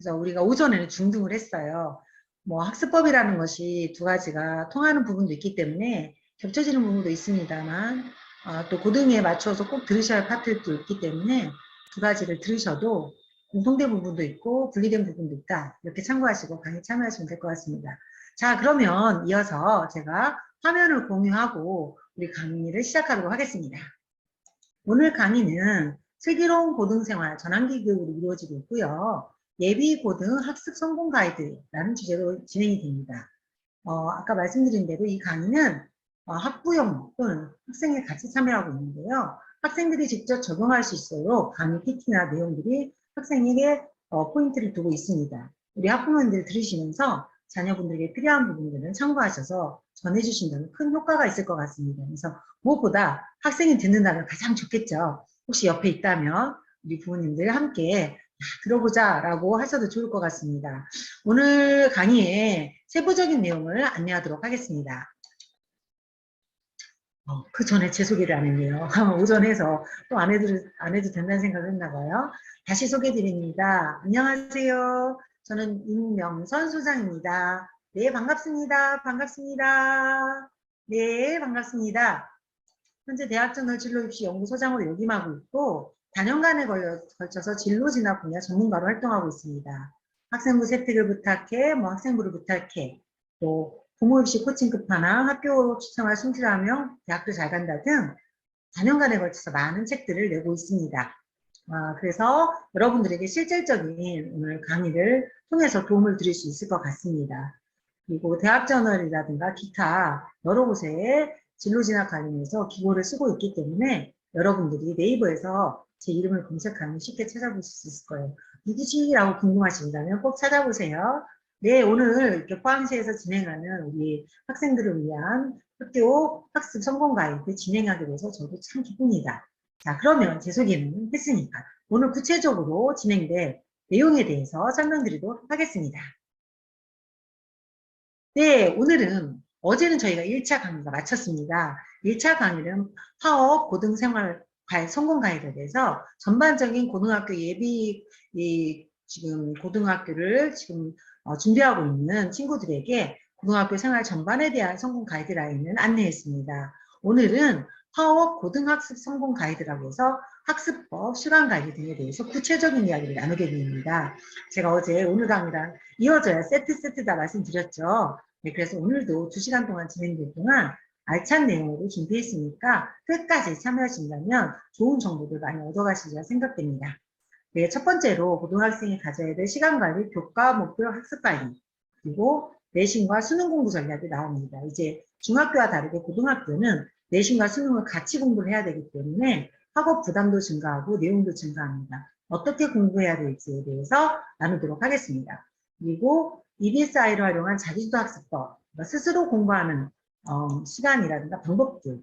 그래서 우리가 오전에는 중등을 했어요. 뭐 학습법이라는 것이 두 가지가 통하는 부분도 있기 때문에 겹쳐지는 부분도 있습니다만 또 고등에 맞춰서 꼭 들으셔야 할 파트도 있기 때문에 두 가지를 들으셔도 공통된 부분도 있고 분리된 부분도 있다. 이렇게 참고하시고 강의 참여하시면 될 것 같습니다. 자, 그러면 이어서 제가 화면을 공유하고 우리 강의를 시작하도록 하겠습니다. 오늘 강의는 슬기로운 고등생활 전환기 교육으로 이루어지고 있고요. 예비 고등 학습 성공 가이드라는 주제로 진행이 됩니다. 아까 말씀드린 대로 이 강의는 학부형 또는 학생이 같이 참여하고 있는데요. 학생들이 직접 적용할 수 있도록 강의 PT나 내용들이 학생에게 포인트를 두고 있습니다. 우리 학부모님들 들으시면서 자녀분들에게 필요한 부분들은 참고하셔서 전해주신다면 큰 효과가 있을 것 같습니다. 그래서 무엇보다 학생이 듣는다면 가장 좋겠죠. 혹시 옆에 있다면 우리 부모님들 함께 들어보자 라고 하셔도 좋을 것 같습니다. 오늘 강의의 세부적인 내용을 안내하도록 하겠습니다. 그 전에 제 소개를 안 했네요. 오전에서 또 안 해도 된다는 생각을 했나 봐요. 다시 소개해 드립니다. 안녕하세요. 저는 임명선 소장입니다. 네, 반갑습니다. 반갑습니다. 네, 반갑습니다. 현재 대학전널 진로입시 연구소장으로 역임하고 있고 다년간에 걸쳐서 진로진학 분야 전문가로 활동하고 있습니다. 학생부 세특을 부탁해, 학생부를 부탁해, 또 부모입시 코칭 끝판왕, 학교 생활 숨쉬라며 대학도 잘 간다 등 다년간에 걸쳐서 많은 책들을 내고 있습니다. 그래서 여러분들에게 실질적인 오늘 강의를 통해서 도움을 드릴 수 있을 것 같습니다. 그리고 대학저널이라든가 기타 여러 곳에 진로진학 관련해서 기고를 쓰고 있기 때문에 여러분들이 네이버에서 제 이름을 검색하면 쉽게 찾아볼 수 있을 거예요. 누구시라고 궁금하신다면 꼭 찾아보세요. 네, 오늘 이렇게 포항시에서 진행하는 우리 학생들을 위한 학교 학습 성공 가이드 진행하게 돼서 저도 참 기쁩니다. 자, 그러면 제 소개는 했으니까 오늘 구체적으로 진행될 내용에 대해서 설명드리도록 하겠습니다. 네, 오늘은 어제는 저희가 1차 강의가 마쳤습니다. 1차 강의는 파업 고등생활 성공 가이드에 대해서 전반적인 고등학교 예비 지금 고등학교를 지금 준비하고 있는 친구들에게 고등학교 생활 전반에 대한 성공 가이드라인을 안내했습니다. 오늘은 파업 고등학습 성공 가이드라고 해서 학습법, 시간 가이드 등에 대해서 구체적인 이야기를 나누게 됩니다. 제가 어제 오늘 강의랑 이어져야 세트 다 말씀드렸죠. 네, 그래서 오늘도 2시간 동안 진행될 동안 알찬 내용으로 준비했으니까 끝까지 참여하신다면 좋은 정보를 많이 얻어가시리라 생각됩니다. 네, 첫 번째로 고등학생이 가져야 될 시간관리, 교과, 목표, 학습관리, 그리고 내신과 수능 공부 전략이 나옵니다. 이제 중학교와 다르게 고등학교는 내신과 수능을 같이 공부를 해야 되기 때문에 학업 부담도 증가하고 내용도 증가합니다. 어떻게 공부해야 될지에 대해서 나누도록 하겠습니다. 그리고 EBSI를 활용한 자기주도 학습법, 스스로 공부하는 시간이라든가 방법들을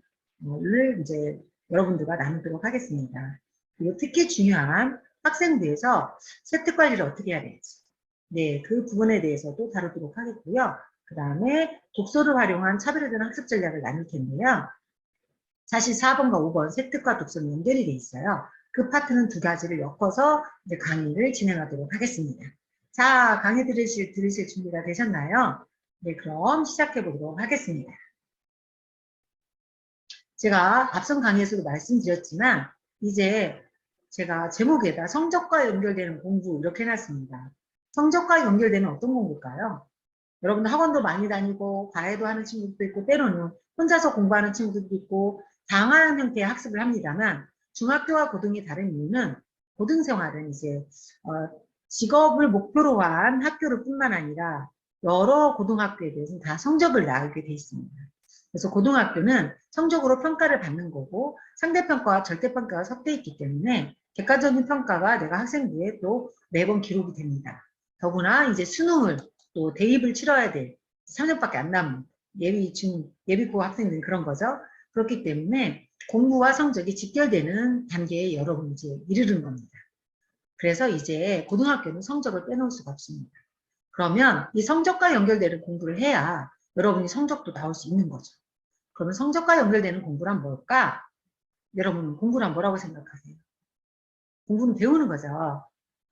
이제 여러분들과 나누도록 하겠습니다. 그리고 특히 중요한 학생부에서 세특 관리를 어떻게 해야 될지, 네, 그 부분에 대해서도 다루도록 하겠고요. 그 다음에 독서를 활용한 차별화된 학습 전략을 나눌 텐데요. 사실 4번과 5번 세특과 독서는 연결이 돼 있어요. 그 파트는 두 가지를 엮어서 이제 강의를 진행하도록 하겠습니다. 자, 강의 들으실 준비가 되셨나요? 네, 그럼 시작해 보도록 하겠습니다. 제가 앞선 강의에서도 말씀드렸지만 이제 제가 제목에다 성적과 연결되는 공부 이렇게 해놨습니다. 성적과 연결되는 어떤 공부일까요? 여러분 학원도 많이 다니고 과외도 하는 친구들도 있고 때로는 혼자서 공부하는 친구들도 있고 다양한 형태의 학습을 합니다만 중학교와 고등이 다른 이유는 고등생활은 이제 직업을 목표로 한 학교를 뿐만 아니라 여러 고등학교에 대해서는 다 성적을 나오게 돼 있습니다. 그래서 고등학교는 성적으로 평가를 받는 거고 상대평가와 절대평가가 섞여 있기 때문에 객관적인 평가가 내가 학생부에 또 매번 기록이 됩니다. 더구나 이제 수능을 또 대입을 치러야 돼. 3년밖에 안 남은 예비고 학생들은 그런 거죠. 그렇기 때문에 공부와 성적이 직결되는 단계에 여러분이 이제 이르는 겁니다. 그래서 이제 고등학교는 성적을 빼놓을 수가 없습니다. 그러면 이 성적과 연결되는 공부를 해야 여러분이 성적도 나올 수 있는 거죠. 그러면 성적과 연결되는 공부란 뭘까? 여러분 공부란 뭐라고 생각하세요? 공부는 배우는 거죠.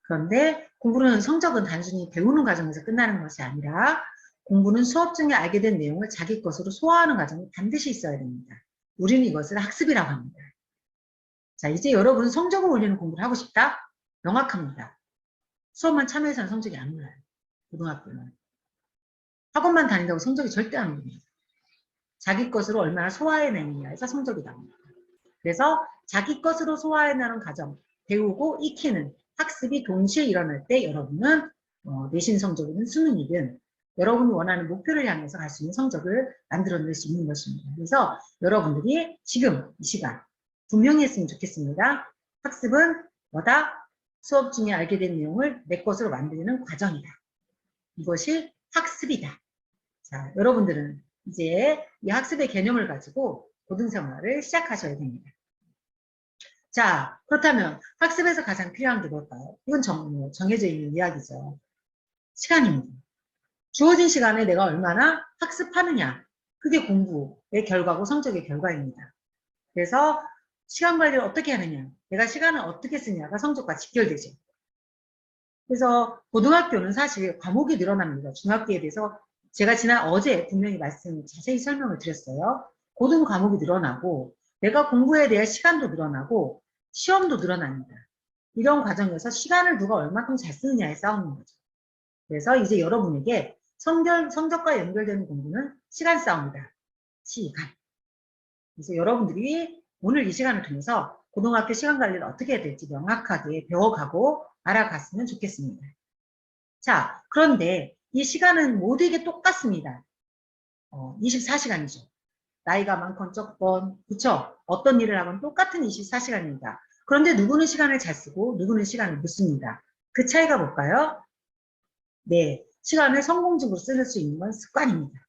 그런데 공부는 성적은 단순히 배우는 과정에서 끝나는 것이 아니라 공부는 수업 중에 알게 된 내용을 자기 것으로 소화하는 과정이 반드시 있어야 됩니다. 우리는 이것을 학습이라고 합니다. 자, 이제 여러분 성적을 올리는 공부를 하고 싶다? 명확합니다. 수업만 참여해서는 성적이 안 올라요. 고등학교는. 학원만 다닌다고 성적이 절대 안 올립니다. 자기 것으로 얼마나 소화해내느냐에서 성적이 나옵니다. 그래서 자기 것으로 소화해내는 과정, 배우고 익히는 학습이 동시에 일어날 때 여러분은 내신 성적이든 수능이든 여러분이 원하는 목표를 향해서 갈 수 있는 성적을 만들어낼 수 있는 것입니다. 그래서 여러분들이 지금 이 시간 분명히 했으면 좋겠습니다. 학습은 뭐다? 수업 중에 알게 된 내용을 내 것으로 만드는 과정이다. 이것이 학습이다. 자, 여러분들은 이제 이 학습의 개념을 가지고 고등생활을 시작하셔야 됩니다. 자, 그렇다면 학습에서 가장 필요한 게 뭘까요? 이건 정해져 있는 이야기죠. 시간입니다. 주어진 시간에 내가 얼마나 학습하느냐. 그게 공부의 결과고 성적의 결과입니다. 그래서 시간 관리를 어떻게 하느냐. 내가 시간을 어떻게 쓰냐가 성적과 직결되죠. 그래서 고등학교는 사실 과목이 늘어납니다. 중학교에 비해서 제가 어제 분명히 자세히 설명을 드렸어요. 고등 과목이 늘어나고 내가 공부에 대한 시간도 늘어나고 시험도 늘어납니다. 이런 과정에서 시간을 누가 얼마큼 잘 쓰느냐에 싸우는 거죠. 그래서 이제 여러분에게 성적과 연결되는 공부는 시간 싸움이다. 시간. 그래서 여러분들이 오늘 이 시간을 통해서 고등학교 시간 관리를 어떻게 해야 될지 명확하게 배워가고 알아갔으면 좋겠습니다. 자, 그런데 이 시간은 모두에게 똑같습니다. 24시간이죠. 나이가 많건 적건, 그쵸? 어떤 일을 하건 똑같은 24시간입니다. 그런데 누구는 시간을 잘 쓰고 누구는 시간을 못 씁니다. 그 차이가 뭘까요? 네, 시간을 성공적으로 쓸 수 있는 건 습관입니다.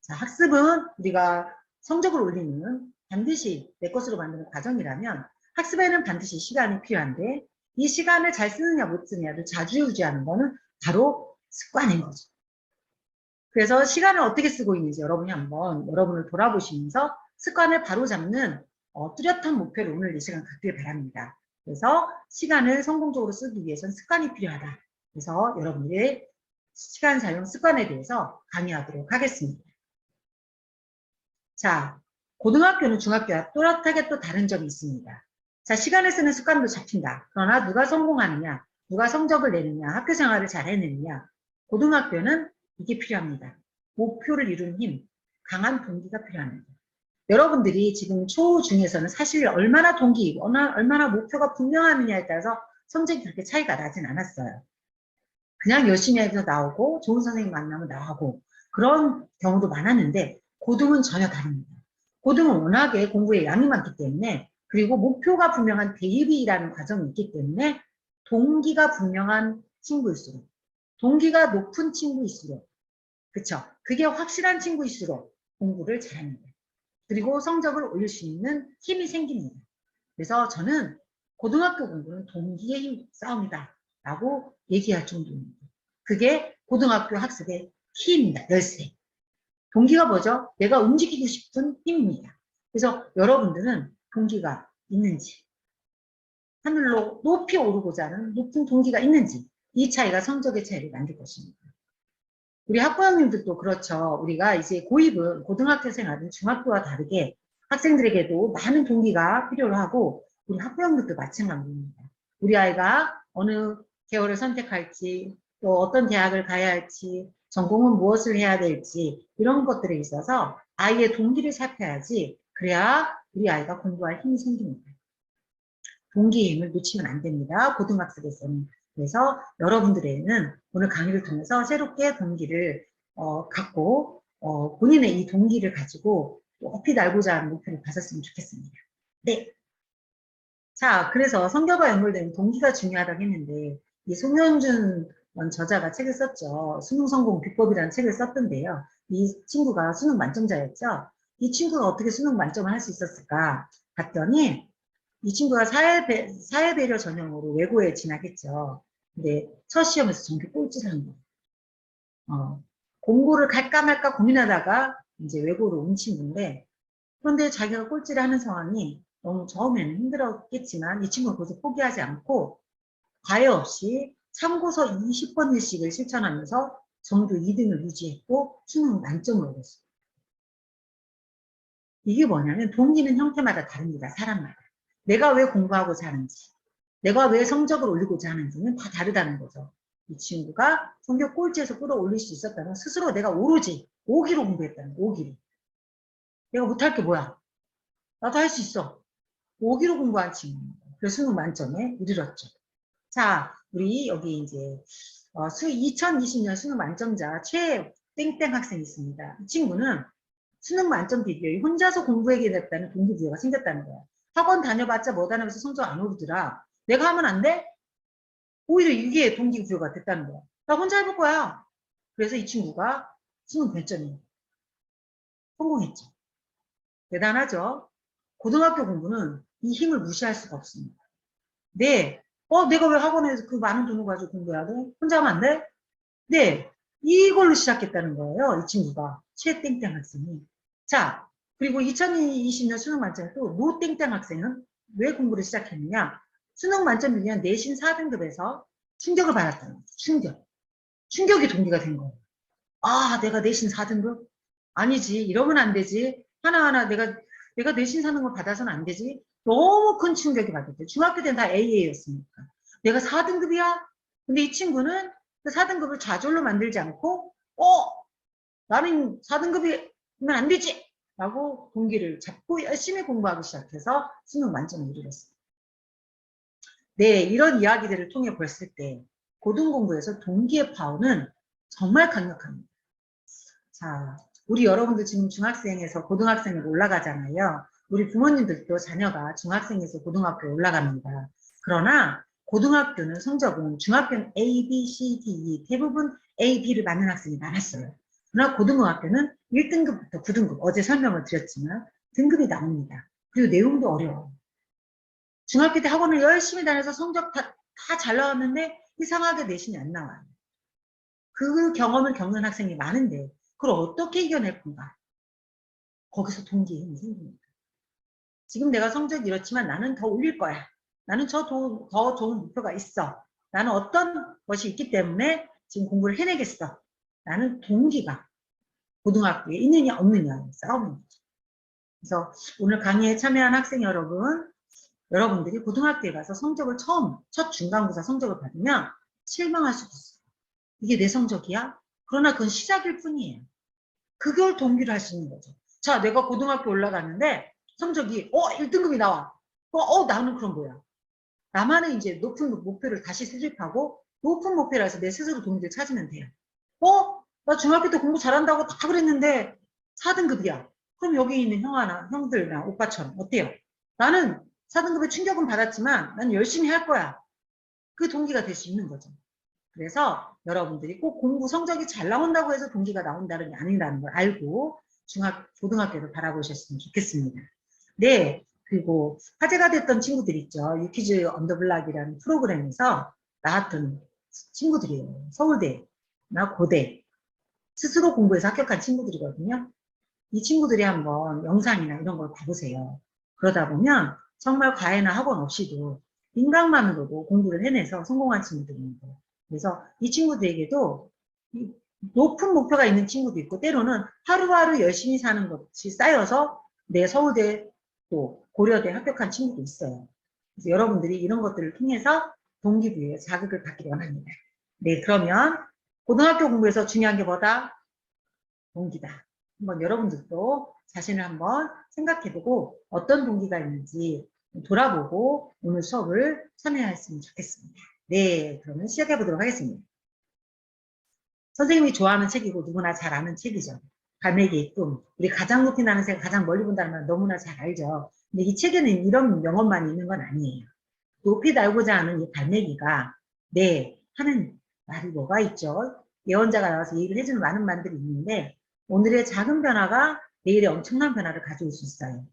자, 학습은 우리가 성적을 올리는 반드시 내 것으로 만드는 과정이라면 학습에는 반드시 시간이 필요한데 이 시간을 잘 쓰느냐 못 쓰느냐를 좌지우지하는 거는 바로 습관인 거죠. 그래서 시간을 어떻게 쓰고 있는지 여러분이 한번 여러분을 돌아보시면서 습관을 바로잡는 뚜렷한 목표를 오늘 이 시간 갖길 바랍니다. 그래서 시간을 성공적으로 쓰기 위해서는 습관이 필요하다. 그래서 여러분들의 시간 사용 습관에 대해서 강의하도록 하겠습니다. 자, 고등학교는 중학교와 또렷하게 또 다른 점이 있습니다. 자, 시간을 쓰는 습관도 잡힌다. 그러나 누가 성공하느냐, 누가 성적을 내느냐, 학교 생활을 잘 해내느냐, 고등학교는 이게 필요합니다. 목표를 이루는 힘, 강한 동기가 필요합니다. 여러분들이 지금 초중에서는 사실 얼마나 얼마나 목표가 분명하느냐에 따라서 성적이 그렇게 차이가 나진 않았어요. 그냥 열심히 해서 나오고 좋은 선생님 만나면 나오고 그런 경우도 많았는데 고등은 전혀 다릅니다. 고등은 워낙에 공부에 양이 많기 때문에 그리고 목표가 분명한 대입이라는 과정이 있기 때문에 동기가 분명한 친구일수록 동기가 높은 친구일수록 그쵸? 그게 확실한 친구일수록 공부를 잘합니다. 그리고 성적을 올릴 수 있는 힘이 생깁니다. 그래서 저는 고등학교 공부는 동기의 싸움이다 라고 얘기할 정도입니다. 그게 고등학교 학습의 키입니다. 열쇠. 동기가 뭐죠? 내가 움직이고 싶은 힘입니다. 그래서 여러분들은 동기가 있는지 하늘로 높이 오르고자 하는 높은 동기가 있는지 이 차이가 성적의 차이를 만들 것입니다. 우리 학부형님들도 그렇죠. 우리가 이제 고입은 고등학교 생활은 중학교와 다르게 학생들에게도 많은 동기가 필요로 하고 우리 학부형들도 마찬가지입니다. 우리 아이가 어느 계열을 선택할지 또 어떤 대학을 가야 할지 전공은 무엇을 해야 될지 이런 것들에 있어서 아이의 동기를 살펴야지 그래야 우리 아이가 공부할 힘이 생깁니다. 동기의 힘을 놓치면 안 됩니다. 고등학생에서는. 그래서 여러분들에게는 오늘 강의를 통해서 새롭게 동기를 갖고 본인의 이 동기를 가지고 높이 날고자 하는 목표를 가졌으면 좋겠습니다. 네. 자, 그래서 성적과 연결되는 동기가 중요하다고 했는데 이 송현준 저자가 책을 썼죠. 수능 성공 비법이라는 책을 썼던데요. 이 친구가 수능 만점자였죠. 이 친구가 어떻게 수능 만점을 할 수 있었을까 봤더니 이 친구가 사회배려 전형으로 외고에 진학했죠. 근데 첫 시험에서 전교 꼴찌를 한 거예요. 공고를 갈까 말까 고민하다가 이제 외고로 온 친구인데 그런데 자기가 꼴찌를 하는 상황이 너무 처음에는 힘들었겠지만 이 친구는 거기서 포기하지 않고 과외 없이 참고서 20번일씩을 실천하면서 전교 2등을 유지했고 수능 만점을 얻었어요. 이게 뭐냐면 동기는 형태마다 다릅니다. 사람마다. 내가 왜 공부하고자 하는지, 내가 왜 성적을 올리고자 하는지는 다 다르다는 거죠. 이 친구가 성적 꼴찌에서 끌어올릴 수 있었다면 스스로 내가 오로지 5기로 공부했다는 거예요. 5기로. 내가 못할 게 뭐야? 나도 할 수 있어. 5기로 공부한 친구입니다. 그래서 수능 만점에 이르렀죠. 자, 우리 여기 이제 2020년 수능 만점자 최땡땡 학생이 있습니다. 이 친구는 수능 만점 비교에 혼자서 공부하게 됐다는 동기부여가 생겼다는 거야. 학원 다녀봤자 뭐 다니면서 성적 안 오르더라. 내가 하면 안 돼? 오히려 이게 동기부여가 됐다는 거야. 나 혼자 해볼 거야. 그래서 이 친구가 수능 100점이 성공했죠. 대단하죠? 고등학교 공부는 이 힘을 무시할 수가 없습니다. 네. 내가 왜 학원에서 그 많은 돈을 가지고 공부해야 돼? 혼자 하면 안 돼? 네. 이걸로 시작했다는 거예요. 이 친구가. 최땡땡 학생이. 자, 그리고 2020년 수능 만점에 또 노땡땡 학생은 왜 공부를 시작했느냐? 수능 만점 비교한 내신 4등급에서 충격을 받았다는 거죠. 충격. 충격이 동기가 된 거예요. 아, 내가 내신 4등급? 아니지. 이러면 안 되지. 하나하나 내가 내신 4등급 받아서는 안 되지. 너무 큰 충격이 받았대요. 중학교 때는 다 AA였으니까. 내가 4등급이야? 근데 이 친구는 그 4등급을 좌절로 만들지 않고, 나는 4등급이면 안 되지! 라고 동기를 잡고 열심히 공부하기 시작해서 수능 만점을 이루었어요. 네, 이런 이야기들을 통해 봤을 때 고등공부에서 동기의 파워는 정말 강력합니다. 자, 우리 여러분들 지금 중학생에서 고등학생으로 올라가잖아요. 우리 부모님들도 자녀가 중학생에서 고등학교에 올라갑니다. 그러나 고등학교는 성적은 중학교는 A, B, C, D, E 대부분 A, B를 맞는 학생이 많았어요. 그러나 고등학교는 1등급부터 9등급 어제 설명을 드렸지만 등급이 나옵니다. 그리고 내용도 어려워요. 중학교 때 학원을 열심히 다녀서 성적 다 잘 나왔는데 이상하게 내신이 안 나와요. 그 경험을 겪는 학생이 많은데 그걸 어떻게 이겨낼 건가? 거기서 동기의 힘이 생깁니다. 지금 내가 성적이 이렇지만 나는 더 올릴 거야. 나는 더 좋은 목표가 있어. 나는 어떤 것이 있기 때문에 지금 공부를 해내겠어. 라는 동기가 고등학교에 있느냐 없느냐 싸우는 거죠. 그래서 오늘 강의에 참여한 학생 여러분, 여러분들이 고등학교에 가서 성적을 첫 중간고사 성적을 받으면 실망할 수도 있어요. 이게 내 성적이야? 그러나 그건 시작일 뿐이에요. 그걸 동기를 할 수 있는 거죠. 자, 내가 고등학교 올라갔는데 성적이 1등급이 나와. 나는 그럼 뭐야? 나만의 이제 높은 목표를 다시 수립하고 높은 목표를 해서 내 스스로 동기를 찾으면 돼요. 나 중학교 때 공부 잘한다고 다 그랬는데 4등급이야. 그럼 여기 있는 형들이나 오빠처럼 어때요? 나는 4등급의 충격은 받았지만 난 열심히 할 거야. 그 동기가 될 수 있는 거죠. 그래서 여러분들이 꼭 공부 성적이 잘 나온다고 해서 동기가 나온다는 게 아니라는 걸 알고 고등학교를 바라보셨으면 좋겠습니다. 네, 그리고 화제가 됐던 친구들 있죠. 유퀴즈 언 더 블락이라는 프로그램에서 나왔던 친구들이에요. 서울대나 고대 스스로 공부해서 합격한 친구들이거든요. 이 친구들이 한번 영상이나 이런 걸 봐보세요. 그러다 보면 정말 과외나 학원 없이도 인강만으로도 공부를 해내서 성공한 친구들이 있는 거예요. 그래서 이 친구들에게도 높은 목표가 있는 친구도 있고 때로는 하루하루 열심히 사는 것이 쌓여서 내 서울대 또 고려대 합격한 친구도 있어요. 그래서 여러분들이 이런 것들을 통해서 동기부여에 자극을 받기를 원합니다. 네, 그러면 고등학교 공부에서 중요한 게 뭐다? 동기다. 한번 여러분들도 자신을 한번 생각해보고 어떤 동기가 있는지 돌아보고 오늘 수업을 참여했으면 좋겠습니다. 네, 그러면 시작해 보도록 하겠습니다. 선생님이 좋아하는 책이고 누구나 잘 아는 책이죠. 갈매기의 꿈. 우리 가장 높이 나는 새 가장 멀리 본다는 말 너무나 잘 알죠. 근데 이 책에는 이런 명언만 있는 건 아니에요. 높이 날고자 하는 이 갈매기가 하는 말이 뭐가 있죠. 예언자가 나와서 얘기를 해주는 많은 말들이 있는데 오늘의 작은 변화가 내일의 엄청난 변화를 가져올 수 있어요.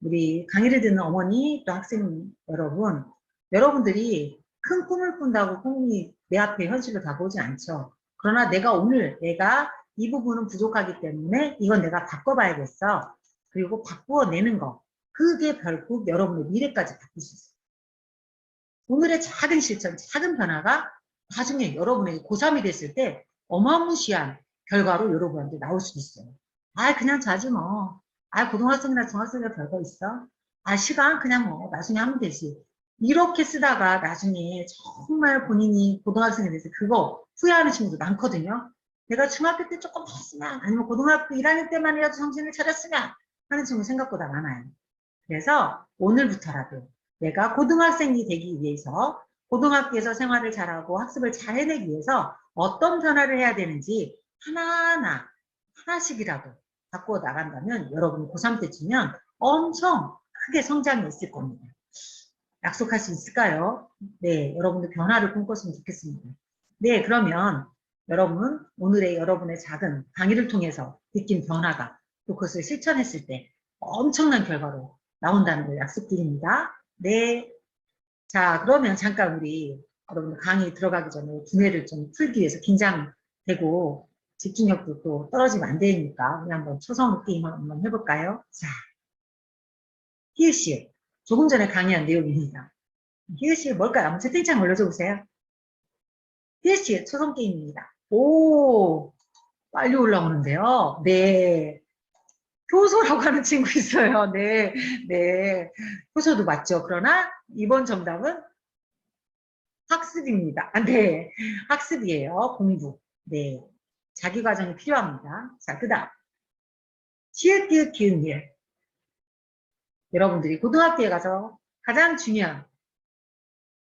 우리 강의를 듣는 어머니 또 학생 여러분, 여러분들이 큰 꿈을 꾼다고 꿈이 내 앞에 현실로 다가오지 않죠. 그러나 내가 이 부분은 부족하기 때문에 이건 내가 바꿔봐야겠어. 그리고 바꾸어내는 거. 그게 결국 여러분의 미래까지 바꿀 수 있어요. 오늘의 작은 실천, 작은 변화가 나중에 여러분에게 고3이 됐을 때 어마무시한 결과로 여러분한테 나올 수도 있어요. 아, 그냥 자지 뭐. 아, 고등학생이나 중학생이나 별거 있어. 아, 시간 그냥 뭐 나중에 하면 되지. 이렇게 쓰다가 나중에 정말 본인이 고등학생이 돼서 그거 후회하는 친구들 많거든요. 내가 중학교 때 조금 더 했으면, 아니면 고등학교 1학년 때만이라도 정신을 차렸으면 하는 친구 생각보다 많아요. 그래서 오늘부터라도 내가 고등학생이 되기 위해서, 고등학교에서 생활을 잘하고 학습을 잘 해내기 위해서 어떤 변화를 해야 되는지 하나하나 하나씩이라도 바꾸어 나간다면 여러분 고3 때쯤면 엄청 크게 성장이 있을 겁니다. 약속할 수 있을까요? 네, 여러분들 변화를 꿈꿨으면 좋겠습니다. 네, 그러면 여러분 오늘의 여러분의 작은 강의를 통해서 느낀 변화가 또 그것을 실천했을 때 엄청난 결과로 나온다는 걸 약속드립니다. 네. 자, 그러면 잠깐 우리 여러분 강의 들어가기 전에 두뇌를 좀 풀기 위해서 긴장되고 집중력도 또 떨어지면 안 되니까 우리 한번 초성 게임 한번 해볼까요? 자, 히읗이 조금 전에 강의한 내용입니다. 히읗이 뭘까요? 한번 채팅창 올려줘 보세요. 히읗이 초성 게임입니다. 오, 빨리 올라오는데요. 네. 효소라고 하는 친구 있어요. 네, 네. 효소도 맞죠. 그러나 이번 정답은 학습입니다. 아, 네. 학습이에요. 공부. 네. 자기 과정이 필요합니다. 자, 그 다음. 시읒, 기읒, 기읒, 일. 여러분들이 고등학교에 가서 가장 중요한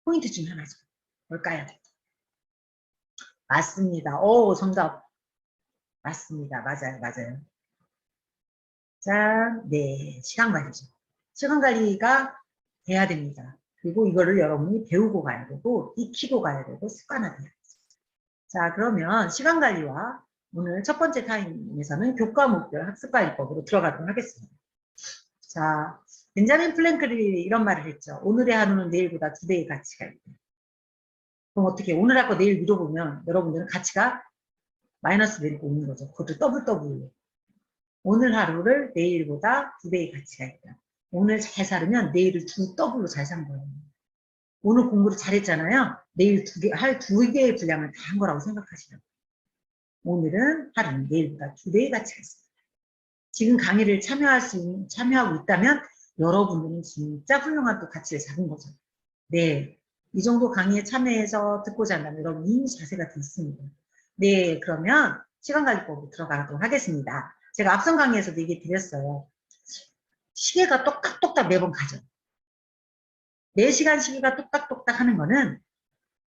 포인트 중 하나죠. 뭘까요? 맞습니다. 오, 정답. 맞습니다. 맞아요. 맞아요. 자, 네. 시간 관리죠. 시간 관리가 돼야 됩니다. 그리고 이거를 여러분이 배우고 가야 되고, 익히고 가야 되고, 습관화돼야 돼요. 자, 그러면 시간 관리와 오늘 첫 번째 타임에서는 교과목별 학습관리법으로 들어가도록 하겠습니다. 자, 벤자민 플랭클이 이런 말을 했죠. 오늘의 하루는 내일보다 2배의 가치가 있다. 그럼 어떻게 오늘 하고 내일 미뤄보면 여러분들은 가치가 마이너스 되고 있는 거죠. 그것도 더블. 오늘 하루를 내일보다 2배의 가치가 있다. 오늘 잘 살으면 내일을 더블로 잘 산 거예요. 오늘 공부를 잘했잖아요. 내일 할 2개의 분량을 다 한 거라고 생각하시라고. 오늘은 하루는 내일보다 2배의 가치가 있습니다. 지금 강의를 참여하고 있다면 여러분들은 진짜 훌륭한 또 가치를 잡은 거죠. 네. 이 정도 강의에 참여해서 듣고자 한다면 여러분 이미 자세가 돼 있습니다. 네. 그러면 시간관리법으로 들어가도록 하겠습니다. 제가 앞선 강의에서도 얘기 드렸어요. 시계가 똑딱똑딱 매번 가죠. 4시간 시계가 똑딱똑딱 하는 거는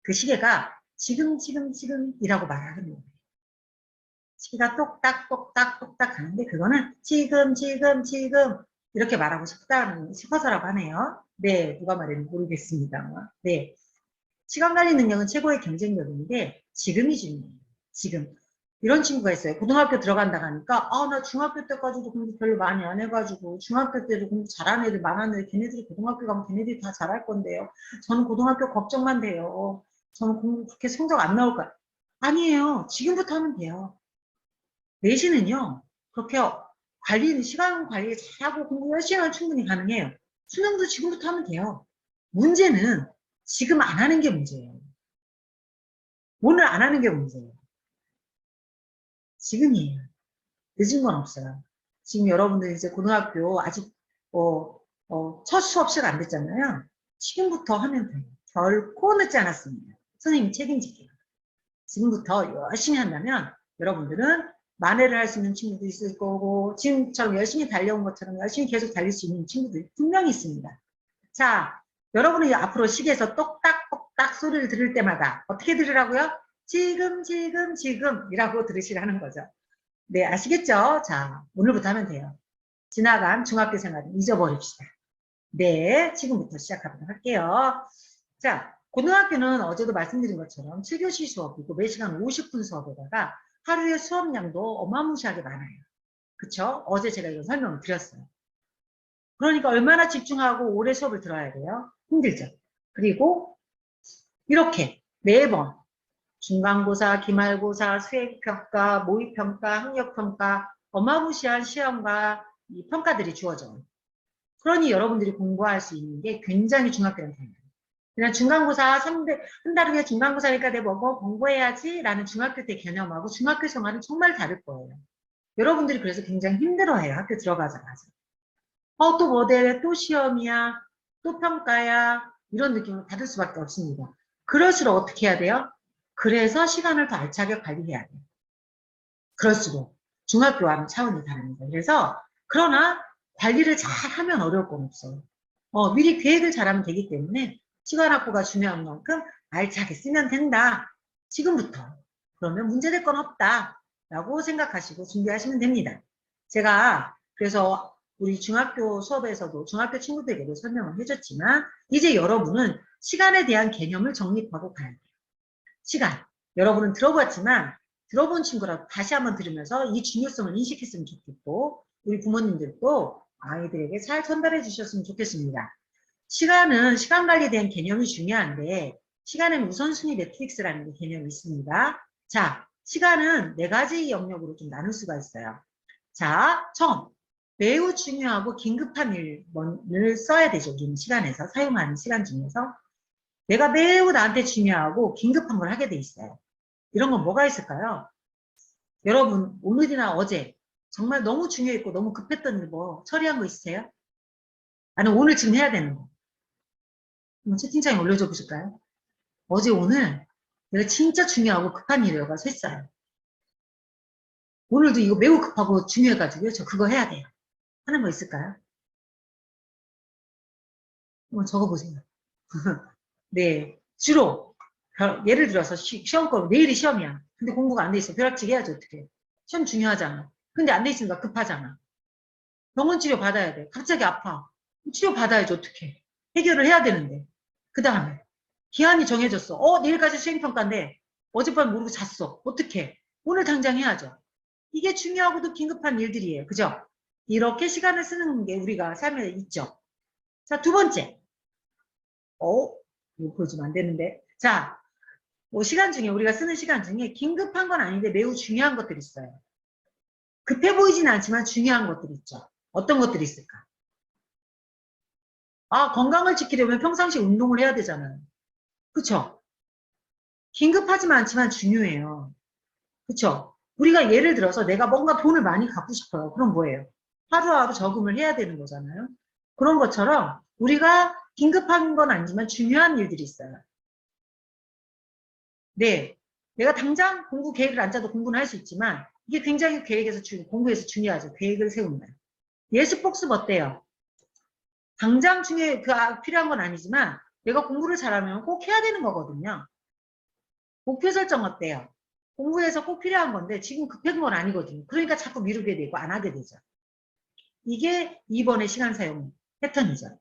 그 시계가 지금이라고 말하는 거예요. 시계가 똑딱똑딱 하는데 그거는 지금 이렇게 말하고 싶어서라고 하네요. 네, 누가 말했는지 모르겠습니다. 네, 시간관리 능력은 최고의 경쟁력인데 지금이 중요해요. 지금. 이런 친구가 있어요. 고등학교 들어간다 하니까 나 중학교 때까지도 공부 별로 많이 안 해가지고 중학교 때도 공부 잘하는 애들 많았는데 걔네들이 고등학교 가면 걔네들이 다 잘할 건데요. 저는 고등학교 걱정만 돼요. 저는 공부 그렇게 성적 안 나올까? 아니에요. 지금부터 하면 돼요. 내신은요, 그렇게 시간 관리 잘하고 공부 열심히 하면 충분히 가능해요. 수능도 지금부터 하면 돼요. 문제는 지금 안 하는 게 문제예요. 오늘 안 하는 게 문제예요. 지금이에요. 늦은 건 없어요. 지금 여러분들 이제 고등학교 아직 첫 수업 시작 안 됐잖아요. 지금부터 하면 돼요. 결코 늦지 않았습니다. 선생님이 책임질게요. 지금부터 열심히 한다면 여러분들은 만회를 할 수 있는 친구도 있을 거고 지금처럼 열심히 달려온 것처럼 열심히 계속 달릴 수 있는 친구들이 분명히 있습니다. 자, 여러분이 앞으로 시계에서 똑딱똑딱 소리를 들을 때마다 어떻게 들으라고요? 지금 이라고 들으시라는 거죠. 네, 아시겠죠? 자, 오늘부터 하면 돼요. 지나간 중학교 생활은 잊어버립시다. 네, 지금부터 시작하도록 할게요. 자, 고등학교는 어제도 말씀드린 것처럼 7교시 수업이고 매시간 50분 수업에다가 하루의 수업량도 어마무시하게 많아요. 그쵸? 어제 제가 이거 설명을 드렸어요. 그러니까 얼마나 집중하고 오래 수업을 들어야 돼요? 힘들죠. 그리고 이렇게 매번 중간고사, 기말고사, 수행평가, 모의평가, 학력평가, 어마무시한 시험과 이 평가들이 주어져요. 그러니 여러분들이 공부할 수 있는 게 굉장히 중학교는 됩니다. 그냥 중간고사 3대, 한 달 후에 중간고사니까 내 뭐 공부해야지 라는 중학교 때 개념하고 중학교 생활은 정말 다를 거예요. 여러분들이 그래서 굉장히 힘들어해요. 학교 들어가자마자. 또 뭐 돼? 또 시험이야? 또 평가야? 이런 느낌을 받을 수밖에 없습니다. 그럴수록 어떻게 해야 돼요? 그래서 시간을 더 알차게 관리해야 돼요. 그럴수록 중학교와는 차원이 다릅니다. 그래서 그러나 관리를 잘 하면 어려울 건 없어요. 미리 계획을 잘하면 되기 때문에 시간 확보가 중요한 만큼 알차게 쓰면 된다. 지금부터. 그러면 문제될 건 없다. 라고 생각하시고 준비하시면 됩니다. 제가 그래서 우리 중학교 수업에서도 중학교 친구들에게도 설명을 해줬지만 이제 여러분은 시간에 대한 개념을 정립하고 가야 돼요. 시간. 여러분은 들어봤지만 들어본 친구라도 다시 한번 들으면서 이 중요성을 인식했으면 좋겠고 우리 부모님들도 아이들에게 잘 전달해 주셨으면 좋겠습니다. 시간은 시간 관리에 대한 개념이 중요한데 시간에는 우선순위 매트릭스라는 개념이 있습니다. 자, 시간은 4가지 영역으로 좀 나눌 수가 있어요. 자, 처음 매우 중요하고 긴급한 일을 써야 되죠. 우리는 시간에서 사용하는 시간 중에서 내가 매우 나한테 중요하고 긴급한 걸 하게 돼 있어요. 이런 건 뭐가 있을까요? 여러분 오늘이나 어제 정말 너무 중요했고 너무 급했던 일 뭐 처리한 거 있으세요? 아니면 오늘 지금 해야 되는 거? 한번 채팅창에 올려줘 보실까요? 어제 오늘 내가 진짜 중요하고 급한 일이어서 했어요. 오늘도 이거 매우 급하고 중요해가지고요. 저 그거 해야 돼요. 하는 거 있을까요? 한번 적어보세요. 네. 주로 예를 들어서 시험 거 내일이 시험이야. 근데 공부가 안 돼 있어. 벼락치기 해야지 어떡해. 시험 중요하잖아. 근데 안 돼 있으니까 급하잖아. 병원 치료 받아야 돼. 갑자기 아파. 치료 받아야지 어떡해. 해결을 해야 되는데. 그 다음에 기한이 정해졌어. 내일까지 수행평가인데 어젯밤 모르고 잤어. 어떡해. 오늘 당장 해야죠. 이게 중요하고도 긴급한 일들이에요. 그죠? 이렇게 시간을 쓰는 게 우리가 삶에 있죠. 자, 두 번째. 이거 보여주면 안 되는데. 자, 뭐 시간 중에 우리가 쓰는 시간 중에 긴급한 건 아닌데 매우 중요한 것들이 있어요. 급해 보이진 않지만 중요한 것들이 있죠. 어떤 것들이 있을까? 건강을 지키려면 평상시 운동을 해야 되잖아요. 그쵸? 긴급하지만 않지만 중요해요. 그쵸? 우리가 예를 들어서 내가 뭔가 돈을 많이 갖고 싶어요. 그럼 뭐예요? 하루하루 저금을 해야 되는 거잖아요. 그런 것처럼 우리가 긴급한 건 아니지만 중요한 일들이 있어요. 네. 내가 당장 공부 계획을 안 짜도 공부는 할 수 있지만 이게 굉장히 공부에서 중요하죠. 계획을 세우면. 예습복습 어때요? 당장 필요한 건 아니지만 내가 공부를 잘하면 꼭 해야 되는 거거든요. 목표 설정 어때요? 공부에서 꼭 필요한 건데 지금 급한 건 아니거든요. 그러니까 자꾸 미루게 되고 안 하게 되죠. 이게 2번의 시간 사용 패턴이죠.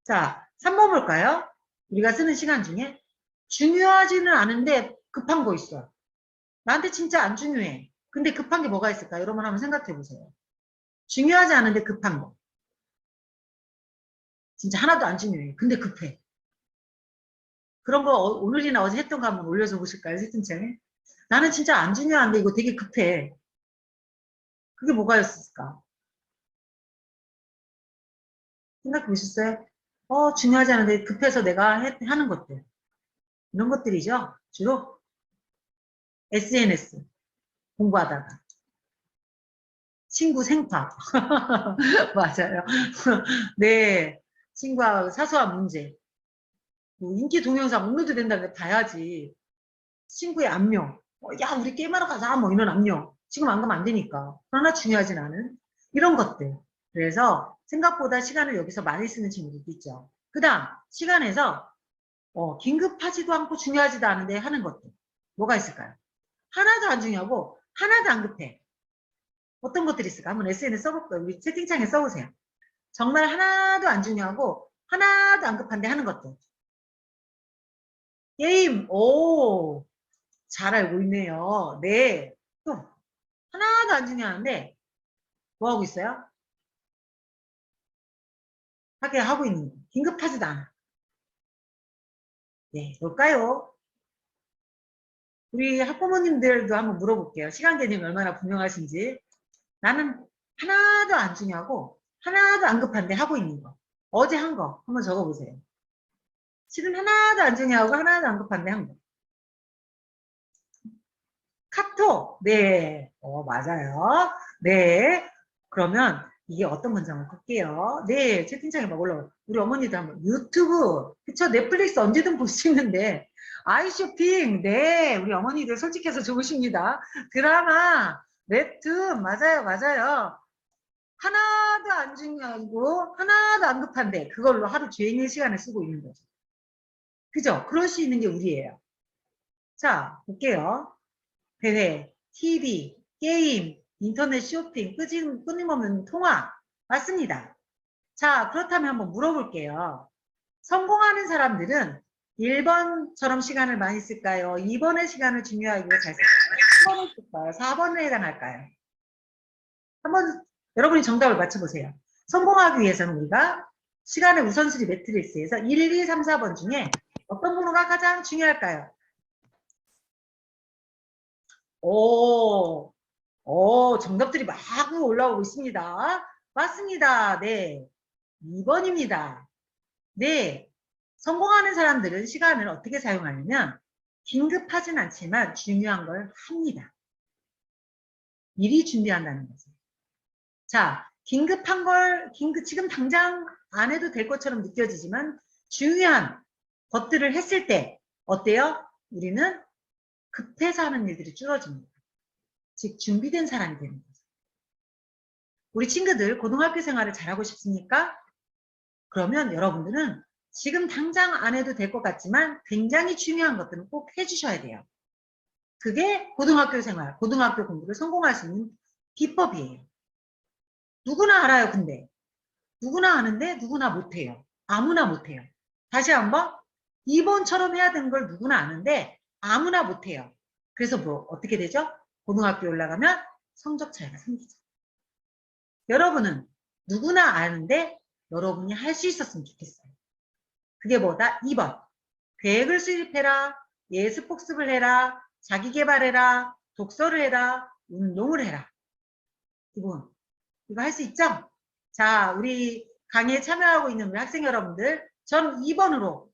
자, 3번 볼까요? 우리가 쓰는 시간 중에 중요하지는 않은데 급한 거 있어. 나한테 진짜 안 중요해. 근데 급한 게 뭐가 있을까? 여러분 한번 생각해 보세요. 중요하지 않은데 급한 거. 진짜 하나도 안 중요해. 근데 급해. 그런 거 오늘이나 어제 했던 거 한번 올려줘 보실까요? 채팅창에. 나는 진짜 안 중요한데 이거 되게 급해. 그게 뭐가 있을까? 생각해 보셨어요? 중요하지 않은데 급해서 내가 하는 것들. 이런 것들이죠. 주로 SNS 공부하다가. 친구 생파. 맞아요. 네. 친구와 사소한 문제. 뭐 인기 동영상 업로드 된다는데 봐야지. 친구의 안녕. 야, 우리 게임하러 가자. 뭐 이런 안녕. 지금 안 가면 안 되니까. 그러나 중요하진 않은 이런 것들. 그래서 생각보다 시간을 여기서 많이 쓰는 친구들도 있죠. 그 다음, 시간에서 긴급하지도 않고 중요하지도 않은데 하는 것들. 뭐가 있을까요? 하나도 안 중요하고 하나도 안 급해. 어떤 것들이 있을까? 한번 SNS 써볼까요? 우리 채팅창에 써보세요. 정말 하나도 안 중요하고 하나도 안 급한데 하는 것들. 게임, 잘 알고 있네요. 네. 또 하나도 안 중요한데 뭐 하고 있어요? 하고 있는 거. 긴급하지도 않아. 네, 뭘까요? 우리 학부모님들도 한번 물어볼게요. 시간 개념이 얼마나 분명하신지. 나는 하나도 안 중요하고 하나도 안 급한데 하고 있는 거. 어제 한 거 한번 적어보세요. 실은 하나도 안 중요하고 하나도 안 급한데 한 거. 카톡. 네. 맞아요. 네. 그러면 이게 어떤 문장을 볼게요. 네. 채팅창에 막 올라와요. 우리 어머니도 한번 유튜브. 그쵸? 넷플릭스 언제든 볼 수 있는데. 아이쇼핑. 네. 우리 어머니들 솔직해서 좋으십니다. 드라마. 웹툰. 맞아요. 맞아요. 하나도 안 중요하고 하나도 안 급한데 그걸로 하루 종일 시간을 쓰고 있는 거죠. 그죠? 그럴 수 있는 게 우리예요. 자, 볼게요. 대회, TV, 게임, 인터넷 쇼핑, 끊임없는 통화. 맞습니다. 자, 그렇다면 한번 물어볼게요. 성공하는 사람들은 1번처럼 시간을 많이 쓸까요? 2번의 시간을 중요하게 잘 쓸까요? 3번을 쓸까요? 4번에 해당할까요? 한번 여러분이 정답을 맞춰보세요. 성공하기 위해서는 우리가 시간의 우선순위 매트릭스에서 1, 2, 3, 4번 중에 어떤 번호가 가장 중요할까요? 정답들이 마구 올라오고 있습니다. 맞습니다. 네. 2번입니다. 네. 성공하는 사람들은 시간을 어떻게 사용하냐면 긴급하진 않지만 중요한 걸 합니다. 미리 준비한다는 거죠. 자, 긴급한 걸 지금 당장 안 해도 될 것처럼 느껴지지만 중요한 것들을 했을 때 어때요? 우리는 급해서 하는 일들이 줄어집니다. 즉 준비된 사람이 되는 거죠. 우리 친구들 고등학교 생활을 잘하고 싶습니까? 그러면 여러분들은 지금 당장 안 해도 될 것 같지만 굉장히 중요한 것들은 꼭 해주셔야 돼요. 그게 고등학교 생활, 고등학교 공부를 성공할 수 있는 비법이에요. 누구나 알아요, 근데. 누구나 아는데 누구나 못해요. 아무나 못해요. 다시 한번 2번처럼 해야 되는 걸 누구나 아는데 아무나 못해요. 그래서 뭐 어떻게 되죠? 고등학교 올라가면 성적 차이가 생기죠. 여러분은 누구나 아는데 여러분이 할 수 있었으면 좋겠어요. 그게 뭐다? 2번. 계획을 수립해라. 예습 복습을 해라. 자기 개발해라. 독서를 해라. 운동을 해라. 이거 할 수 있죠? 자, 우리 강의에 참여하고 있는 우리 학생 여러분들, 전 2번으로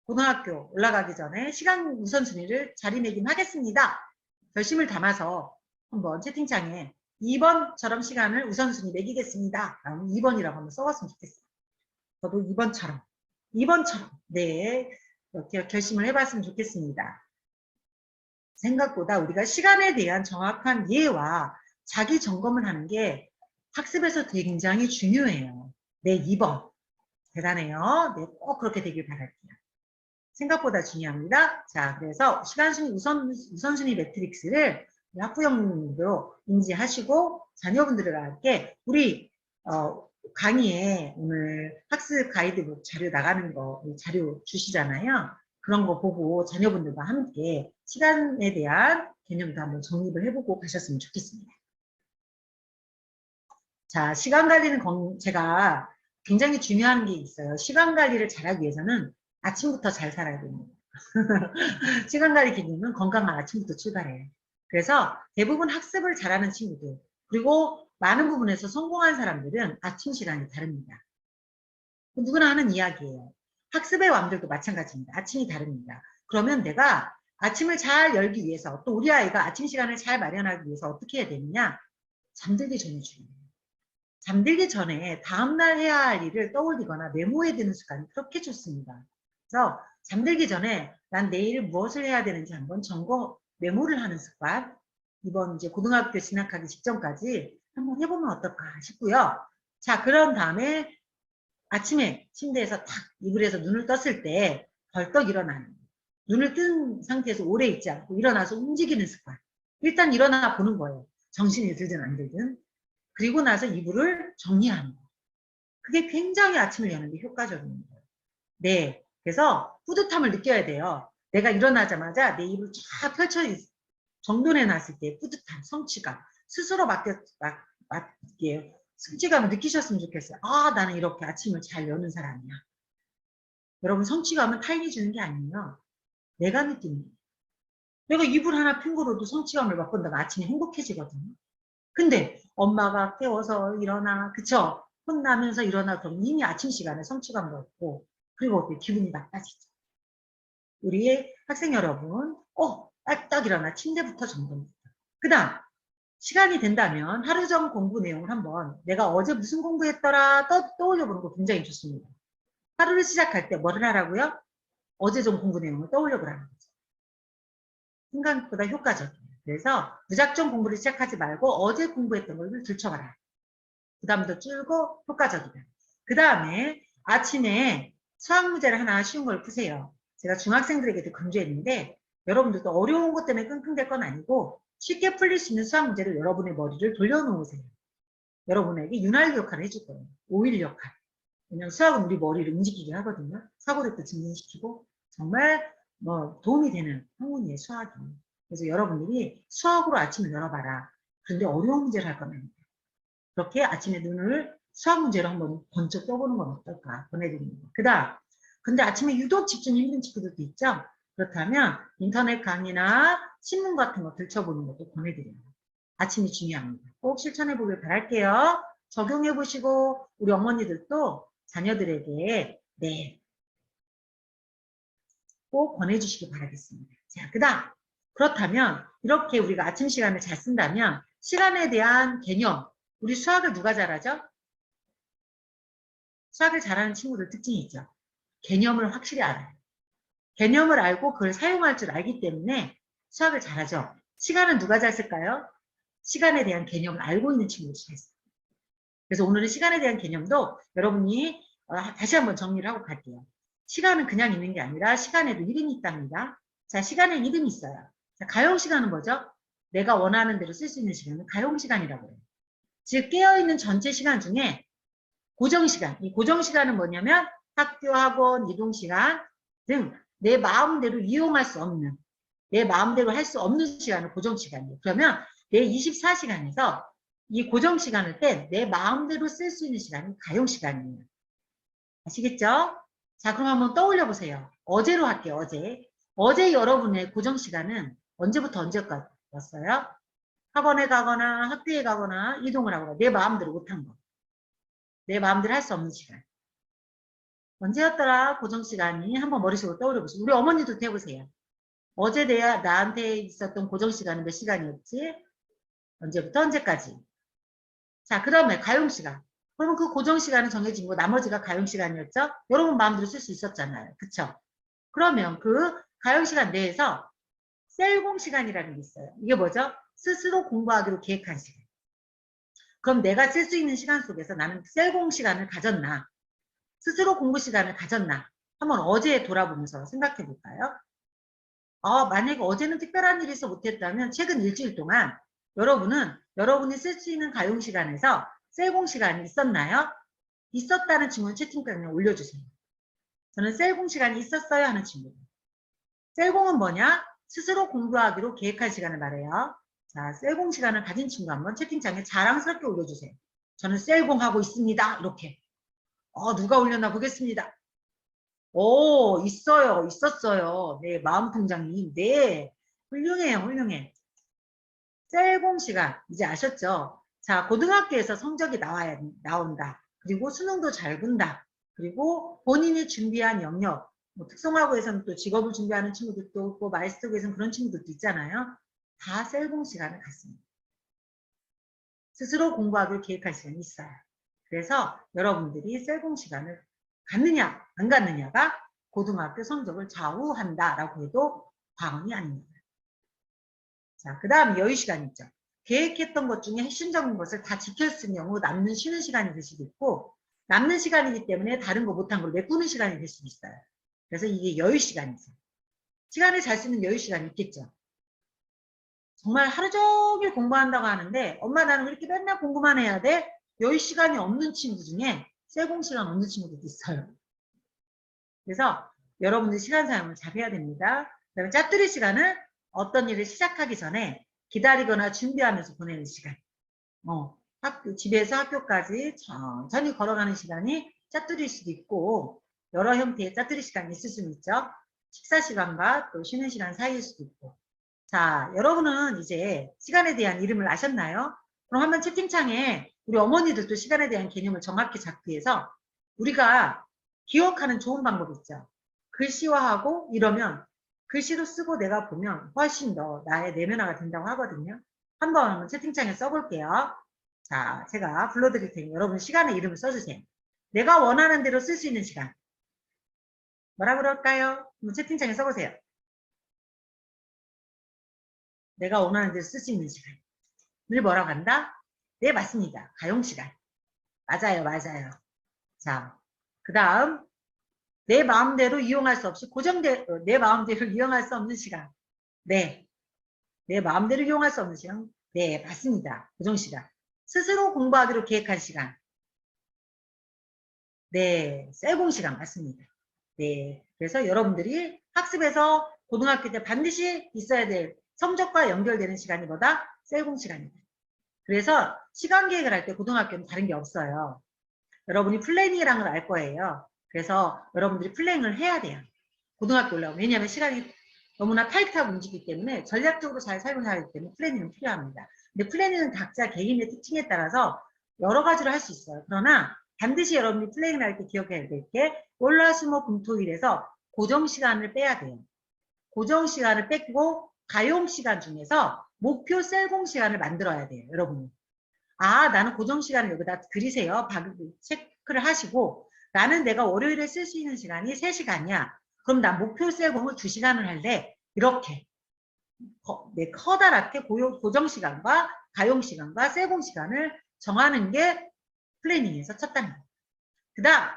고등학교 올라가기 전에 시간 우선순위를 자리매김하겠습니다. 결심을 담아서 한번 채팅창에 2번처럼 시간을 우선순위 매기겠습니다. 2번이라고 한번 써봤으면 좋겠어요. 저도 2번처럼. 2번처럼. 네. 이렇게 결심을 해봤으면 좋겠습니다. 생각보다 우리가 시간에 대한 정확한 이해와 자기 점검을 하는 게 학습에서 굉장히 중요해요. 네, 2번. 대단해요. 네, 꼭 그렇게 되길 바랄게요. 생각보다 중요합니다. 자, 그래서 시간순위 우선순위 매트릭스를 학부형님도 인지하시고 자녀분들과 함께 우리 강의에 오늘 학습 가이드북 자료 나가는 거 자료 주시잖아요. 그런 거 보고 자녀분들과 함께 시간에 대한 개념도 한번 정립을 해보고 가셨으면 좋겠습니다. 자, 시간 관리는 제가 굉장히 중요한 게 있어요. 시간 관리를 잘하기 위해서는 아침부터 잘 살아야 됩니다. 시간 관리 개념은 건강한 아침부터 출발해요. 그래서 대부분 학습을 잘하는 친구들, 그리고 많은 부분에서 성공한 사람들은 아침 시간이 다릅니다. 누구나 하는 이야기예요. 학습의 왕들도 마찬가지입니다. 아침이 다릅니다. 그러면 내가 아침을 잘 열기 위해서, 또 우리 아이가 아침 시간을 잘 마련하기 위해서 어떻게 해야 되느냐? 잠들기 전에 중요해요. 잠들기 전에 다음날 해야 할 일을 떠올리거나 메모해 두는 습관이 그렇게 좋습니다. 그래서 잠들기 전에 난 내일 무엇을 해야 되는지 한번 메모를 하는 습관, 이번 이제 고등학교 진학하기 직전까지 한번 해보면 어떨까 싶고요. 자, 그런 다음에 아침에 침대에서 탁 이불에서 눈을 떴을 때 벌떡 일어나는, 눈을 뜬 상태에서 오래 있지 않고 일어나서 움직이는 습관. 일단 일어나 보는 거예요. 정신이 들든 안 들든. 그리고 나서 이불을 정리하는 거. 그게 굉장히 아침을 여는데 효과적인 거예요. 네. 그래서 뿌듯함을 느껴야 돼요. 내가 일어나자마자 내 이불을 쫙 펼쳐 정돈해 놨을 때 뿌듯함, 성취감, 스스로 성취감을 느끼셨으면 좋겠어요. 아, 나는 이렇게 아침을 잘 여는 사람이야. 여러분, 성취감은 타인이 주는 게 아니에요. 내가 느끼는 거예요. 내가 이불 하나 핀 거로도 성취감을 맛본다면 아침에 행복해지거든요. 근데 엄마가 깨워서 일어나, 그쵸? 혼나면서 일어나, 그럼 이미 아침 시간에 성취감도 없고, 그리고 기분이 나빠지죠. 우리 학생 여러분, 딱 일어나 침대부터 점검부터. 그 다음 시간이 된다면 하루 전 공부 내용을 한번 내가 어제 무슨 공부했더라 떠올려보는 거 굉장히 좋습니다. 하루를 시작할 때 뭐를 하라고요? 어제 좀 공부 내용을 떠올려보라는 거죠. 생각보다 효과적이에요. 그래서 무작정 공부를 시작하지 말고 어제 공부했던 걸 들춰봐라. 부담도 줄고 효과적이다. 그 다음에 아침에 수학 문제를 하나 쉬운 걸 푸세요. 제가 중학생들에게도 강조했는데 여러분들도 어려운 것 때문에 끙끙댈 건 아니고 쉽게 풀릴 수 있는 수학 문제를 여러분의 머리를 돌려놓으세요. 여러분에게 윤활유 역할을 해줄 거예요. 오일 역할. 왜냐면 수학은 우리 머리를 움직이게 하거든요. 사고력도 증진시키고 정말 도움이 되는 학문이에요, 수학이. 그래서 여러분들이 수학으로 아침을 열어봐라. 그런데 어려운 문제를 할 거면 그렇게 아침에 눈을 수학 문제로 한번 번쩍 떠보는 건 어떨까 보내드리는 거. 그 다음 근데 아침에 유독 집중이 힘든 친구들도 있죠. 그렇다면 인터넷 강의나 신문 같은 거 들춰보는 것도 권해드려요. 아침이 중요합니다. 꼭 실천해 보길 바랄게요. 적용해 보시고 우리 어머니들도 자녀들에게 꼭 권해주시기 바라겠습니다. 자, 그 다음 그렇다면 이렇게 우리가 아침 시간을 잘 쓴다면 시간에 대한 개념 우리 수학을 누가 잘하죠? 수학을 잘하는 친구들 특징이 있죠. 개념을 확실히 알아요. 개념을 알고 그걸 사용할 줄 알기 때문에 수학을 잘하죠. 시간은 누가 잘 쓸까요? 시간에 대한 개념을 알고 있는 친구들이 잘 써요. 그래서 오늘은 시간에 대한 개념도 여러분이 다시 한번 정리를 하고 갈게요. 시간은 그냥 있는 게 아니라 시간에도 이름이 있답니다. 자, 시간에 이름이 있어요. 자, 가용시간은 뭐죠? 내가 원하는 대로 쓸 수 있는 시간은 가용시간이라고 해요. 즉 깨어있는 전체 시간 중에 고정시간, 이 고정시간은 뭐냐면 학교, 학원, 이동시간 등 내 마음대로 이용할 수 없는, 내 마음대로 할 수 없는 시간은 고정시간이에요. 그러면 내 24시간에서 이 고정시간을 뺀 내 마음대로 쓸 수 있는 시간이 가용시간이에요. 아시겠죠? 자, 그럼 한번 떠올려 보세요. 어제로 할게요. 어제 여러분의 고정시간은 언제부터 언제까지였어요? 학원에 가거나 학교에 가거나 이동을 하거나 내 마음대로 못한 거. 내 마음대로 할 수 없는 시간. 언제였더라 고정시간이 한번 머릿속으로 떠올려 보시고 우리 어머니도 해보세요. 어제 나한테 있었던 고정시간은 몇 시간이었지? 언제부터 언제까지? 자, 그 다음에 가용시간. 그러면 그 고정시간은 정해진 거 나머지가 가용시간이었죠? 여러분 마음대로 쓸 수 있었잖아요. 그쵸? 그러면 그 가용시간 내에서 셀공시간이라는 게 있어요. 이게 뭐죠? 스스로 공부하기로 계획한 시간. 그럼 내가 쓸 수 있는 시간 속에서 나는 셀공시간을 가졌나? 스스로 공부 시간을 가졌나? 한번 어제 돌아보면서 생각해 볼까요? 만약에 어제는 특별한 일이 있어 못했다면 최근 일주일 동안 여러분이 쓸 수 있는 가용 시간에서 셀공 시간이 있었나요? 있었다는 친구는 채팅방에 올려주세요. 저는 셀공 시간이 있었어요 하는 친구. 셀공은 뭐냐? 스스로 공부하기로 계획한 시간을 말해요. 자, 셀공 시간을 가진 친구 한번 채팅창에 자랑스럽게 올려주세요. 저는 셀공하고 있습니다. 이렇게. 누가 올렸나 보겠습니다. 오, 있었어요. 네, 마음통장님. 네, 훌륭해요, 훌륭해. 셀공 시간, 이제 아셨죠? 자, 고등학교에서 성적이 나온다. 그리고 수능도 잘 본다. 그리고 본인이 준비한 영역, 특성화고에서는 또 직업을 준비하는 친구들도 있고, 마이스터고에서는 그런 친구들도 있잖아요. 다 셀공 시간을 갖습니다. 스스로 공부하기로 계획할 시간이 있어요. 그래서 여러분들이 셀공 시간을 갖느냐 안 갖느냐가 고등학교 성적을 좌우한다라고 해도 과언이 아닙니다. 자, 그 다음 여유시간 있죠. 계획했던 것 중에 핵심적인 것을 다 지켰을 경우 남는 쉬는 시간이 될 수도 있고 남는 시간이기 때문에 다른 거 못한 걸 메꾸는 시간이 될 수도 있어요. 그래서 이게 여유시간이죠. 시간을 잘 쓰는 여유시간이 있겠죠. 정말 하루 종일 공부한다고 하는데 엄마 나는 왜 이렇게 맨날 공부만 해야 돼? 여유 시간이 없는 친구 중에 셀공 시간 없는 친구들도 있어요. 그래서 여러분들 시간 사용을 잘 해야 됩니다. 그다음에 짜투리 시간은 어떤 일을 시작하기 전에 기다리거나 준비하면서 보내는 시간. 집에서 학교까지 천천히 걸어가는 시간이 짜투리일 수도 있고 여러 형태의 짜투리 시간이 있을 수는 있죠. 식사 시간과 또 쉬는 시간 사이일 수도 있고. 자, 여러분은 이제 시간에 대한 이름을 아셨나요? 그럼 한번 채팅창에 우리 어머니들도 시간에 대한 개념을 정확히 잡기 위해서 우리가 기억하는 좋은 방법이 있죠. 글씨화하고 이러면 글씨로 쓰고 내가 보면 훨씬 더 나의 내면화가 된다고 하거든요. 한번 채팅창에 써볼게요. 자, 제가 불러드릴 테니 여러분 시간에 이름을 써주세요. 내가 원하는 대로 쓸 수 있는 시간. 뭐라 그럴까요? 채팅창에 써보세요. 내가 원하는 대로 쓸 수 있는 시간. 늘 뭐라고 한다? 네, 맞습니다. 가용시간. 맞아요, 맞아요. 자, 그 다음 내 마음대로 이용할 수 없이 내 마음대로 이용할 수 없는 시간. 네, 내 마음대로 이용할 수 없는 시간. 네, 맞습니다. 고정시간. 스스로 공부하기로 계획한 시간. 네, 셀공시간 맞습니다. 네, 그래서 여러분들이 학습에서 고등학교 때 반드시 있어야 될 성적과 연결되는 시간이 뭐다? 셀공시간입니다. 그래서 시간 계획을 할 때 고등학교는 다른 게 없어요. 여러분이 플래닝이라는 걸 알 거예요. 그래서 여러분들이 플래닝을 해야 돼요. 고등학교 올라오면. 왜냐하면 시간이 너무나 타이트하고 움직이기 때문에 전략적으로 잘 사용해야 하기 때문에 플래닝은 필요합니다. 근데 플래닝은 각자 개인의 특징에 따라서 여러 가지로 할 수 있어요. 그러나 반드시 여러분이 플래닝을 할 때 기억해야 될 게 월화수목금토일에서 고정시간을 빼야 돼요. 고정시간을 빼고 가용시간 중에서 목표 셀공시간을 만들어야 돼요. 여러분. 아, 나는 고정시간을 여기다 그리세요. 체크를 하시고 나는 내가 월요일에 쓸 수 있는 시간이 3시간이야. 그럼 나 목표 셀공을 2시간을 할래. 이렇게 커다랗게 고정시간과 가용시간과 셀공시간을 정하는 게 플래닝에서 첫 단계. 그 다음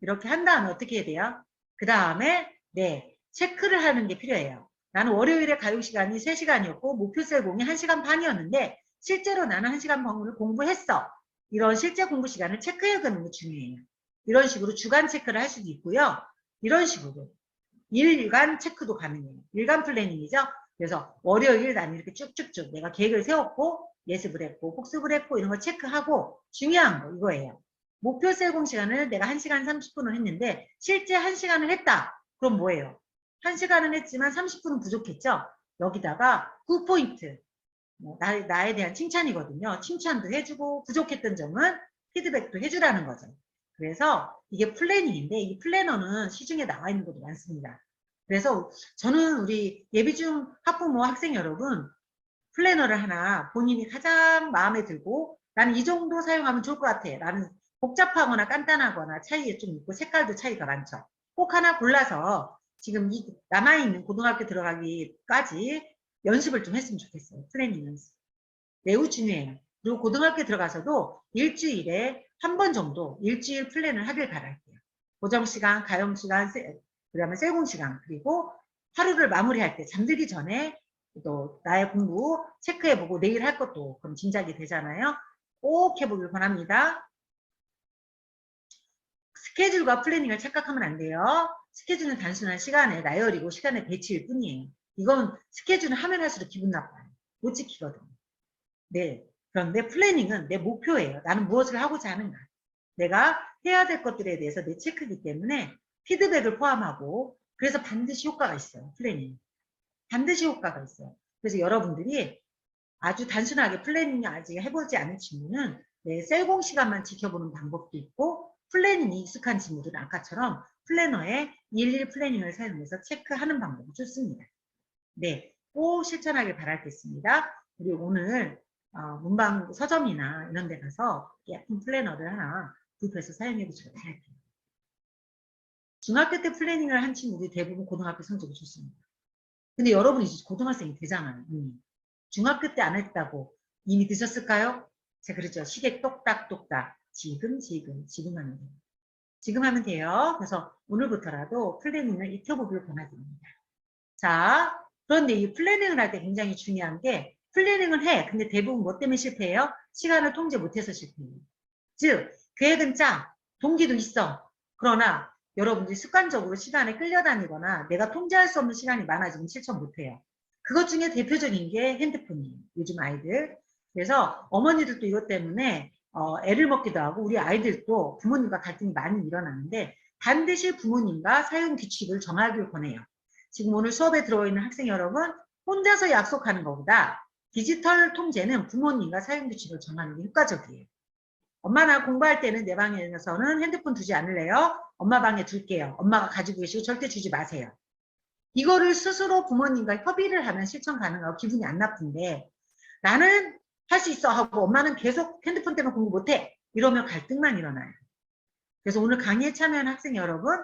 이렇게 한 다음에 어떻게 해야 돼요? 그 다음에 네 체크를 하는 게 필요해요. 나는 월요일에 가용시간이 3시간이었고 목표 셀공이 1시간 반이었는데 실제로 나는 1시간 반을 공부했어. 이런 실제 공부 시간을 체크해가는 게 중요해요. 이런 식으로 주간 체크를 할 수도 있고요. 이런 식으로 일간 체크도 가능해요. 일간 플래닝이죠. 그래서 월요일 나는 이렇게 쭉쭉쭉 내가 계획을 세웠고 예습을 했고 복습을 했고 이런 거 체크하고 중요한 거 이거예요. 목표 셀공 시간을 내가 1시간 30분을 했는데 실제 1시간을 했다. 그럼 뭐예요? 1시간은 했지만 30분은 부족했죠. 여기다가 9포인트 나에 대한 칭찬이거든요. 칭찬도 해주고 부족했던 점은 피드백도 해주라는 거죠. 그래서 이게 플래닝인데 이 플래너는 시중에 나와 있는 것도 많습니다. 그래서 저는 우리 예비중 학부모 학생 여러분 플래너를 하나 본인이 가장 마음에 들고 나는 이 정도 사용하면 좋을 것 같아. 나는 복잡하거나 간단하거나 차이가 좀 있고 색깔도 차이가 많죠. 꼭 하나 골라서 지금 이 남아있는 고등학교 들어가기까지 연습을 좀 했으면 좋겠어요. 플래닝 연습. 매우 중요해요. 그리고 고등학교 들어가서도 일주일에 한 번 정도 일주일 플랜을 하길 바랄게요. 고정시간, 가용시간, 그 다음에 셀공시간 그리고 하루를 마무리할 때 잠들기 전에 또 나의 공부 체크해보고 내일 할 것도 그럼 짐작이 되잖아요. 꼭 해보길 바랍니다. 스케줄과 플래닝을 착각하면 안 돼요. 스케줄은 단순한 시간의 나열이고 시간의 배치일 뿐이에요. 이건 스케줄은 하면 할수록 기분 나빠요. 못 지키거든요. 네. 그런데 플래닝은 내 목표예요. 나는 무엇을 하고자 하는가. 내가 해야 될 것들에 대해서 내 체크이기 때문에 피드백을 포함하고 그래서 반드시 효과가 있어요. 플래닝. 반드시 효과가 있어요. 그래서 여러분들이 아주 단순하게 플래닝을 아직 해보지 않은 친구는 내 셀공 시간만 지켜보는 방법도 있고 플래닝이 익숙한 친구들은 아까처럼 플래너에 일일 플래닝을 사용해서 체크하는 방법이 좋습니다. 네, 꼭 실천하길 바라겠습니다. 우리 오늘 문방 서점이나 이런 데 가서 예쁜 플래너를 하나 구입해서 사용해 보시길 바랄게요. 중학교 때 플래닝을 한 친구들이 대부분 고등학교 성적이 좋습니다. 근데 여러분이 이제 고등학생이 되잖아요. 중학교 때 안 했다고 이미 드셨을까요? 제가 그랬죠. 시계 똑딱똑딱 지금 하면 돼요. 지금 하면 돼요. 그래서 오늘부터라도 플래닝을 익혀보길 권해드립니다. 자, 그런데 이 플래닝을 할 때 굉장히 중요한 게 플래닝을 해. 근데 대부분 뭐 때문에 실패해요? 시간을 통제 못해서 실패해요. 즉, 계획은 짜. 동기도 있어. 그러나 여러분들이 습관적으로 시간에 끌려다니거나 내가 통제할 수 없는 시간이 많아지면 실천 못해요. 그것 중에 대표적인 게 핸드폰이에요. 요즘 아이들. 그래서 어머니들도 이것 때문에 애를 먹기도 하고 우리 아이들도 부모님과 갈등이 많이 일어나는데 반드시 부모님과 사용 규칙을 정하길 권해요. 지금 오늘 수업에 들어와 있는 학생 여러분 혼자서 약속하는 것보다 디지털 통제는 부모님과 사용 규칙을 정하는 게 효과적이에요. 엄마 나 공부할 때는 내 방에서는 핸드폰 두지 않을래요? 엄마 방에 둘게요. 엄마가 가지고 계시고 절대 주지 마세요. 이거를 스스로 부모님과 협의를 하면 실천 가능하고 기분이 안 나쁜데 나는 할 수 있어 하고 엄마는 계속 핸드폰 때문에 공부 못해. 이러면 갈등만 일어나요. 그래서 오늘 강의에 참여한 학생 여러분,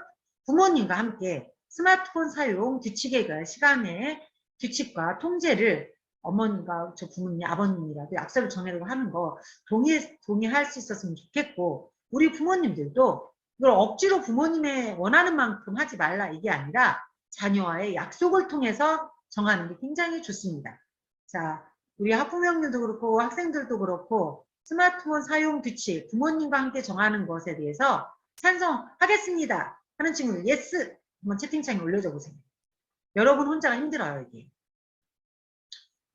부모님과 함께 스마트폰 사용 규칙의 시간의 규칙과 통제를 어머님과 저 부모님, 아버님이라도 약속을 정해라고 하는 거 동의할 수 있었으면 좋겠고, 우리 부모님들도 이걸 억지로 부모님의 원하는 만큼 하지 말라 이게 아니라 자녀와의 약속을 통해서 정하는 게 굉장히 좋습니다. 자, 우리 학부모님들도 그렇고 학생들도 그렇고 스마트폰 사용 규칙, 부모님과 함께 정하는 것에 대해서 찬성하겠습니다 하는 친구들 예스 한번 채팅창에 올려줘 보세요. 여러분 혼자가 힘들어요. 이게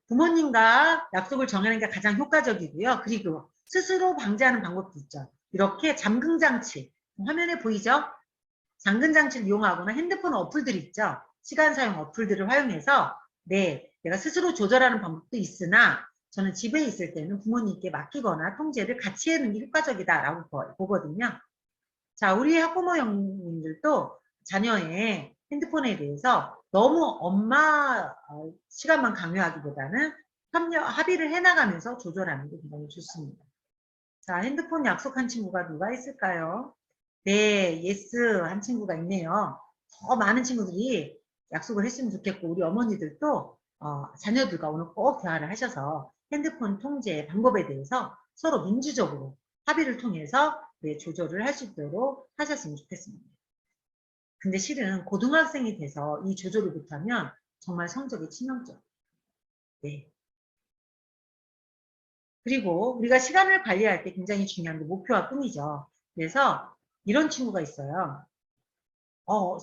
부모님과 약속을 정하는 게 가장 효과적이고요. 그리고 스스로 방지하는 방법도 있죠. 이렇게 잠금장치 화면에 보이죠? 잠금장치를 이용하거나 핸드폰 어플들 있죠. 시간 사용 어플들을 활용해서 내가 스스로 조절하는 방법도 있으나 저는 집에 있을 때는 부모님께 맡기거나 통제를 같이 하는 게 효과적이다라고 보거든요. 자, 우리 학부모 형님들도 자녀의 핸드폰에 대해서 너무 엄마 시간만 강요하기보다는 합의를 해나가면서 조절하는 게 굉장히 좋습니다. 자, 핸드폰 약속한 친구가 누가 있을까요? 네, 예스 한 친구가 있네요. 더 많은 친구들이 약속을 했으면 좋겠고 우리 어머니들도 자녀들과 오늘 꼭 대화를 하셔서 핸드폰 통제 방법에 대해서 서로 민주적으로 합의를 통해서 조절을 할 수 있도록 하셨으면 좋겠습니다. 근데 실은 고등학생이 돼서 이 조절을 못하면 정말 성적이 치명적. 네. 그리고 우리가 시간을 관리할 때 굉장히 중요한 게 목표와 꿈이죠. 그래서 이런 친구가 있어요.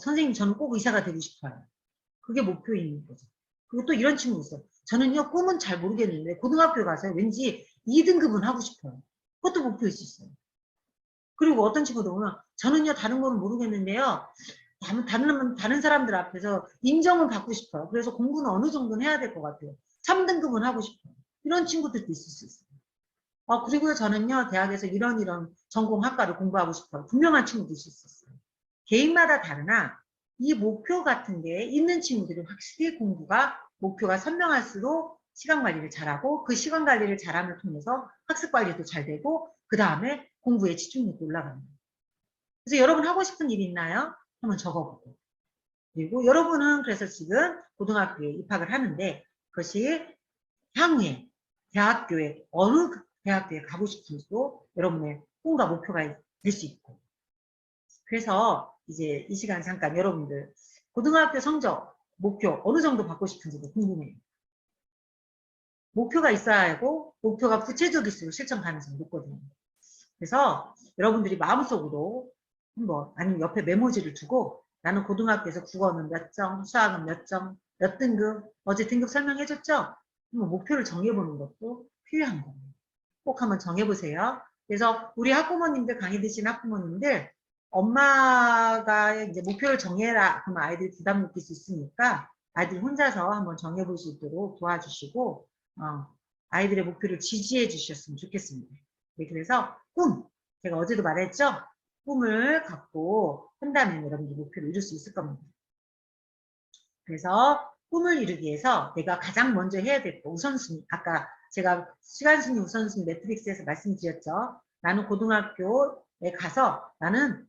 선생님 저는 꼭 의사가 되고 싶어요. 그게 목표인 거죠. 그리고 또 이런 친구 있어요. 저는요 꿈은 잘 모르겠는데 고등학교 가서 왠지 2등급은 하고 싶어요. 그것도 목표일 수 있어요. 그리고 어떤 친구도 보면 저는요 다른 건 모르겠는데요. 다른 사람들 앞에서 인정을 받고 싶어요. 그래서 공부는 어느 정도는 해야 될 것 같아요. 3등급은 하고 싶어요. 이런 친구들도 있을 수 있어요. 그리고 저는요 대학에서 이런 전공학과를 공부하고 싶어요. 분명한 친구도 있을 수 있어요. 개인마다 다르나 이 목표 같은 게 있는 친구들이 확실히 목표가 선명할수록 시간 관리를 잘하고 그 시간 관리를 잘함을 통해서 학습 관리도 잘 되고 그 다음에 공부에 집중력이 올라갑니다. 그래서 여러분 하고 싶은 일 있나요? 한번 적어보고. 그리고 여러분은 그래서 지금 고등학교에 입학을 하는데 그것이 향후에 대학교에 어느 대학교에 가고 싶은지도 여러분의 꿈과 목표가 될 수 있고 그래서 이제 이 시간 잠깐 여러분들 고등학교 성적 목표 어느 정도 받고 싶은지도 궁금해요. 목표가 있어야 하고 목표가 구체적일수록 실천 가능성이 높거든요. 그래서 여러분들이 마음속으로 아니면 옆에 메모지를 두고 나는 고등학교에서 국어는 몇 점, 수학은 몇 점, 몇 등급, 어제 등급 설명해줬죠? 목표를 정해보는 것도 필요한 거예요. 꼭 한번 정해보세요. 그래서 우리 학부모님들 강의 드신 학부모님들 엄마가 이제 목표를 정해라 그러면 아이들이 부담 느낄 수 있으니까 아이들이 혼자서 한번 정해볼 수 있도록 도와주시고 아이들의 목표를 지지해 주셨으면 좋겠습니다. 네, 그래서 제가 어제도 말했죠? 꿈을 갖고 한다면 여러분들 목표를 이룰 수 있을 겁니다. 그래서 꿈을 이루기 위해서 내가 가장 먼저 해야 될 거 우선순위 아까 제가 시간순위 우선순위 매트릭스에서 말씀드렸죠. 나는 고등학교에 가서 나는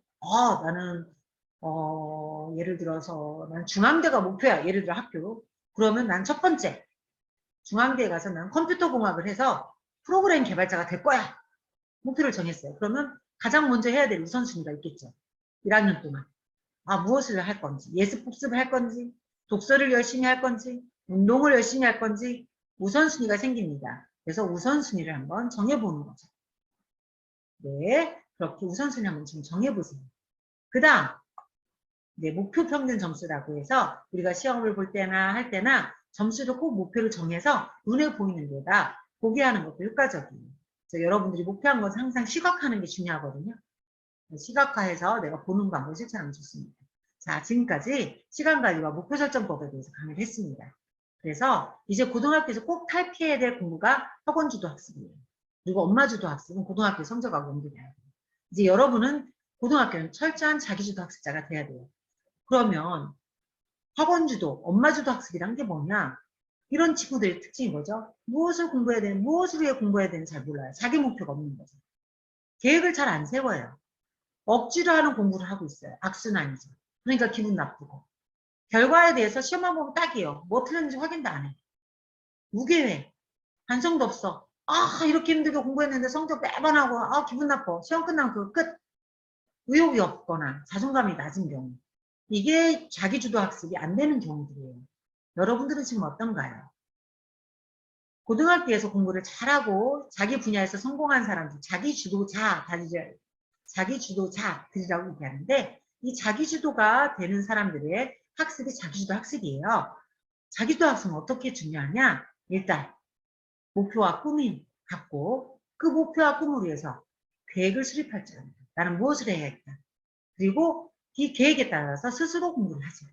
예를 들어서 난 중앙대가 목표야. 예를 들어 학교. 그러면 난 첫 번째 중앙대에 가서 난 컴퓨터공학을 해서 프로그램 개발자가 될 거야. 목표를 정했어요. 그러면 가장 먼저 해야 될 우선순위가 있겠죠. 1학년 동안. 무엇을 할 건지, 예습 복습을 할 건지, 독서를 열심히 할 건지, 운동을 열심히 할 건지 우선순위가 생깁니다. 그래서 우선순위를 한번 정해보는 거죠. 네, 그렇게 우선순위 한번 지금 정해보세요. 그 다음, 목표 평균 점수라고 해서 우리가 시험을 볼 때나 할 때나 점수도 꼭 목표를 정해서 눈에 보이는 데다 보게 하는 것도 효과적이에요. 그래서 여러분들이 목표한 것은 항상 시각화하는 게 중요하거든요. 시각화해서 내가 보는 방법을 실천하면 좋습니다. 자, 지금까지 시간관리와 목표 설정법에 대해서 강의를 했습니다. 그래서 이제 고등학교에서 꼭 탈피해야 될 공부가 학원주도 학습이에요. 그리고 엄마주도 학습은 고등학교 성적하고 옮겨야 돼요. 이제 여러분은 고등학교는 철저한 자기주도 학습자가 돼야 돼요. 그러면 학원주도, 엄마주도 학습이란 게 뭐냐? 이런 친구들의 특징이 뭐죠? 무엇을 공부해야 되는, 무엇을 위해 공부해야 되는지 잘 몰라요. 자기 목표가 없는 거죠. 계획을 잘 안 세워요. 억지로 하는 공부를 하고 있어요. 악순환이죠. 그러니까 기분 나쁘고. 결과에 대해서 시험만 보면 딱이에요. 뭐 틀렸는지 확인도 안 해. 무계획. 반성도 없어. 아, 이렇게 힘들게 공부했는데 성적 매번 하고, 아, 기분 나빠. 시험 끝나면 그거 끝. 의욕이 없거나 자존감이 낮은 경우. 이게 자기주도 학습이 안 되는 경우들이에요. 여러분들은 지금 어떤가요? 고등학교에서 공부를 잘하고 자기 분야에서 성공한 사람들, 자기주도자들이라고 얘기하는데, 이 자기주도가 되는 사람들의 학습이 자기주도 학습이에요. 자기주도 학습은 어떻게 중요하냐? 일단 목표와 꿈이 갖고 그 목표와 꿈을 위해서 계획을 수립할 줄 압니다. 나는 무엇을 해야겠다. 그리고 이 계획에 따라서 스스로 공부를 하죠.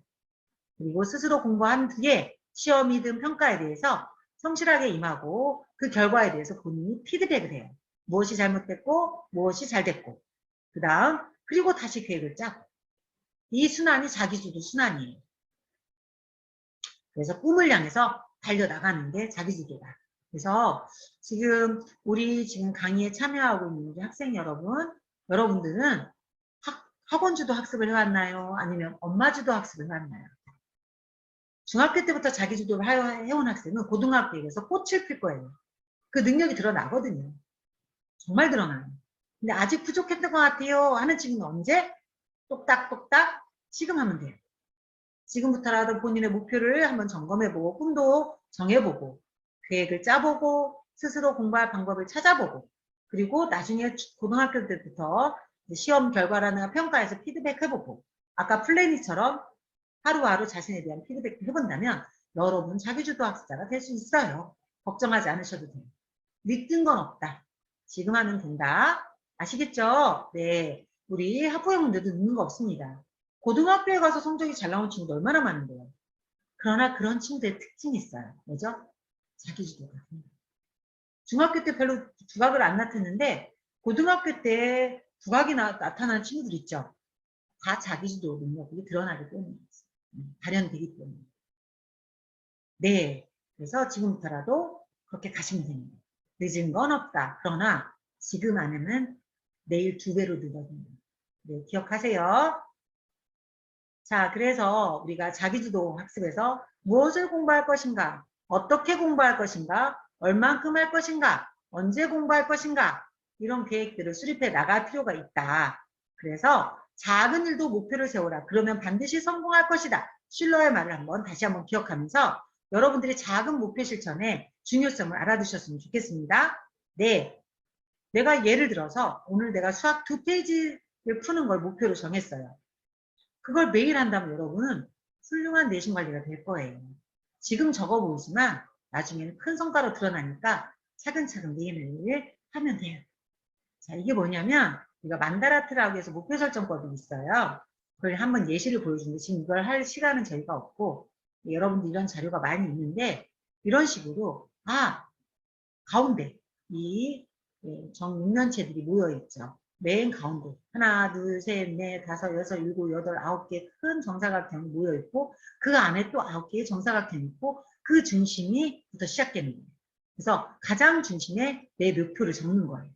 그리고 스스로 공부한 뒤에 시험이든 평가에 대해서 성실하게 임하고 그 결과에 대해서 본인이 피드백을 해요. 무엇이 잘못됐고 무엇이 잘 됐고 그 다음 그리고 다시 계획을 짜고 이 순환이 자기주도 순환이에요. 그래서 꿈을 향해서 달려나가는 게 자기주도다. 그래서 지금 우리 지금 강의에 참여하고 있는 우리 학생 여러분들은 학원주도 학습을 해왔나요? 아니면 엄마주도 학습을 해왔나요? 중학교 때부터 자기주도를 해온 학생은 고등학교에 가서 꽃을 필 거예요. 그 능력이 드러나거든요. 정말 드러나요. 근데 아직 부족했던 것 같아요 하는 친구는 언제? 똑딱똑딱 지금 하면 돼요. 지금부터라도 본인의 목표를 한번 점검해보고 꿈도 정해보고 계획을 짜보고 스스로 공부할 방법을 찾아보고 그리고 나중에 고등학교 때부터 시험 결과라는 평가에서 피드백해보고 아까 플래닛처럼 하루하루 자신에 대한 피드백을 해본다면 여러분 자기주도 학습자가 될 수 있어요. 걱정하지 않으셔도 돼요. 믿는 건 없다. 지금 하면 된다. 아시겠죠? 네. 우리 학부형분들도 늦는 거 없습니다. 고등학교에 가서 성적이 잘 나온 친구도 얼마나 많은데요. 그러나 그런 친구들의 특징이 있어요. 뭐죠? 자기주도가. 중학교 때 별로 두각을 안 나타냈는데 고등학교 때 두각이 나타나는 친구들 있죠. 다 자기주도 능력이 드러나기 때문이죠. 발현되기 때문에. 네. 그래서 지금부터라도 그렇게 가시면 됩니다. 늦은 건 없다. 그러나 지금 안 하면 내일 2배로 늘어집니다. 네, 기억하세요. 자, 그래서 우리가 자기주도 학습에서 무엇을 공부할 것인가, 어떻게 공부할 것인가, 얼만큼 할 것인가, 언제 공부할 것인가 이런 계획들을 수립해 나갈 필요가 있다. 그래서 작은 일도 목표를 세우라. 그러면 반드시 성공할 것이다. 실러의 말을 다시 한번 기억하면서 여러분들이 작은 목표 실천의 중요성을 알아두셨으면 좋겠습니다. 네, 내가 예를 들어서 오늘 내가 수학 2페이지를 푸는 걸 목표로 정했어요. 그걸 매일 한다면 여러분은 훌륭한 내신 관리가 될 거예요. 지금 적어 보이지만 나중에는 큰 성과로 드러나니까 차근차근 매일매일 하면 돼요. 자, 이게 뭐냐면 우리가 만다라트라고 해서 목표 설정법이 있어요. 그걸 한번 예시를 보여주는데 지금 이걸 할 시간은 저희가 없고 여러분들 이런 자료가 많이 있는데 이런 식으로 가운데 이 정육면체들이 모여 있죠. 맨 가운데 하나, 둘, 셋, 넷, 다섯, 여섯, 일곱, 여덟, 9개 큰 정사각형이 모여 있고 그 안에 또 9개의 정사각형이 있고 그 중심이부터 시작되는 거예요. 그래서 가장 중심에 내 목표를 적는 거예요.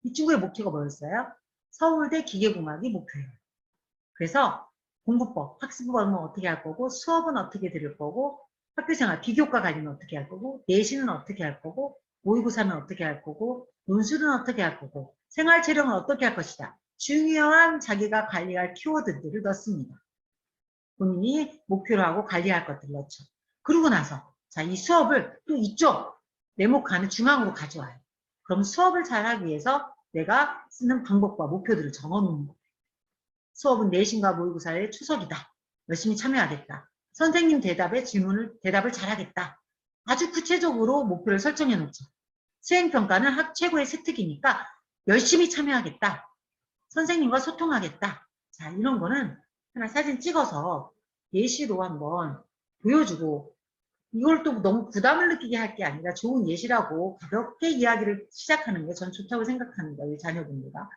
이 친구의 목표가 뭐였어요? 서울대 기계공학이 목표예요. 그래서 공부법, 학습법은 어떻게 할 거고 수업은 어떻게 들을 거고 학교생활, 비교과 관리는 어떻게 할 거고 내신은 어떻게 할 거고 모의고사는 어떻게 할 거고 논술은 어떻게 할 거고 생활체력은 어떻게 할 것이다. 중요한 자기가 관리할 키워드들을 넣습니다. 본인이 목표로 하고 관리할 것들을 넣죠. 그러고 나서 자, 이 수업을 또 이쪽 네모칸의 중앙으로 가져와요. 그럼 수업을 잘하기 위해서 내가 쓰는 방법과 목표들을 적어놓는 거예요. 수업은 내신과 모의고사의 추석이다. 열심히 참여하겠다. 선생님 대답을 잘하겠다. 아주 구체적으로 목표를 설정해 놓죠. 수행평가는 학 최고의 세특이니까 열심히 참여하겠다. 선생님과 소통하겠다. 자, 이런 거는 하나 사진 찍어서 예시로 한번 보여주고 이걸 또 너무 부담을 느끼게 할 게 아니라 좋은 예시라고 가볍게 이야기를 시작하는 게 전 좋다고 생각합니다. 우리 자녀분들과.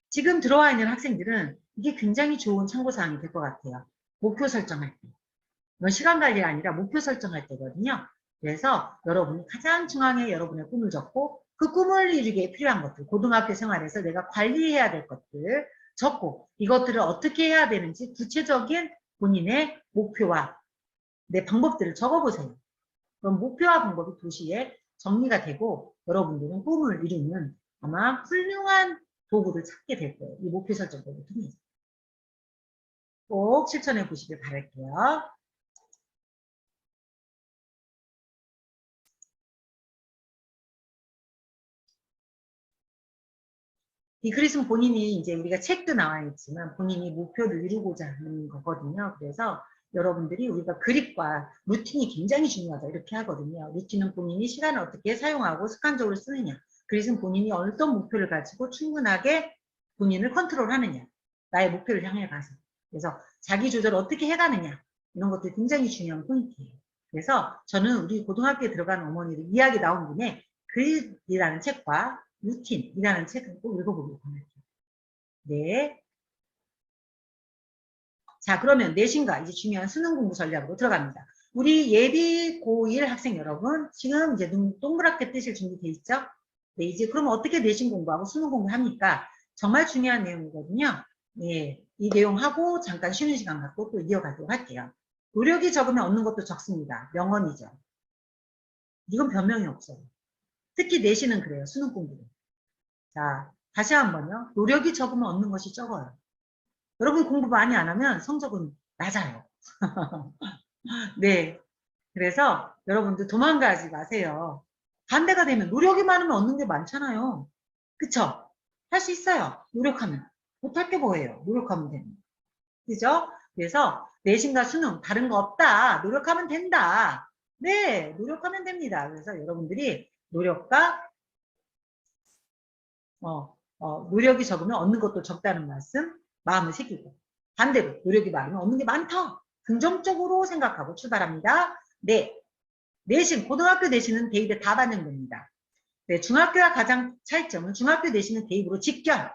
지금 들어와 있는 학생들은 이게 굉장히 좋은 참고사항이 될 것 같아요. 목표 설정할 때. 이건 시간 관리가 아니라 목표 설정할 때거든요. 그래서 여러분이 가장 중앙에 여러분의 꿈을 적고 그 꿈을 이루기에 필요한 것들, 고등학교 생활에서 내가 관리해야 될 것들 적고 이것들을 어떻게 해야 되는지 구체적인 본인의 목표와 내 방법들을 적어보세요. 그럼 목표와 방법이 도시에 정리가 되고 여러분들은 꿈을 이루는 아마 훌륭한 도구를 찾게 될 거예요. 이 목표 설정법을 통해서. 꼭 실천해 보시길 바랄게요. 이 글은 본인이 이제 우리가 책도 나와 있지만 본인이 목표를 이루고자 하는 거거든요. 그래서 여러분들이 우리가 그립과 루틴이 굉장히 중요하다 이렇게 하거든요. 루틴은 본인이 시간을 어떻게 사용하고 습관적으로 쓰느냐. 그릇은 본인이 어떤 목표를 가지고 충분하게 본인을 컨트롤하느냐. 나의 목표를 향해 가서. 그래서 자기 조절을 어떻게 해가느냐. 이런 것들이 굉장히 중요한 포인트예요. 그래서 저는 우리 고등학교에 들어가는 어머니들 이야기 나온 김에 그릿이라는 책과 루틴이라는 책을 꼭 읽어보길 바랍니다. 네. 자, 그러면 내신과 이제 중요한 수능 공부 전략으로 들어갑니다. 우리 예비 고1 학생 여러분, 지금 이제 눈 동그랗게 뜨실 준비돼 있죠? 네, 이제 그러면 어떻게 내신 공부하고 수능 공부합니까? 정말 중요한 내용이거든요. 네, 이 내용하고 잠깐 쉬는 시간 갖고 또 이어가도록 할게요. 노력이 적으면 얻는 것도 적습니다. 명언이죠. 이건 변명이 없어요. 특히 내신은 그래요. 수능 공부는. 자, 다시 한번요. 노력이 적으면 얻는 것이 적어요. 여러분 공부 많이 안 하면 성적은 낮아요. 네. 그래서 여러분들 도망가지 마세요. 반대가 되면 노력이 많으면 얻는 게 많잖아요. 그쵸? 할 수 있어요. 노력하면. 못할 게 뭐예요? 노력하면 되는. 그죠? 그래서 내신과 수능 다른 거 없다. 노력하면 된다. 네. 노력하면 됩니다. 그래서 여러분들이 노력과 노력이 적으면 얻는 것도 적다는 말씀 마음을 새기고 반대로 노력이 많으면 얻는 게 많다. 긍정적으로 생각하고 출발합니다. 네, 내신 고등학교 내신은 대입에 다 반영됩니다. 네, 중학교와 가장 차이점은 중학교 내신은 대입으로 직결.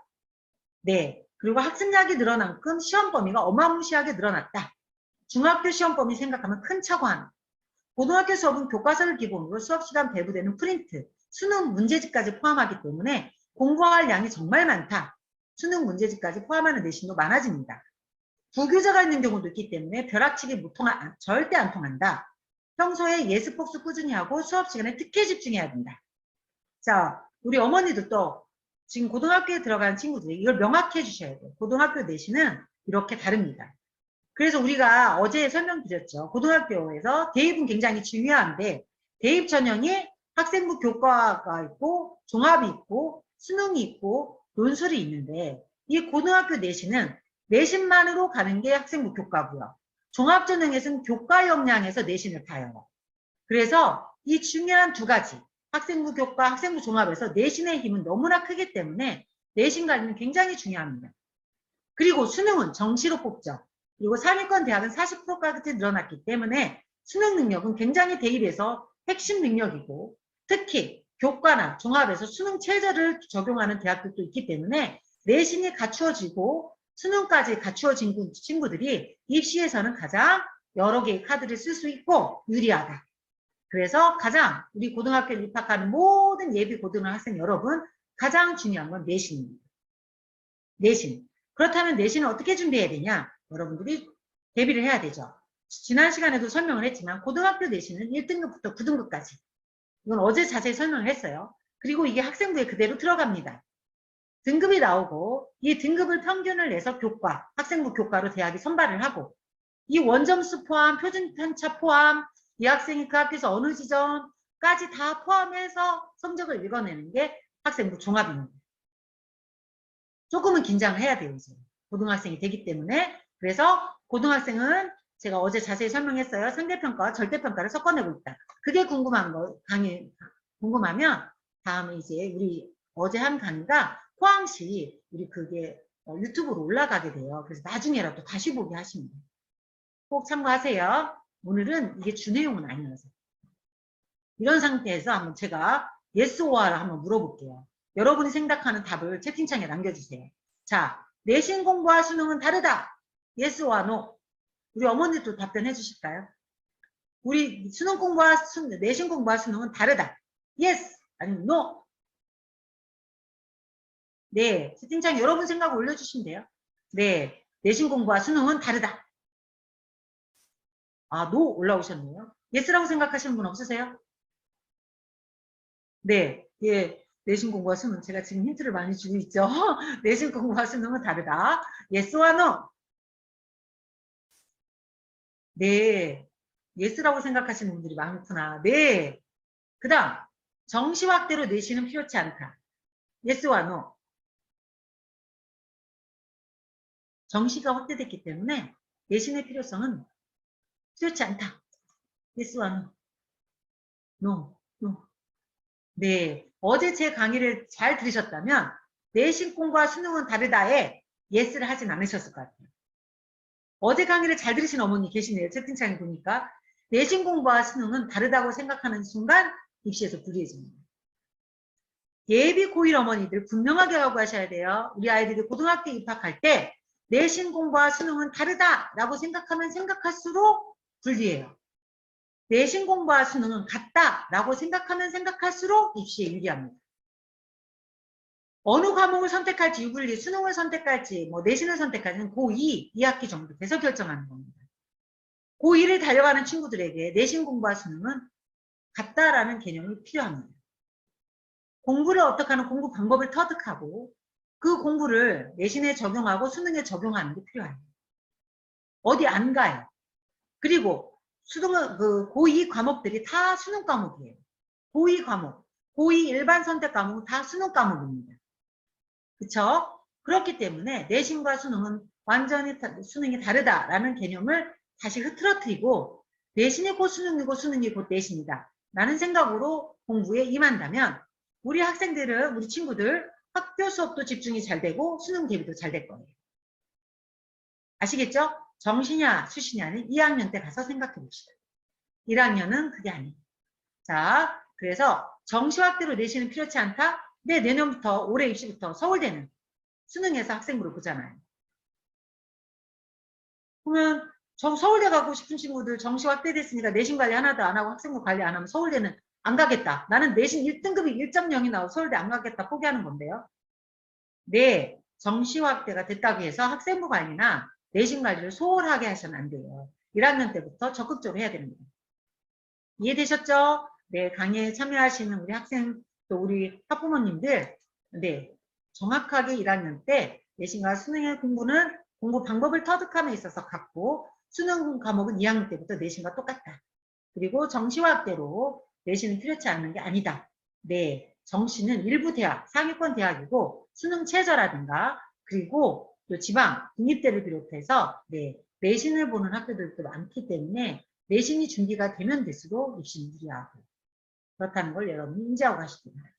네, 그리고 학습량이 늘어난 만큼 시험 범위가 어마무시하게 늘어났다. 중학교 시험 범위 생각하면 큰 차관. 고등학교 수업은 교과서를 기본으로 수업시간 배부되는 프린트, 수능 문제집까지 포함하기 때문에 공부할 양이 정말 많다. 수능 문제집까지 포함하는 내신도 많아집니다. 부교재가 있는 경우도 있기 때문에 벼락치기 절대 안 통한다. 평소에 예습 복습 꾸준히 하고 수업 시간에 특히 집중해야 된다. 자, 우리 어머니들도 지금 고등학교에 들어간 친구들이 이걸 명확히 해주셔야 돼요. 고등학교 내신은 이렇게 다릅니다. 그래서 우리가 어제 설명드렸죠. 고등학교에서 대입은 굉장히 중요한데 대입 전형이 학생부 교과가 있고 종합이 있고 수능이 있고 논술이 있는데 이 고등학교 내신은 내신만으로 가는 게 학생부 교과고요. 종합전형에서는 교과 역량에서 내신을 봐요. 그래서 이 중요한 두 가지 학생부 교과, 학생부 종합에서 내신의 힘은 너무나 크기 때문에 내신 관리는 굉장히 중요합니다. 그리고 수능은 정시로 뽑죠. 그리고 상위권 대학은 40%까지 늘어났기 때문에 수능 능력은 굉장히 대입에서 핵심 능력이고 특히 교과나 종합에서 수능 체제를 적용하는 대학들도 있기 때문에 내신이 갖추어지고 수능까지 갖추어진 친구들이 입시에서는 가장 여러 개의 카드를 쓸 수 있고 유리하다. 그래서 가장 우리 고등학교에 입학하는 모든 예비 고등학생 여러분 가장 중요한 건 내신입니다. 내신. 그렇다면 내신을 어떻게 준비해야 되냐? 여러분들이 대비를 해야 되죠. 지난 시간에도 설명을 했지만 고등학교 내신은 1등급부터 9등급까지. 이건 어제 자세히 설명을 했어요. 그리고 이게 학생부에 그대로 들어갑니다. 등급이 나오고 이 등급을 평균을 내서 교과, 학생부 교과로 대학이 선발을 하고 이 원점수 포함, 표준 편차 포함, 이 학생이 그 학교에서 어느 지점까지 다 포함해서 성적을 읽어내는 게 학생부 종합입니다. 조금은 긴장을 해야 돼요. 이제. 고등학생이 되기 때문에. 그래서 고등학생은 제가 어제 자세히 설명했어요. 상대평가와 절대평가를 섞어내고 있다. 그게 궁금한 거, 궁금하면 다음에 이제 우리 어제 한 강의가 포항시 우리 그게 유튜브로 올라가게 돼요. 그래서 나중에라도 다시 보기 하시면 돼요. 꼭 참고하세요. 오늘은 이게 주 내용은 아니어서. 이런 상태에서 한번 제가 yes or를 한번 물어볼게요. 여러분이 생각하는 답을 채팅창에 남겨주세요. 자, 내신 공부와 수능은 다르다. yes or no. 우리 어머니도 답변해 주실까요? 우리 수능 공부와 내신 공부와 수능은 다르다. yes 아니면 no. 네, 채팅창에 여러분 생각 올려주시면 돼요. 네, 내신 공부와 수능은 다르다. 아, no 올라오셨네요. yes라고 생각하시는 분 없으세요? 네, 예, 내신 공부와 수능 제가 지금 힌트를 많이 주고 있죠. 내신 공부와 수능은 다르다. yes와 no. 네, yes라고 생각하시는 분들이 많구나. 네, 그 다음 정시 확대로 내신은 필요치 않다. yes와 no. 정시가 확대됐기 때문에 내신의 필요성은 필요치 않다. yes와 no. no, no. 네, 어제 제 강의를 잘 들으셨다면 내신 공부와 수능은 다르다에 yes를 하진 않으셨을 것 같아요. 어제 강의를 잘 들으신 어머니 계시네요. 채팅창에 보니까. 내신 공부와 수능은 다르다고 생각하는 순간 입시에서 불리해집니다. 예비 고1 어머니들 분명하게 하고 하셔야 돼요. 우리 아이들이 고등학교 입학할 때 내신 공부와 수능은 다르다라고 생각하면 생각할수록 불리해요. 내신 공부와 수능은 같다라고 생각하면 생각할수록 입시에 유리합니다. 어느 과목을 선택할지 유불리, 수능을 선택할지, 뭐 내신을 선택할지는 고2, 2학기 정도 돼서 결정하는 겁니다. 고1을 달려가는 친구들에게 내신 공부와 수능은 같다라는 개념이 필요합니다. 공부를 어떻게 하는 공부 방법을 터득하고 그 공부를 내신에 적용하고 수능에 적용하는 게 필요해요. 어디 안 가요. 그리고 수능은 고2 과목들이 다 수능 과목이에요. 고2 과목, 고2 일반 선택 과목은 다 수능 과목입니다. 그렇죠? 그렇기 때문에 내신과 수능은 완전히 수능이 다르다라는 개념을 다시 흐트러뜨리고 내신이 곧 수능이고 수능이 곧 내신이다 라는 생각으로 공부에 임한다면 우리 학생들은 우리 친구들 학교 수업도 집중이 잘 되고 수능 대비도 잘 될 거예요. 아시겠죠? 정시냐 수시냐는 2학년 때 가서 생각해 봅시다. 1학년은 그게 아니에요. 자, 그래서 정시 확대로 내신은 필요치 않다? 네, 내년부터 올해 입시부터 서울대는 수능에서 학생부를 보잖아요. 그러면 서울대 가고 싶은 친구들 정시 확대됐으니까 내신 관리 하나도 안 하고 학생부 관리 안 하면 서울대는 안 가겠다. 나는 내신 1등급이 1.0이 나오고 서울대 안 가겠다 포기하는 건데요. 네, 정시 확대가 됐다고 해서 학생부 관리나 내신 관리를 소홀하게 하셔는 안 돼요. 1학년 때부터 적극적으로 해야 됩니다. 이해되셨죠? 네, 강의에 참여하시는 우리 학생 또 우리 학부모님들 네, 정확하게 1학년 때 내신과 수능의 공부는 공부 방법을 터득함에 있어서 같고 수능 과목은 2학년 때부터 내신과 똑같다. 그리고 정시화학대로 내신은 필요치 않은 게 아니다. 네, 정시는 일부 대학, 상위권 대학이고 수능 최저라든가 그리고 또 지방, 국립대를 비롯해서 네, 내신을 보는 학교들도 많기 때문에 내신이 준비가 되면 될수록 입시는 유리하고 그렇다는 걸 여러분이 인지하고 가시기 바랍니다.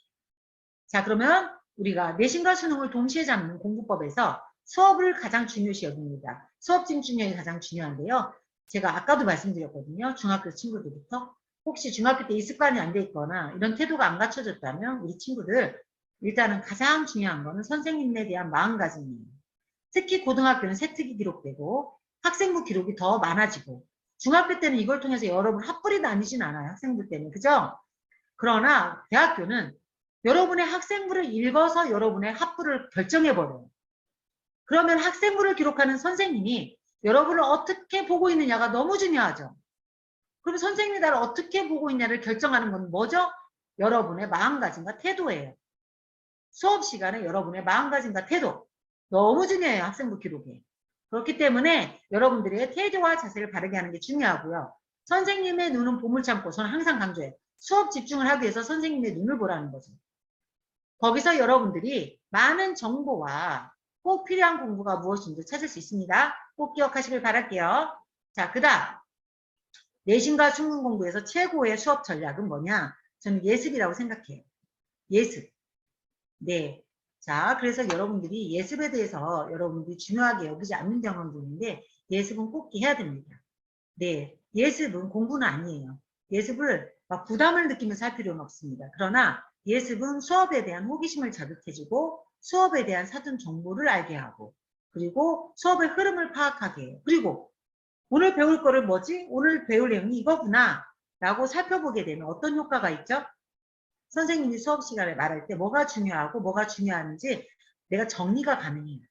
자, 그러면 우리가 내신과 수능을 동시에 잡는 공부법에서 수업을 가장 중요시 여깁니다. 수업 집중력이 가장 중요한데요. 제가 아까도 말씀드렸거든요. 중학교 친구들부터 혹시 중학교 때 이 습관이 안 돼 있거나 이런 태도가 안 갖춰졌다면 우리 친구들 일단은 가장 중요한 거는 선생님에 대한 마음가짐이에요. 특히 고등학교는 세특이 기록되고 학생부 기록이 더 많아지고 중학교 때는 이걸 통해서 여러분 핫불이 나뉘진 않아요. 학생부 때는. 그죠? 그러나 대학교는 여러분의 학생부를 읽어서 여러분의 합부를 결정해버려요. 그러면 학생부를 기록하는 선생님이 여러분을 어떻게 보고 있느냐가 너무 중요하죠. 그럼 선생님이 나를 어떻게 보고 있냐를 결정하는 건 뭐죠? 여러분의 마음가짐과 태도예요. 수업 시간에 여러분의 마음가짐과 태도 너무 중요해요. 학생부 기록에. 그렇기 때문에 여러분들의 태도와 자세를 바르게 하는 게 중요하고요. 선생님의 눈은 보물창고 저는 항상 강조해요. 수업 집중을 하기 위해서 선생님의 눈을 보라는 거죠. 거기서 여러분들이 많은 정보와 꼭 필요한 공부가 무엇인지 찾을 수 있습니다. 꼭 기억하시길 바랄게요. 자, 그 다음 내신과 수능 공부에서 최고의 수업 전략은 뭐냐? 저는 예습이라고 생각해요. 예습. 네. 자, 그래서 여러분들이 예습에 대해서 여러분들이 중요하게 여기지 않는 경험도 있는데 예습은 꼭 해야 됩니다. 네. 예습은 공부는 아니에요. 예습을 막 부담을 느끼면서 할 필요는 없습니다. 그러나 예습은 수업에 대한 호기심을 자극해주고 수업에 대한 사전 정보를 알게 하고 그리고 수업의 흐름을 파악하게 해요. 그리고 오늘 배울 거를 뭐지? 오늘 배울 내용이 이거구나 라고 살펴보게 되면 어떤 효과가 있죠? 선생님이 수업 시간에 말할 때 뭐가 중요하고 뭐가 중요한지 내가 정리가 가능해요.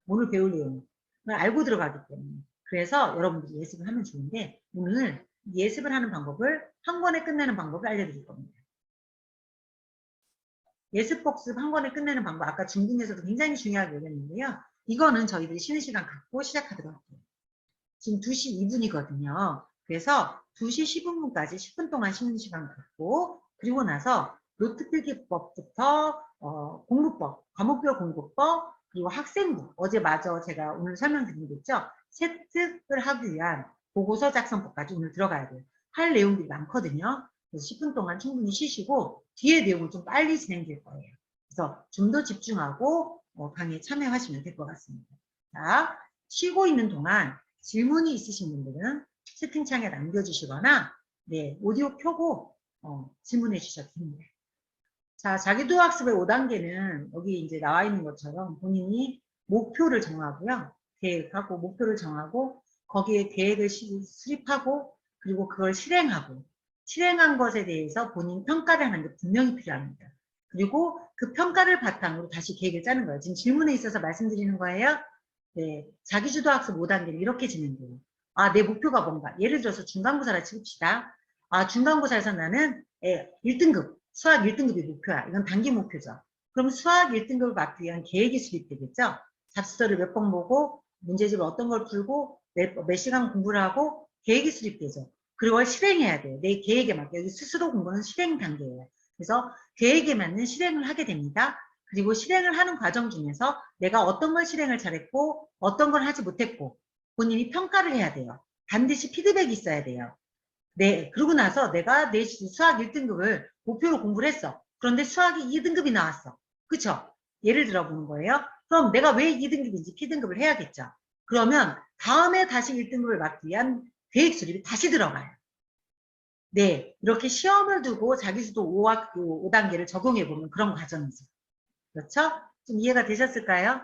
오늘 배울 내용을 알고 들어가기 때문에. 그래서 여러분들이 예습을 하면 좋은데 오늘 예습을 하는 방법을 한 권에 끝내는 방법을 알려드릴 겁니다. 예습 복습 한 권에 끝내는 방법 아까 중등에서도 굉장히 중요하게 얘기했는데요. 이거는 저희들이 쉬는 시간 갖고 시작하도록 할게요. 지금 2시 2분이거든요. 그래서 2시 15분까지 10분 동안 쉬는 시간 갖고 그리고 나서 노트 필기법부터 공부법, 과목별 공부법, 그리고 학생부, 어제 마저 제가 오늘 설명드린 게 있죠. 세특을 하기 위한 보고서 작성법까지 오늘 들어가야 돼요. 할 내용들이 많거든요. 그래서 10분 동안 충분히 쉬시고 뒤에 내용은 좀 빨리 진행될 거예요. 그래서 좀 더 집중하고 강의에 참여하시면 될 것 같습니다. 자, 쉬고 있는 동안 질문이 있으신 분들은 채팅창에 남겨주시거나 네, 오디오 켜고 질문해 주셔도 됩니다. 자, 자기도학습의 5단계는 여기 이제 나와 있는 것처럼 본인이 목표를 정하고요. 계획하고 목표를 정하고 거기에 계획을 수립하고 그리고 그걸 실행하고 실행한 것에 대해서 본인 평가를 하는 게 분명히 필요합니다. 그리고 그 평가를 바탕으로 다시 계획을 짜는 거예요. 지금 질문에 있어서 말씀드리는 거예요. 네, 자기주도학습 5단계는 이렇게 진행돼요. 아, 내 목표가 뭔가. 예를 들어서 중간고사를 치읍시다. 아, 중간고사에서 나는 1등급, 수학 1등급이 목표야. 이건 단기 목표죠. 그럼 수학 1등급을 받기 위한 계획이 수립되겠죠? 잡지서를 몇 번 보고, 문제집을 어떤 걸 풀고, 몇 시간 공부를 하고, 계획이 수립되죠. 그리고 그걸 실행해야 돼요. 내 계획에 맞게. 여기 스스로 공부는 실행 단계예요. 그래서 계획에 맞는 실행을 하게 됩니다. 그리고 실행을 하는 과정 중에서 내가 어떤 걸 실행을 잘했고 어떤 걸 하지 못했고 본인이 평가를 해야 돼요. 반드시 피드백이 있어야 돼요. 네, 그러고 나서 내가 내 수학 1등급을 목표로 공부를 했어. 그런데 수학이 2등급이 나왔어. 그쵸? 예를 들어 보는 거예요. 그럼 내가 왜 2등급인지 P등급을 해야겠죠. 그러면 다음에 다시 1등급을 받기 위한 계획 수립이 다시 들어가요. 네, 이렇게 시험을 두고 자기주도 5단계를 적용해 보면 그런 과정이죠. 그렇죠? 좀 이해가 되셨을까요?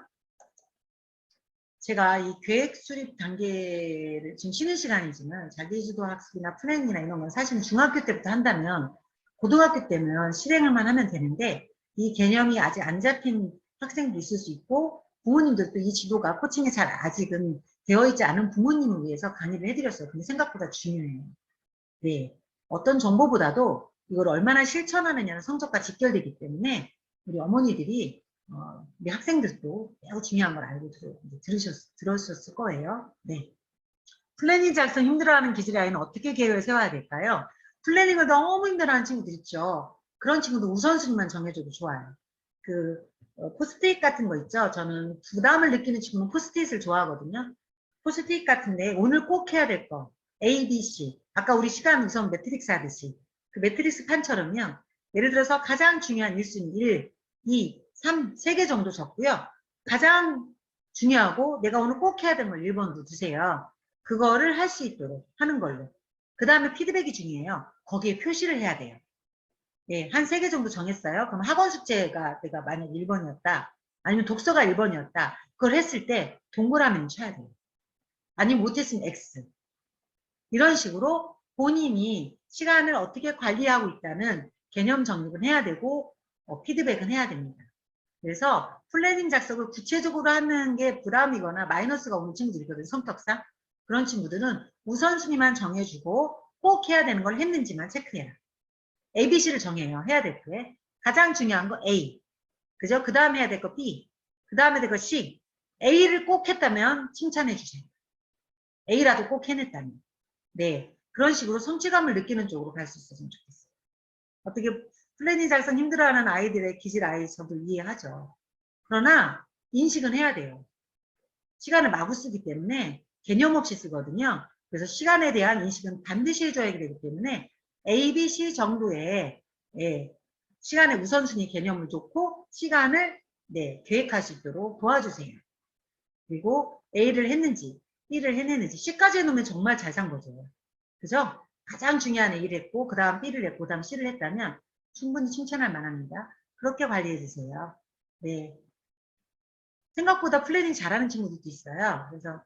제가 이 계획 수립 단계를 지금 쉬는 시간이지만 자기주도 학습이나 플랜이나 이런 건 사실은 중학교 때부터 한다면 고등학교 때면 실행을만 하면 되는데 이 개념이 아직 안 잡힌 학생도 있을 수 있고 부모님들도 이 지도가 코칭에 잘 아직은 되어 있지 않은 부모님을 위해서 강의를 해드렸어요. 근데 생각보다 중요해요. 네. 어떤 정보보다도 이걸 얼마나 실천하느냐는 성적과 직결되기 때문에 우리 어머니들이 우리 학생들도 매우 중요한 걸 알고 들으셨을 거예요. 네. 플래닝 작성 힘들어하는 기질의 아이는 어떻게 계획을 세워야 될까요? 플래닝을 너무 힘들어하는 친구들 있죠. 그런 친구들 우선순위만 정해줘도 좋아요. 포스트잇 같은 거 있죠. 저는 부담을 느끼는 친구는 포스트잇을 좋아하거든요. 포스트잇 같은데 오늘 꼭 해야 될 거. A, B, C. 아까 우리 시간 우선 매트릭스 하듯이. 그 매트릭스 판처럼요. 예를 들어서 가장 중요한 1순위 1, 2, 3, 3개 정도 적고요. 가장 중요하고 내가 오늘 꼭 해야 되는 걸 1번으로 두세요. 그거를 할 수 있도록 하는 걸로. 그 다음에 피드백이 중요해요. 거기에 표시를 해야 돼요. 네, 한 3개 정도 정했어요. 그럼 학원 숙제가 내가 만약 1번이었다. 아니면 독서가 1번이었다. 그걸 했을 때 동그라미는 쳐야 돼요. 아니면 못했으면 X. 이런 식으로 본인이 시간을 어떻게 관리하고 있다는 개념 정립은 해야 되고 피드백은 해야 됩니다. 그래서 플래닝 작성을 구체적으로 하는 게 부담이거나 마이너스가 오는 친구들이 있거든요. 성격상. 그런 친구들은 우선순위만 정해주고 꼭 해야 되는 걸 했는지만 체크해라. ABC를 정해요. 해야 될 때. 가장 중요한 거 A. 그죠? 그 다음에 해야 될 거 B. 그 다음에 될 거 C. A를 꼭 했다면 칭찬해 주세요. A라도 꼭 해냈다면. 네. 그런 식으로 성취감을 느끼는 쪽으로 갈 수 있었으면 좋겠어요. 어떻게 플래닝 작성 힘들어하는 아이들의 기질 아이 저도 이해하죠. 그러나 인식은 해야 돼요. 시간을 마구 쓰기 때문에 개념 없이 쓰거든요. 그래서 시간에 대한 인식은 반드시 해줘야 되기 때문에 A, B, C 정도의 시간의 우선순위 개념을 줬고 시간을 계획할 수 있도록 도와주세요. 그리고 A를 했는지 B를 해냈는지 C까지 해놓으면 정말 잘 산 거죠. 그죠? 가장 중요한 A를 했고 그 다음 B를 했고 그 다음 C를 했다면 충분히 칭찬할 만합니다. 그렇게 관리해 주세요. 네. 생각보다 플래닝 잘하는 친구들도 있어요. 그래서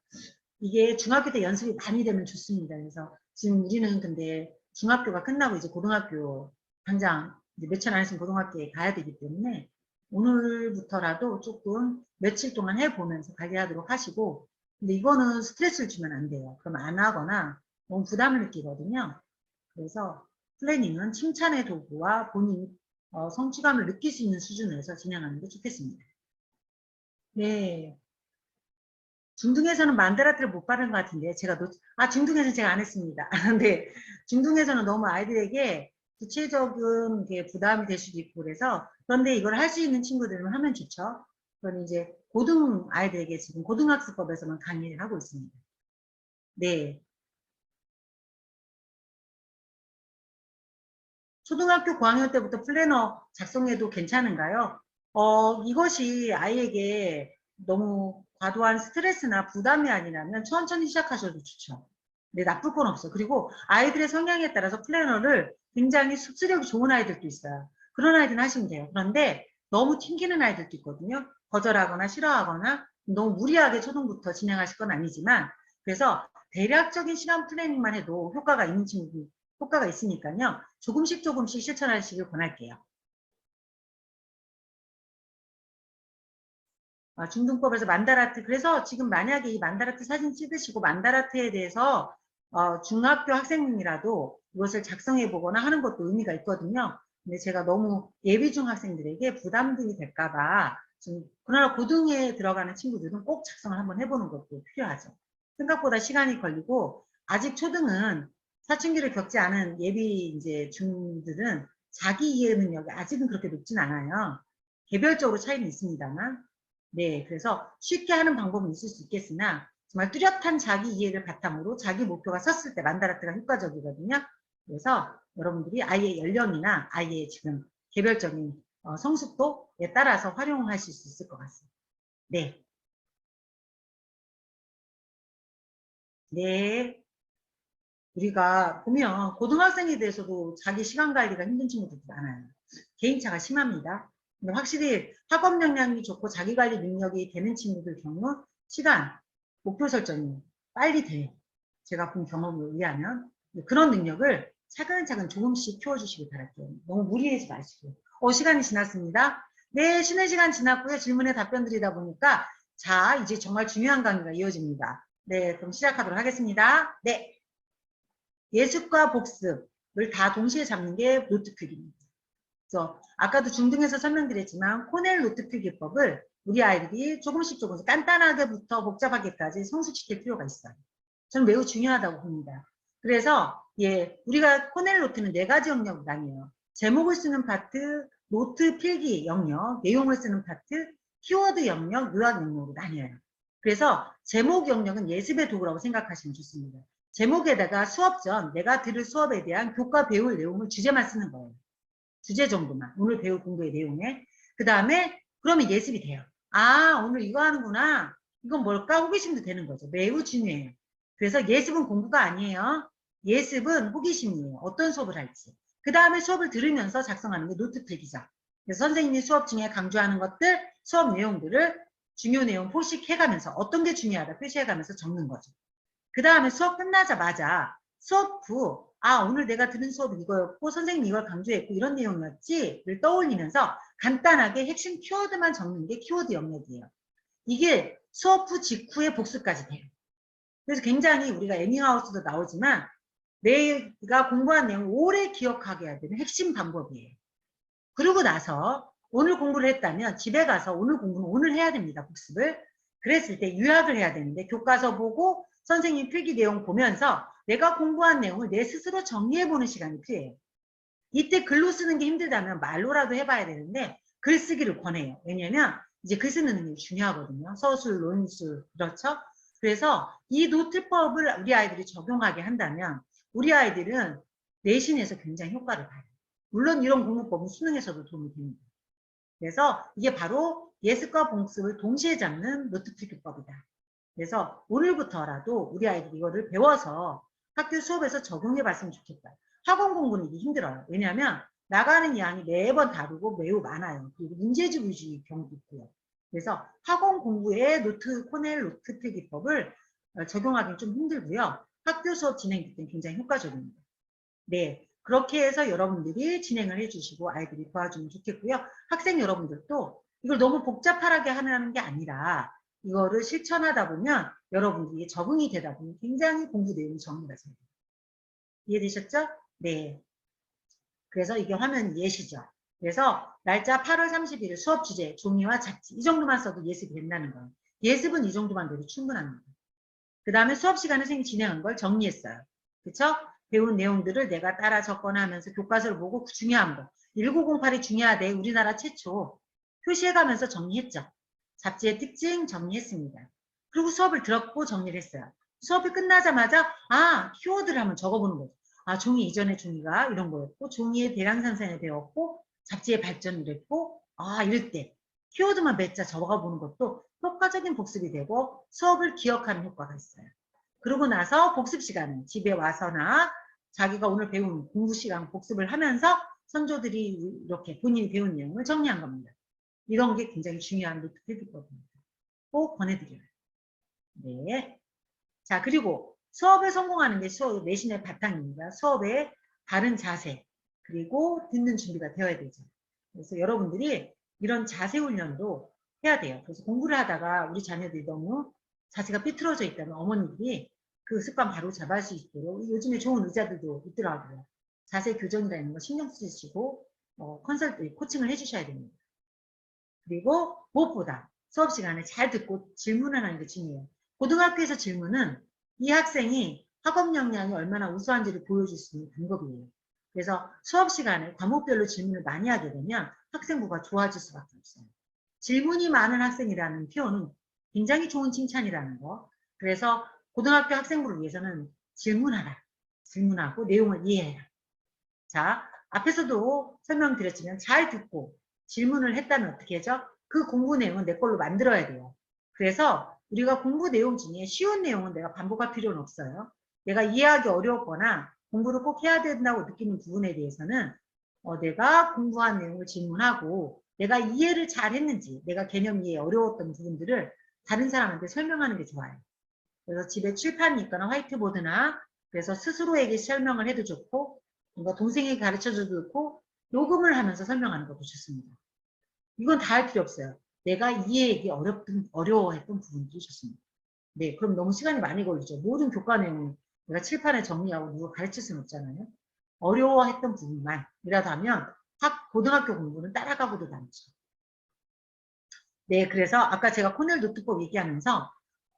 이게 중학교 때 연습이 많이 되면 좋습니다. 그래서 지금 우리는 근데 중학교가 끝나고 이제 고등학교 당장 이제 며칠 안 있으면 고등학교에 가야 되기 때문에 오늘부터라도 조금 며칠 동안 해보면서 관리하도록 하시고, 근데 이거는 스트레스를 주면 안 돼요. 그럼 안 하거나 너무 부담을 느끼거든요. 그래서 플래닝은 칭찬의 도구와 본인 성취감을 느낄 수 있는 수준에서 진행하는 게 좋겠습니다. 네. 중등에서는 만다라트를 못 받은 것 같은데 제가 중등에서는 제가 안 했습니다. 근데 중등에서는 너무 아이들에게 구체적인 게 부담이 될 수도 있고 그래서 그런데 이걸 할 수 있는 친구들은 하면 좋죠. 그건 이제 고등 아이들에게 지금 고등학습법에서만 강의를 하고 있습니다. 네. 초등학교 고학년 때부터 플래너 작성해도 괜찮은가요? 이것이 아이에게 너무 과도한 스트레스나 부담이 아니라면 천천히 시작하셔도 좋죠. 네, 나쁠 건 없어요. 그리고 아이들의 성향에 따라서 플래너를 굉장히 습득력이 좋은 아이들도 있어요. 그런 아이들은 하시면 돼요. 그런데 너무 튕기는 아이들도 있거든요. 거절하거나 싫어하거나 너무 무리하게 초등부터 진행하실 건 아니지만 그래서 대략적인 시간 플래닝만 해도 효과가 있는 친구들 효과가 있으니까요. 조금씩 조금씩 실천하시길 권할게요. 중등법에서 만다라트. 그래서 지금 만약에 이 만다라트 사진 찍으시고 만다라트에 대해서 중학교 학생이라도 이것을 작성해 보거나 하는 것도 의미가 있거든요. 근데 제가 너무 예비중 학생들에게 부담들이 될까봐 그러나 고등에 들어가는 친구들은 꼭 작성을 한번 해보는 것도 필요하죠. 생각보다 시간이 걸리고 아직 초등은 사춘기를 겪지 않은 예비 이제 중들은 자기 이해 능력이 아직은 그렇게 높진 않아요. 개별적으로 차이는 있습니다만 네, 그래서 쉽게 하는 방법은 있을 수 있겠으나 정말 뚜렷한 자기 이해를 바탕으로 자기 목표가 섰을 때 만다라트가 효과적이거든요. 그래서 여러분들이 아이의 연령이나 아이의 지금 개별적인 성숙도에 따라서 활용하실 수 있을 것 같습니다. 네. 네. 우리가 보면 고등학생에 대해서도 자기 시간 관리가 힘든 친구들이 많아요. 개인차가 심합니다. 근데 확실히 학업 역량이 좋고 자기 관리 능력이 되는 친구들 경우 시간, 목표 설정이 빨리 돼요. 제가 본 경험을 의하면 그런 능력을 차근차근 조금씩 키워주시기 바랄게요. 너무 무리하지 마시고. 시간이 지났습니다. 네, 쉬는 시간 지났고요. 질문에 답변 드리다 보니까 자, 이제 정말 중요한 강의가 이어집니다. 네, 그럼 시작하도록 하겠습니다. 네. 예습과 복습을 다 동시에 잡는 게 노트 필기입니다. 그래서 아까도 중등에서 설명드렸지만 코넬 노트 필기법을 우리 아이들이 조금씩 간단하게부터 복잡하게까지 성숙시킬 필요가 있어요. 저는 매우 중요하다고 봅니다. 그래서 우리가 코넬 노트는 4가지 영역으로 나뉘어요. 제목을 쓰는 파트, 노트 필기 영역, 내용을 쓰는 파트, 키워드 영역, 요약 영역으로 나뉘어요. 그래서 제목 영역은 예습의 도구라고 생각하시면 좋습니다. 제목에다가 수업 전 내가 들을 수업에 대한 교과 배울 내용을 주제만 쓰는 거예요. 주제 정도만. 오늘 배울 공부의 내용에. 그 다음에 그러면 예습이 돼요. 오늘 이거 하는구나. 이건 뭘까? 호기심도 되는 거죠. 매우 중요해요. 그래서 예습은 공부가 아니에요. 예습은 호기심이에요. 어떤 수업을 할지. 그 다음에 수업을 들으면서 작성하는 게 노트 필기죠. 그래서 선생님이 수업 중에 강조하는 것들, 수업 내용들을 중요 내용 포식해가면서 어떤 게 중요하다 표시해가면서 적는 거죠. 그 다음에 수업 끝나자마자 수업 후 오늘 내가 들은 수업은 이거였고 선생님이 이걸 강조했고 이런 내용이었지를 떠올리면서 간단하게 핵심 키워드만 적는 게 키워드 영역이에요. 이게 수업 후 직후에 복습까지 돼요. 그래서 굉장히 우리가 애니하우스도 나오지만 내가 공부한 내용을 오래 기억하게 해야 되는 핵심 방법이에요. 그러고 나서 오늘 공부를 했다면 집에 가서 오늘 공부는 오늘 해야 됩니다. 복습을. 그랬을 때 요약을 해야 되는데 교과서 보고 선생님 필기 내용 보면서 내가 공부한 내용을 내 스스로 정리해보는 시간이 필요해요. 이때 글로 쓰는 게 힘들다면 말로라도 해봐야 되는데 글쓰기를 권해요. 왜냐면 이제 글 쓰는 게 중요하거든요. 서술, 논술 그렇죠? 그래서 이 노트법을 우리 아이들이 적용하게 한다면 우리 아이들은 내신에서 굉장히 효과를 봐요. 물론 이런 공부법은 수능에서도 도움이 됩니다. 그래서 이게 바로 예습과 복습을 동시에 잡는 노트 필기법이다. 그래서 오늘부터라도 우리 아이들이 이거를 배워서 학교 수업에서 적용해 봤으면 좋겠다. 학원 공부는 이게 힘들어요. 왜냐하면 나가는 양이 매번 다르고 매우 많아요. 그리고 문제집 위주의 경우도 있고요. 그래서 학원 공부에 코넬 노트 필기법을 적용하기는 좀 힘들고요. 학교 수업 진행될 때는 굉장히 효과적입니다. 네, 그렇게 해서 여러분들이 진행을 해주시고 아이들이 도와주면 좋겠고요. 학생 여러분들도 이걸 너무 복잡하게 하는 게 아니라 이거를 실천하다 보면 여러분들이 적응이 되다 보면 굉장히 공부 내용이 정리가 돼요. 이해되셨죠? 네. 그래서 이게 화면 예시죠. 그래서 날짜 8월 31일 수업 주제, 종이와 잡지 이 정도만 써도 예습이 된다는 거예요. 예습은 이 정도만 돼도 충분합니다. 그 다음에 수업 시간에 선생님이 진행한 걸 정리했어요. 그쵸? 배운 내용들을 내가 따라 적거나 하면서 교과서를 보고 중요한 거. 1908이 중요하대. 우리나라 최초. 표시해가면서 정리했죠. 잡지의 특징 정리했습니다. 그리고 수업을 들었고 정리를 했어요. 수업이 끝나자마자 키워드를 한번 적어보는 거죠. 종이 이전의 종이가 이런 거였고 종이의 대량생산을 배웠고 잡지의 발전을 했고 이럴 때 키워드만 몇 자 적어가 보는 것도 효과적인 복습이 되고 수업을 기억하는 효과가 있어요. 그러고 나서 복습 시간은 집에 와서나 자기가 오늘 배운 공부 시간 복습을 하면서 선조들이 이렇게 본인이 배운 내용을 정리한 겁니다. 이런 게 굉장히 중요한 노트 필기법입니다. 꼭 권해드려요. 네. 자, 그리고 수업에 성공하는 게 수업 내신의 바탕입니다. 수업의 바른 자세, 그리고 듣는 준비가 되어야 되죠. 그래서 여러분들이 이런 자세 훈련도 해야 돼요. 그래서 공부를 하다가 우리 자녀들이 너무 자세가 삐뚤어져 있다면 어머니들이 그 습관 바로 잡을 수 있도록 요즘에 좋은 의자들도 있더라고요. 자세 교정이라는 거 신경 쓰시고 코칭을 해주셔야 됩니다. 그리고 무엇보다 수업 시간에 잘 듣고 질문을 하는 게 중요해요. 고등학교에서 질문은 이 학생이 학업 역량이 얼마나 우수한지를 보여줄 수 있는 방법이에요. 그래서 수업 시간에 과목별로 질문을 많이 하게 되면 학생부가 좋아질 수밖에 없어요. 질문이 많은 학생이라는 표현은 굉장히 좋은 칭찬이라는 거. 그래서 고등학교 학생부를 위해서는 질문하라. 질문하고 내용을 이해해라. 자, 앞에서도 설명드렸지만 잘 듣고 질문을 했다면 어떻게 하죠? 그 공부 내용은 내 걸로 만들어야 돼요. 그래서 우리가 공부 내용 중에 쉬운 내용은 내가 반복할 필요는 없어요. 내가 이해하기 어려웠거나 공부를 꼭 해야 된다고 느끼는 부분에 대해서는 내가 공부한 내용을 질문하고 내가 이해를 잘 했는지 내가 개념 이해 어려웠던 부분들을 다른 사람한테 설명하는 게 좋아요. 그래서 집에 칠판이 있거나 화이트보드나 그래서 스스로에게 설명을 해도 좋고 뭔가 동생에게 가르쳐줘도 좋고 녹음을 하면서 설명하는 것도 좋습니다. 이건 다 할 필요 없어요. 내가 이해하기 어려워했던 부분들이 좋습니다. 네, 그럼 너무 시간이 많이 걸리죠. 모든 교과 내용을 내가 칠판에 정리하고 누가 가르칠 수는 없잖아요. 어려워했던 부분만이라도 하면 고등학교 공부는 따라가고도 남죠. 네, 그래서 아까 제가 코넬 노트법 얘기하면서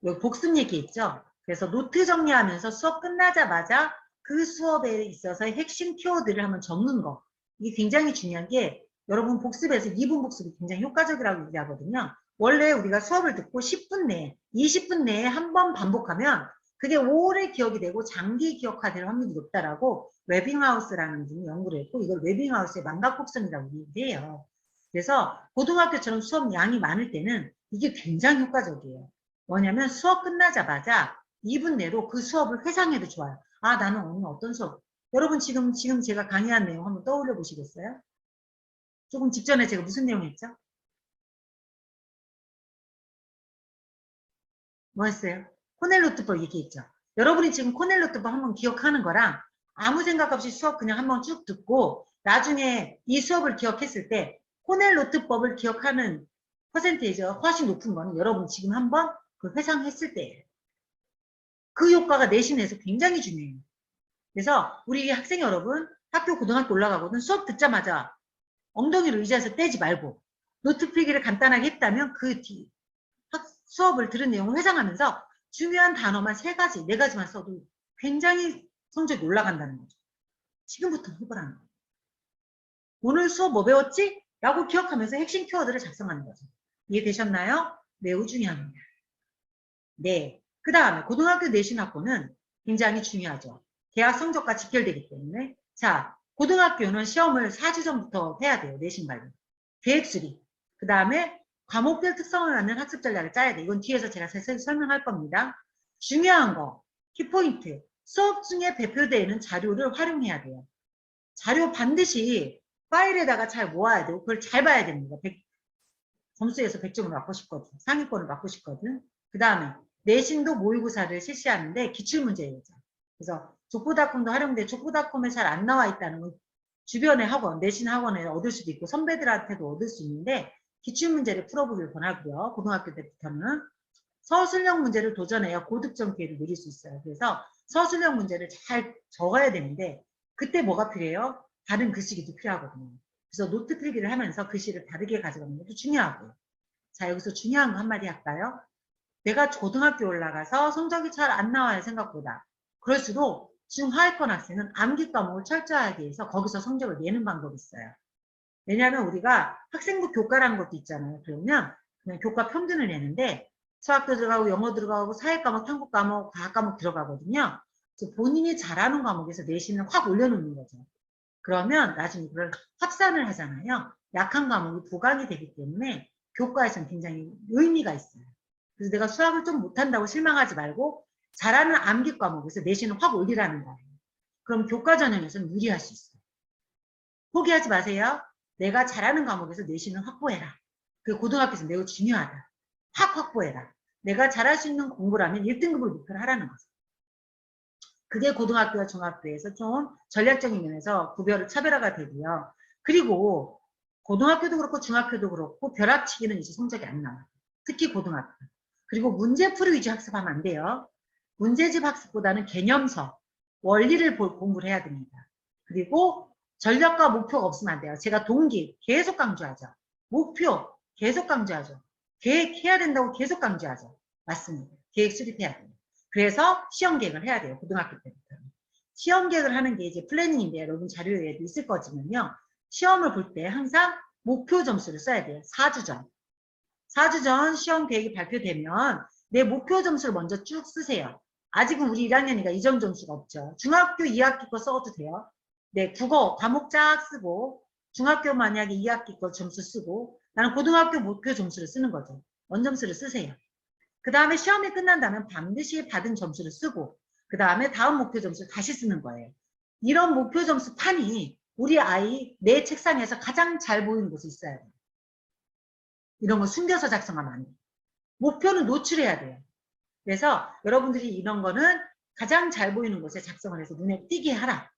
여기 복습 얘기했죠. 그래서 노트 정리하면서 수업 끝나자마자 그 수업에 있어서 핵심 키워드를 한번 적는 거. 이게 굉장히 중요한 게 여러분 복습에서 2분 복습이 굉장히 효과적이라고 얘기하거든요. 원래 우리가 수업을 듣고 10분 내에, 20분 내에 한 번 반복하면 그게 오래 기억이 되고 장기 기억화될 확률이 높다라고 웨빙하우스라는 분이 연구를 했고 이걸 웨빙하우스의 망각곡선이라고 얘기해요. 그래서 고등학교처럼 수업 양이 많을 때는 이게 굉장히 효과적이에요. 뭐냐면 수업 끝나자마자 2분 내로 그 수업을 회상해도 좋아요. 나는 오늘 어떤 수업. 여러분 지금 제가 강의한 내용 한번 떠올려 보시겠어요? 조금 직전에 제가 무슨 내용 했죠? 뭐 했어요? 코넬 노트법 얘기했죠. 여러분이 지금 코넬 노트법 한번 기억하는 거랑 아무 생각 없이 수업 그냥 한번 쭉 듣고 나중에 이 수업을 기억했을 때 코넬 노트법을 기억하는 퍼센테이지가 훨씬 높은 거는 여러분 지금 한번 그 회상했을 때예요. 그 효과가 내신에서 굉장히 중요해요. 그래서 우리 학생 여러분 학교 고등학교 올라가거든 수업 듣자마자 엉덩이를 의자에서 떼지 말고 노트 필기를 간단하게 했다면 그 뒤 수업을 들은 내용을 회상하면서 중요한 단어만 3가지, 4가지만 써도 굉장히 성적이 올라간다는 거죠. 지금부터 해보라는 거예요. 오늘 수업 뭐 배웠지? 라고 기억하면서 핵심 키워드를 작성하는 거죠. 이해되셨나요? 매우 중요합니다. 네. 그 다음에 고등학교 내신 학부는 굉장히 중요하죠. 대학 성적과 직결되기 때문에 자, 고등학교는 시험을 4주 전부터 해야 돼요. 내신 발표. 계획 수립. 그 다음에 과목별 특성을 갖는 학습 전략을 짜야 돼. 이건 뒤에서 제가 자세히 설명할 겁니다. 중요한 거, 키포인트. 수업 중에 배포되어 있는 자료를 활용해야 돼요. 자료 반드시 파일에다가 잘 모아야 되고 그걸 잘 봐야 됩니다. 점수에서 100점을 맞고 싶거든. 상위권을 맞고 싶거든. 그 다음에 내신도 모의고사를 실시하는데 기출문제예요. 그래서 족보닷컴도 활용돼 족보닷컴에 잘 안 나와 있다는 건 주변의 학원, 내신 학원에 얻을 수도 있고 선배들한테도 얻을 수 있는데 기출문제를 풀어보길 권하고요. 고등학교 때부터는 서술형 문제를 도전해야 고득점 기회를 누릴 수 있어요. 그래서 서술형 문제를 잘 적어야 되는데 그때 뭐가 필요해요? 다른 글쓰기도 필요하거든요. 그래서 노트 필기를 하면서 글씨를 다르게 가져가는 것도 중요하고요. 자, 여기서 중요한 거 한마디 할까요? 내가 고등학교 올라가서 성적이 잘 안 나와요, 생각보다. 그럴수록 중하위권 학생은 암기 과목을 철저하게 해서 거기서 성적을 내는 방법이 있어요. 왜냐하면 우리가 학생부 교과라는 것도 있잖아요. 그러면 그냥 교과 평균을 내는데 수학도 들어가고 영어 들어가고 사회 과목, 탐구 과목, 과학 과목 들어가거든요. 그래서 본인이 잘하는 과목에서 내신을 확 올려놓는 거죠. 그러면 나중에 그걸 합산을 하잖아요. 약한 과목이 보강이 되기 때문에 교과에서는 굉장히 의미가 있어요. 그래서 내가 수학을 좀 못한다고 실망하지 말고 잘하는 암기 과목에서 내신을 확 올리라는 거예요. 그럼 교과 전형에서는 유리할 수 있어요. 포기하지 마세요. 내가 잘하는 과목에서 내신을 확보해라. 그게 고등학교에서 매우 중요하다. 확 확보해라. 내가 잘할 수 있는 공부라면 1등급을 목표로 하라는 거죠. 그게 고등학교와 중학교에서 좀 전략적인 면에서 구별을 차별화가 되고요. 그리고 고등학교도 그렇고 중학교도 그렇고 벼락치기는 이제 성적이 안 나와요. 특히 고등학교. 그리고 문제풀이 위주 학습하면 안 돼요. 문제집 학습보다는 개념서, 원리를 공부를 해야 됩니다. 그리고 전략과 목표가 없으면 안 돼요. 제가 동기 계속 강조하죠. 목표 계속 강조하죠. 계획해야 된다고 계속 강조하죠. 맞습니다. 계획 수립해야 돼요. 그래서 시험 계획을 해야 돼요. 고등학교 때부터. 시험 계획을 하는 게 이제 플래닝인데 여러분 자료에도 있을 거지만요. 시험을 볼 때 항상 목표 점수를 써야 돼요. 4주 전. 4주 전 시험 계획이 발표되면 내 목표 점수를 먼저 쭉 쓰세요. 아직은 우리 1학년이니까 이전 점수가 없죠. 중학교 2학기 거 써도 돼요. 네, 국어 과목 쫙 쓰고 중학교 만약에 2학기 거 점수 쓰고 나는 고등학교 목표 점수를 쓰는 거죠. 원점수를 쓰세요. 그 다음에 시험이 끝난다면 반드시 받은 점수를 쓰고 그 다음에 다음 목표 점수를 다시 쓰는 거예요. 이런 목표 점수 판이 우리 아이 내 책상에서 가장 잘 보이는 곳에 있어야 돼요. 이런 거 숨겨서 작성하면 안 돼요. 목표는 노출해야 돼요. 그래서 여러분들이 이런 거는 가장 잘 보이는 곳에 작성을 해서 눈에 띄게 하라.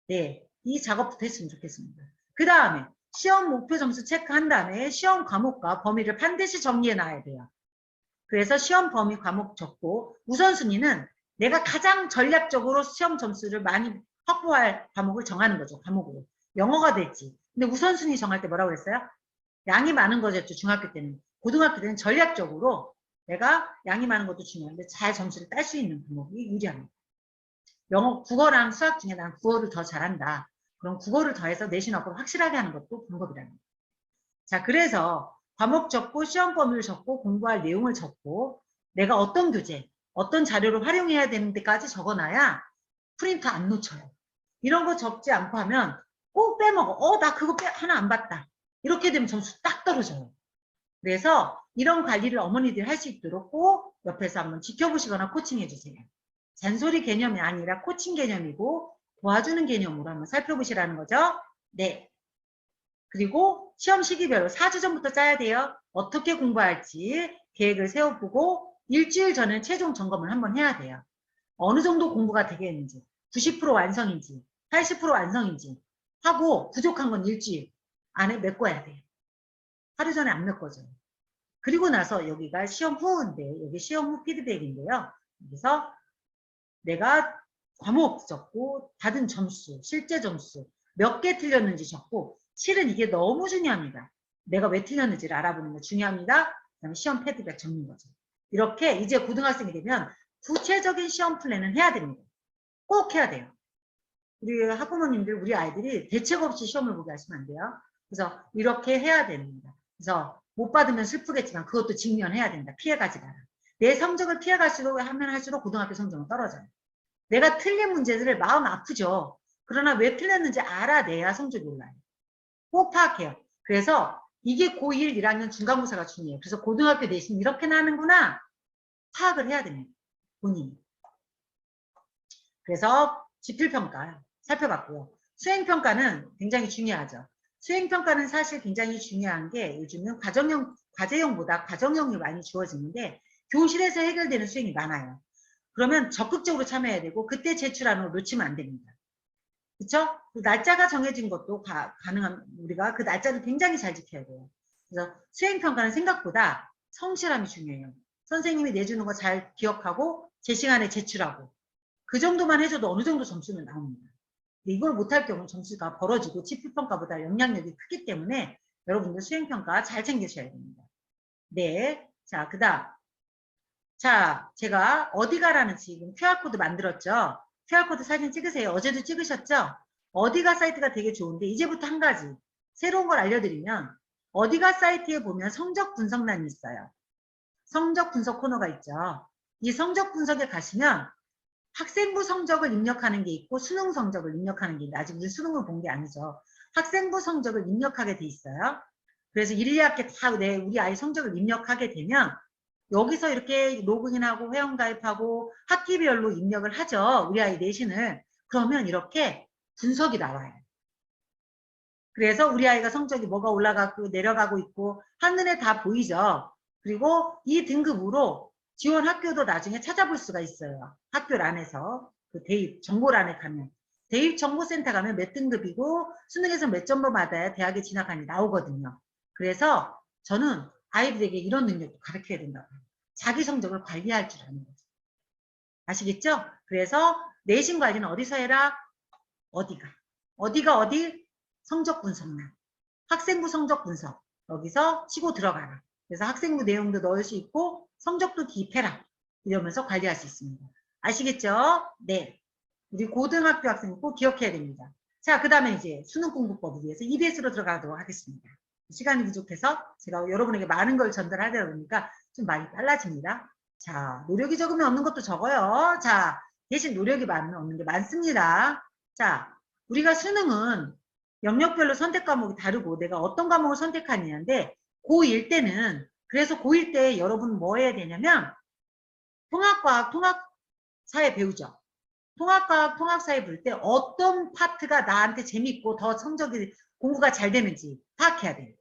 네, 이 작업부터 했으면 좋겠습니다. 그 다음에 시험 목표 점수 체크한 다음에 시험 과목과 범위를 반드시 정리해 놔야 돼요. 그래서 시험 범위 과목 적고 우선순위는 내가 가장 전략적으로 시험 점수를 많이 확보할 과목을 정하는 거죠. 과목으로. 영어가 될지. 근데 우선순위 정할 때 뭐라고 그랬어요? 양이 많은 거였죠. 중학교 때는. 고등학교 때는 전략적으로 내가 양이 많은 것도 중요한데 잘 점수를 딸 수 있는 과목이 유리합니다. 영어, 국어랑 수학 중에 난 국어를 더 잘한다. 그럼 국어를 더해서 내신 학업을 확실하게 하는 것도 방법이랍니다. 자, 그래서 과목 적고 시험 범위를 적고 공부할 내용을 적고 내가 어떤 교재, 어떤 자료를 활용해야 되는 데까지 적어놔야 프린트 안 놓쳐요. 이런 거 적지 않고 하면 꼭 빼먹어. 나 그거 하나 안 봤다. 이렇게 되면 점수 딱 떨어져요. 그래서 이런 관리를 어머니들이 할 수 있도록 꼭 옆에서 한번 지켜보시거나 코칭해 주세요. 잔소리 개념이 아니라 코칭 개념이고 도와주는 개념으로 한번 살펴보시라는 거죠. 네. 그리고 시험 시기별로 4주 전부터 짜야 돼요. 어떻게 공부할지 계획을 세워보고 일주일 전에 최종 점검을 한번 해야 돼요. 어느 정도 공부가 되겠는지, 90% 완성인지, 80% 완성인지 하고 부족한 건 일주일 안에 메꿔야 돼요. 하루 전에 안 메꿔져요. 그리고 나서 여기가 시험 후인데 여기 시험 후 피드백인데요. 여기서 내가 과목 적고 받은 점수, 실제 점수 몇 개 틀렸는지 적고 실은 이게 너무 중요합니다. 내가 왜 틀렸는지를 알아보는 게 중요합니다. 그다음에 시험 피드백 적는 거죠. 이렇게 이제 고등학생이 되면 구체적인 시험 플랜은 해야 됩니다. 꼭 해야 돼요. 우리 학부모님들, 우리 아이들이 대책 없이 시험을 보게 하시면 안 돼요. 그래서 이렇게 해야 됩니다. 그래서 못 받으면 슬프겠지만 그것도 직면해야 된다. 피해가지 마라. 내 성적을 피해갈수록 하면 할수록 고등학교 성적은 떨어져요. 내가 틀린 문제들을 마음 아프죠. 그러나 왜 틀렸는지 알아내야 성적이 올라요. 꼭 파악해요. 그래서 이게 고1, 1학년 중간고사가 중요해요. 그래서 고등학교 내신 이렇게 나는구나. 파악을 해야 됩니다. 본인이. 그래서 지필평가 살펴봤고요. 수행평가는 굉장히 중요하죠. 수행평가는 사실 굉장히 중요한 게 요즘은 과제형보다 과정형이 많이 주어지는데 교실에서 해결되는 수행이 많아요. 그러면 적극적으로 참여해야 되고 그때 제출하는 걸 놓치면 안 됩니다. 그렇죠? 그 날짜가 정해진 것도 가능한 우리가 그 날짜를 굉장히 잘 지켜야 돼요. 그래서 수행평가는 생각보다 성실함이 중요해요. 선생님이 내주는 거 잘 기억하고 제 시간에 제출하고 그 정도만 해줘도 어느 정도 점수는 나옵니다. 이걸 못할 경우 점수가 벌어지고 지필평가보다 영향력이 크기 때문에 여러분들 수행평가 잘 챙기셔야 됩니다. 네, 자, 그 다음. 자, 제가 어디가라는 지금 QR코드 만들었죠? QR코드 사진 찍으세요. 어제도 찍으셨죠? 어디가 사이트가 되게 좋은데 이제부터 한 가지 새로운 걸 알려드리면 어디가 사이트에 보면 성적 분석란이 있어요. 성적 분석 코너가 있죠. 이 성적 분석에 가시면 학생부 성적을 입력하는 게 있고 수능 성적을 입력하는 게 있는데 아직 우리 수능을 본 게 아니죠. 학생부 성적을 입력하게 돼 있어요. 그래서 1, 2학기 다 우리 아이 성적을 입력하게 되면 여기서 이렇게 로그인하고 회원가입하고 학기별로 입력을 하죠. 우리 아이 내신을. 그러면 이렇게 분석이 나와요. 그래서 우리 아이가 성적이 뭐가 올라가고 내려가고 있고 한눈에 다 보이죠. 그리고 이 등급으로 지원 학교도 나중에 찾아볼 수가 있어요. 학교란에서 그 대입 정보란에 가면 대입 정보센터 가면 몇 등급이고 수능에서 몇 점을 받아야 대학에 진학하니 나오거든요. 그래서 저는 아이들에게 이런 능력도 가르쳐야 된다고 해요. 자기 성적을 관리할 줄 아는 거죠. 아시겠죠? 그래서 내신 관리는 어디서 해라? 어디가? 어디가 어디? 성적 분석만. 학생부 성적 분석. 여기서 치고 들어가라. 그래서 학생부 내용도 넣을 수 있고 성적도 기입해라. 이러면서 관리할 수 있습니다. 아시겠죠? 네. 우리 고등학교 학생 꼭 기억해야 됩니다. 자, 그 다음에 이제 수능 공부법을 위해서 EBS로 들어가도록 하겠습니다. 시간이 부족해서 제가 여러분에게 많은 걸 전달하다 보니까 좀 많이 빨라집니다. 자, 노력이 적으면 얻는 것도 적어요. 자, 대신 노력이 많으면 얻는 게 많습니다. 자, 우리가 수능은 영역별로 선택 과목이 다르고 내가 어떤 과목을 선택하느냐인데 고1 때는 그래서 고1 때 여러분 뭐 해야 되냐면 통합과학, 통합사회 배우죠. 통합과학, 통합사회 볼 때 어떤 파트가 나한테 재밌고 더 성적이 공부가 잘 되는지 파악해야 돼요.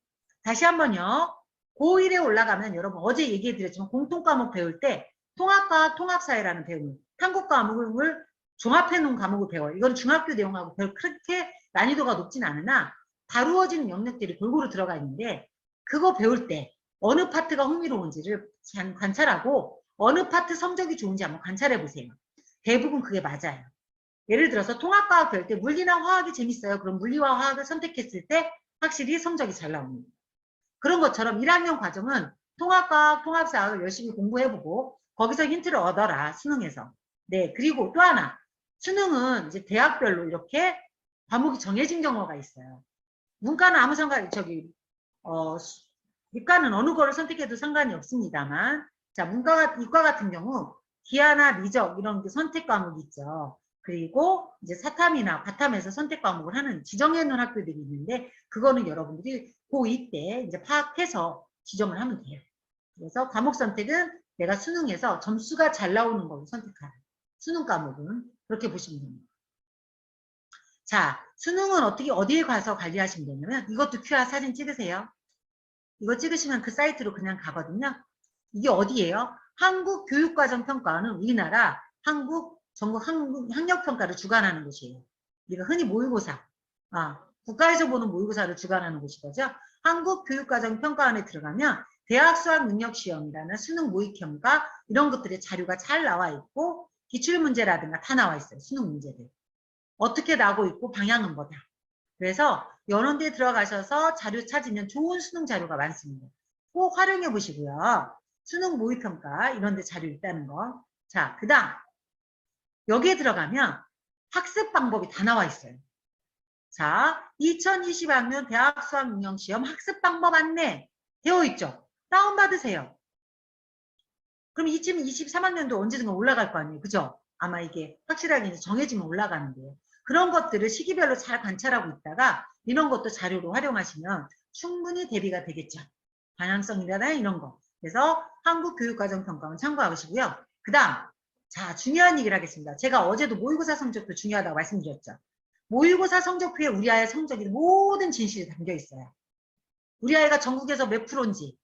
다시 한번요. 고1에 올라가면 여러분 어제 얘기해드렸지만 공통과목 배울 때 통합과학, 통합사회라는 배우는 한국 과목을 종합해 놓은 과목을 배워요. 이건 중학교 내용하고 별 그렇게 난이도가 높진 않으나 다루어지는 영역들이 골고루 들어가 있는데 그거 배울 때 어느 파트가 흥미로운지를 관찰하고 어느 파트 성적이 좋은지 한번 관찰해 보세요. 대부분 그게 맞아요. 예를 들어서 통합과학 배울 때 물리나 화학이 재밌어요. 그럼 물리와 화학을 선택했을 때 확실히 성적이 잘 나옵니다. 그런 것처럼 1학년 과정은 통합과학, 통합사학을 열심히 공부해보고 거기서 힌트를 얻어라. 수능에서. 네, 그리고 또 하나. 수능은 이제 대학별로 이렇게 과목이 정해진 경우가 있어요. 문과는 아무 상관, 이과는 어느 거를 선택해도 상관이 없습니다만, 자, 이과 같은 경우 기하나 미적 이런 게 선택 과목이 있죠. 그리고 이제 사탐이나 과탐에서 선택 과목을 하는 지정해 놓은 학교들이 있는데 그거는 여러분들이 고2 때 이제 파악해서 지정을 하면 돼요. 그래서 과목 선택은 내가 수능에서 점수가 잘 나오는 걸로 선택하라. 수능 과목은 그렇게 보시면 됩니다. 자, 수능은 어디에 가서 관리하시면 되냐면 이것도 QR 사진 찍으세요. 이거 찍으시면 그 사이트로 그냥 가거든요. 이게 어디예요? 한국교육과정평가원은 우리나라 전국 학력평가를 주관하는 곳이에요. 우리가 흔히 모의고사, 국가에서 보는 모의고사를 주관하는 곳이거죠. 한국교육과정평가원에 들어가면 대학 수학능력시험이라는 수능 모의평가 이런 것들의 자료가 잘 나와 있고 기출문제라든가 다 나와 있어요. 수능 문제들. 어떻게 나오고 있고 방향은 뭐다. 그래서 이런 데 들어가셔서 자료 찾으면 좋은 수능 자료가 많습니다. 꼭 활용해 보시고요. 수능 모의평가 이런 데 자료 있다는 거. 자, 그 다음 여기에 들어가면 학습 방법이 다 나와 있어요. 자, 2020학년 대학 수학능력시험 학습 방법 안내 되어 있죠. 다운받으세요. 그럼 2023학년도 언제든가 올라갈 거 아니에요. 그죠? 아마 이게 확실하게 이제 정해지면 올라가는데요. 그런 것들을 시기별로 잘 관찰하고 있다가 이런 것도 자료로 활용하시면 충분히 대비가 되겠죠. 방향성이나 이런 거. 그래서 한국교육과정평가원 참고하시고요. 그 다음 자, 중요한 얘기를 하겠습니다. 제가 어제도 모의고사 성적도 중요하다고 말씀드렸죠. 모의고사 성적표에 우리 아이의 성적이 모든 진실이 담겨 있어요. 우리 아이가 전국에서 몇 프로인지,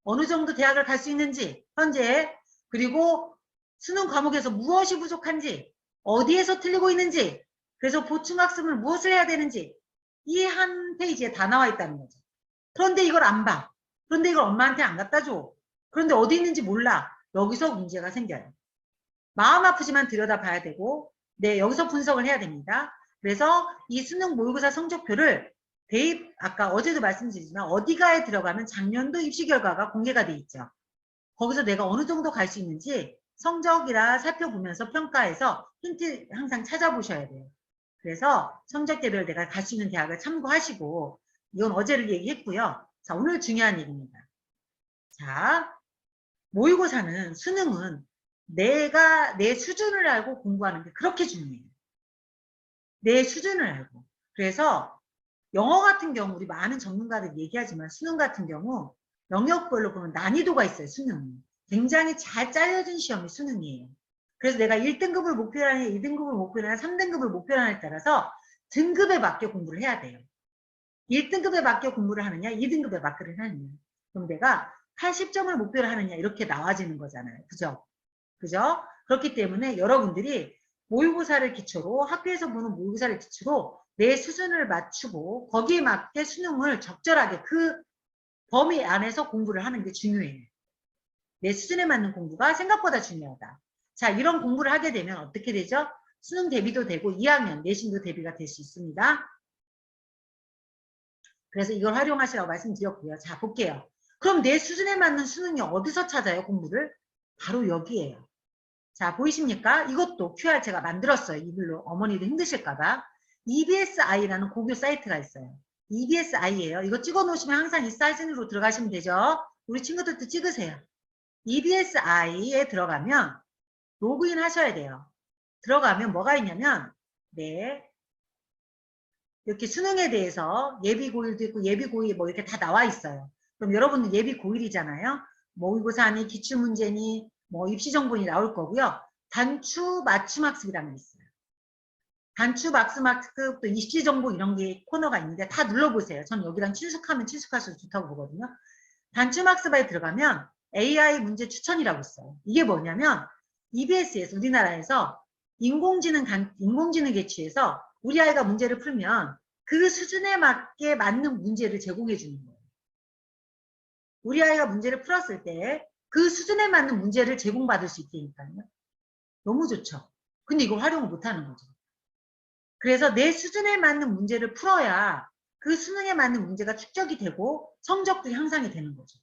어느 정도 대학을 갈 수 있는지, 현재, 그리고 수능 과목에서 무엇이 부족한지, 어디에서 틀리고 있는지, 그래서 보충학습을 무엇을 해야 되는지, 이 한 페이지에 다 나와 있다는 거죠. 그런데 이걸 안 봐. 그런데 이걸 엄마한테 안 갖다 줘. 그런데 어디 있는지 몰라. 여기서 문제가 생겨요. 마음 아프지만 들여다봐야 되고, 네, 여기서 분석을 해야 됩니다. 그래서 이 수능 모의고사 성적표를 대입, 아까 어제도 말씀드리지만 어디가에 들어가면 작년도 입시 결과가 공개가 돼 있죠. 거기서 내가 어느 정도 갈 수 있는지 성적이라 살펴보면서 평가해서 힌트 항상 찾아보셔야 돼요. 그래서 성적대별 내가 갈 수 있는 대학을 참고하시고, 이건 어제를 얘기했고요. 자, 오늘 중요한 얘기입니다. 자, 모의고사는, 수능은 내가 내 수준을 알고 공부하는 게 그렇게 중요해요. 내 수준을 알고. 그래서 영어 같은 경우 우리 많은 전문가들이 얘기하지만 수능 같은 경우 영역별로 보면 난이도가 있어요. 수능은. 굉장히 잘 짜여진 시험이 수능이에요. 그래서 내가 1등급을 목표로 하느냐, 2등급을 목표로 하느냐, 3등급을 목표로 하느냐에 따라서 등급에 맞게 공부를 해야 돼요. 1등급에 맞게 공부를 하느냐, 2등급에 맞게 하느냐. 그럼 내가 80점을 목표로 하느냐, 이렇게 나와지는 거잖아요. 그죠? 그죠? 그렇기 때문에 여러분들이 모의고사를 기초로, 학교에서 보는 모의고사를 기초로 내 수준을 맞추고 거기에 맞게 수능을 적절하게 그 범위 안에서 공부를 하는 게 중요해요. 내 수준에 맞는 공부가 생각보다 중요하다. 자, 이런 공부를 하게 되면 어떻게 되죠? 수능 대비도 되고 2학년 내신도 대비가 될 수 있습니다. 그래서 이걸 활용하시라고 말씀드렸고요. 자, 볼게요. 그럼 내 수준에 맞는 수능이 어디서 찾아요, 공부를? 바로 여기에요. 자, 보이십니까? 이것도 QR 제가 만들었어요. 이걸로 어머니도 힘드실까봐. EBSI라는 고교 사이트가 있어요. EBSI예요. 이거 찍어 놓으시면 항상 이 사진으로 들어가시면 되죠. 우리 친구들도 찍으세요. EBSI에 들어가면 로그인 하셔야 돼요. 들어가면 뭐가 있냐면, 네, 이렇게 수능에 대해서 예비 고1도 있고 예비 고2 뭐 이렇게 다 나와 있어요. 그럼 여러분들 예비 고1이잖아요. 모의고사니 기출문제니 뭐 입시정보니 나올 거고요. 단추 맞춤학습이라는 게 있어요. 단추 맞춤학습 또 입시정보 이런 게 코너가 있는데 다 눌러보세요. 전 여기랑 친숙하면 친숙할수록 좋다고 보거든요. 단추학습에 들어가면 AI 문제 추천이라고 있어요. 이게 뭐냐면 EBS에서 우리나라에서 인공지능 개취해서 우리 아이가 문제를 풀면 그 수준에 맞게 맞는 문제를 제공해 주는 거예요. 우리 아이가 문제를 풀었을 때 그 수준에 맞는 문제를 제공받을 수 있다니까요. 너무 좋죠. 근데 이걸 활용을 못하는 거죠. 그래서 내 수준에 맞는 문제를 풀어야 그 수능에 맞는 문제가 축적이 되고 성적도 향상이 되는 거죠.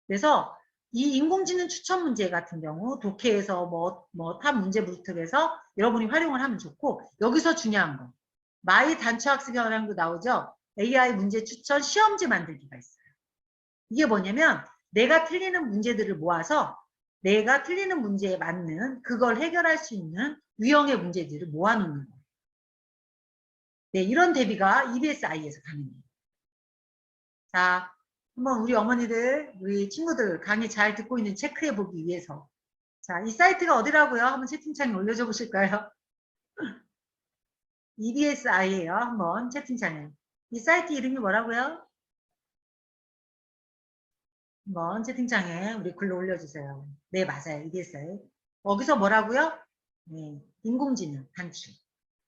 그래서 이 인공지능 추천 문제 같은 경우 독해에서 뭐 탑 문제 물특에서 여러분이 활용을 하면 좋고, 여기서 중요한 거 마이 단추학습 현황도 나오죠. AI 문제 추천 시험지 만들기가 있어요. 이게 뭐냐면 내가 틀리는 문제들을 모아서 내가 틀리는 문제에 맞는 그걸 해결할 수 있는 유형의 문제들을 모아놓는 거예요. 네, 이런 대비가 EBSI에서 가능해요. 자, 한번 우리 어머니들, 우리 친구들 강의 잘 듣고 있는 체크해 보기 위해서. 자, 이 사이트가 어디라고요? 한번 채팅창에 올려줘 보실까요? EBSI예요. 한번 채팅창에. 이 사이트 이름이 뭐라고요? 한번 채팅창에 우리 글로 올려주세요. 네, 맞아요. EBSI. 거기서 뭐라고요? 네, 인공지능 단추.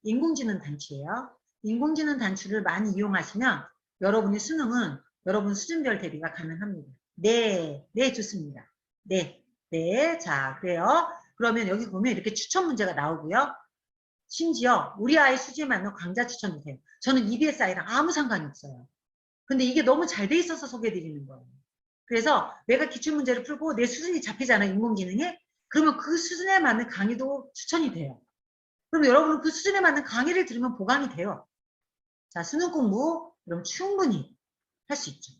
인공지능 단추예요. 인공지능 단추를 많이 이용하시면 여러분의 수능은 여러분 수준별 대비가 가능합니다. 네, 네, 좋습니다. 네, 네, 자, 그래요. 그러면 여기 보면 이렇게 추천 문제가 나오고요. 심지어 우리 아이 수준에 맞는 강좌 추천도 돼요. 저는 EBSI랑 아무 상관이 없어요. 근데 이게 너무 잘 돼 있어서 소개해드리는 거예요. 그래서 내가 기출문제를 풀고 내 수준이 잡히잖아요. 인공지능에. 그러면 그 수준에 맞는 강의도 추천이 돼요. 그럼 여러분은 그 수준에 맞는 강의를 들으면 보강이 돼요. 자, 수능 공부 그럼 충분히 할 수 있죠.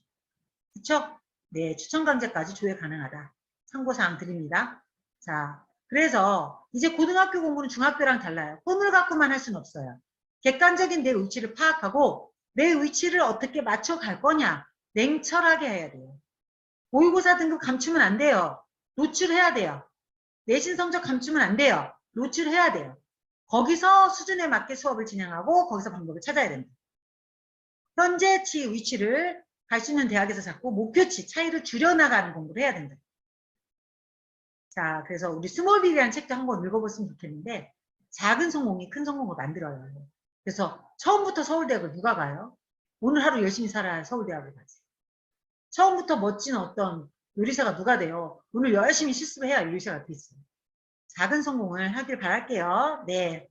그쵸? 네, 추천 강좌까지 조회 가능하다. 참고사항 드립니다. 자, 그래서 이제 고등학교 공부는 중학교랑 달라요. 꿈을 갖고만 할 수는 없어요. 객관적인 내 위치를 파악하고 내 위치를 어떻게 맞춰갈 거냐. 냉철하게 해야 돼요. 모의고사 등급 감추면 안 돼요. 노출해야 돼요. 내신 성적 감추면 안 돼요. 노출해야 돼요. 거기서 수준에 맞게 수업을 진행하고 거기서 방법을 찾아야 됩니다. 현재치 위치를 갈 수 있는 대학에서 잡고 목표치 차이를 줄여나가는 공부를 해야 된다. 자, 그래서 우리 스몰빅이라는 책도 한번 읽어봤으면 좋겠는데 작은 성공이 큰 성공을 만들어요. 그래서 처음부터 서울대학을 누가 가요? 오늘 하루 열심히 살아야 서울대학을 가지. 처음부터 멋진 어떤 요리사가 누가 돼요? 오늘 열심히 실습을 해야 요리사가 되지. 작은 성공을 하길 바랄게요. 네.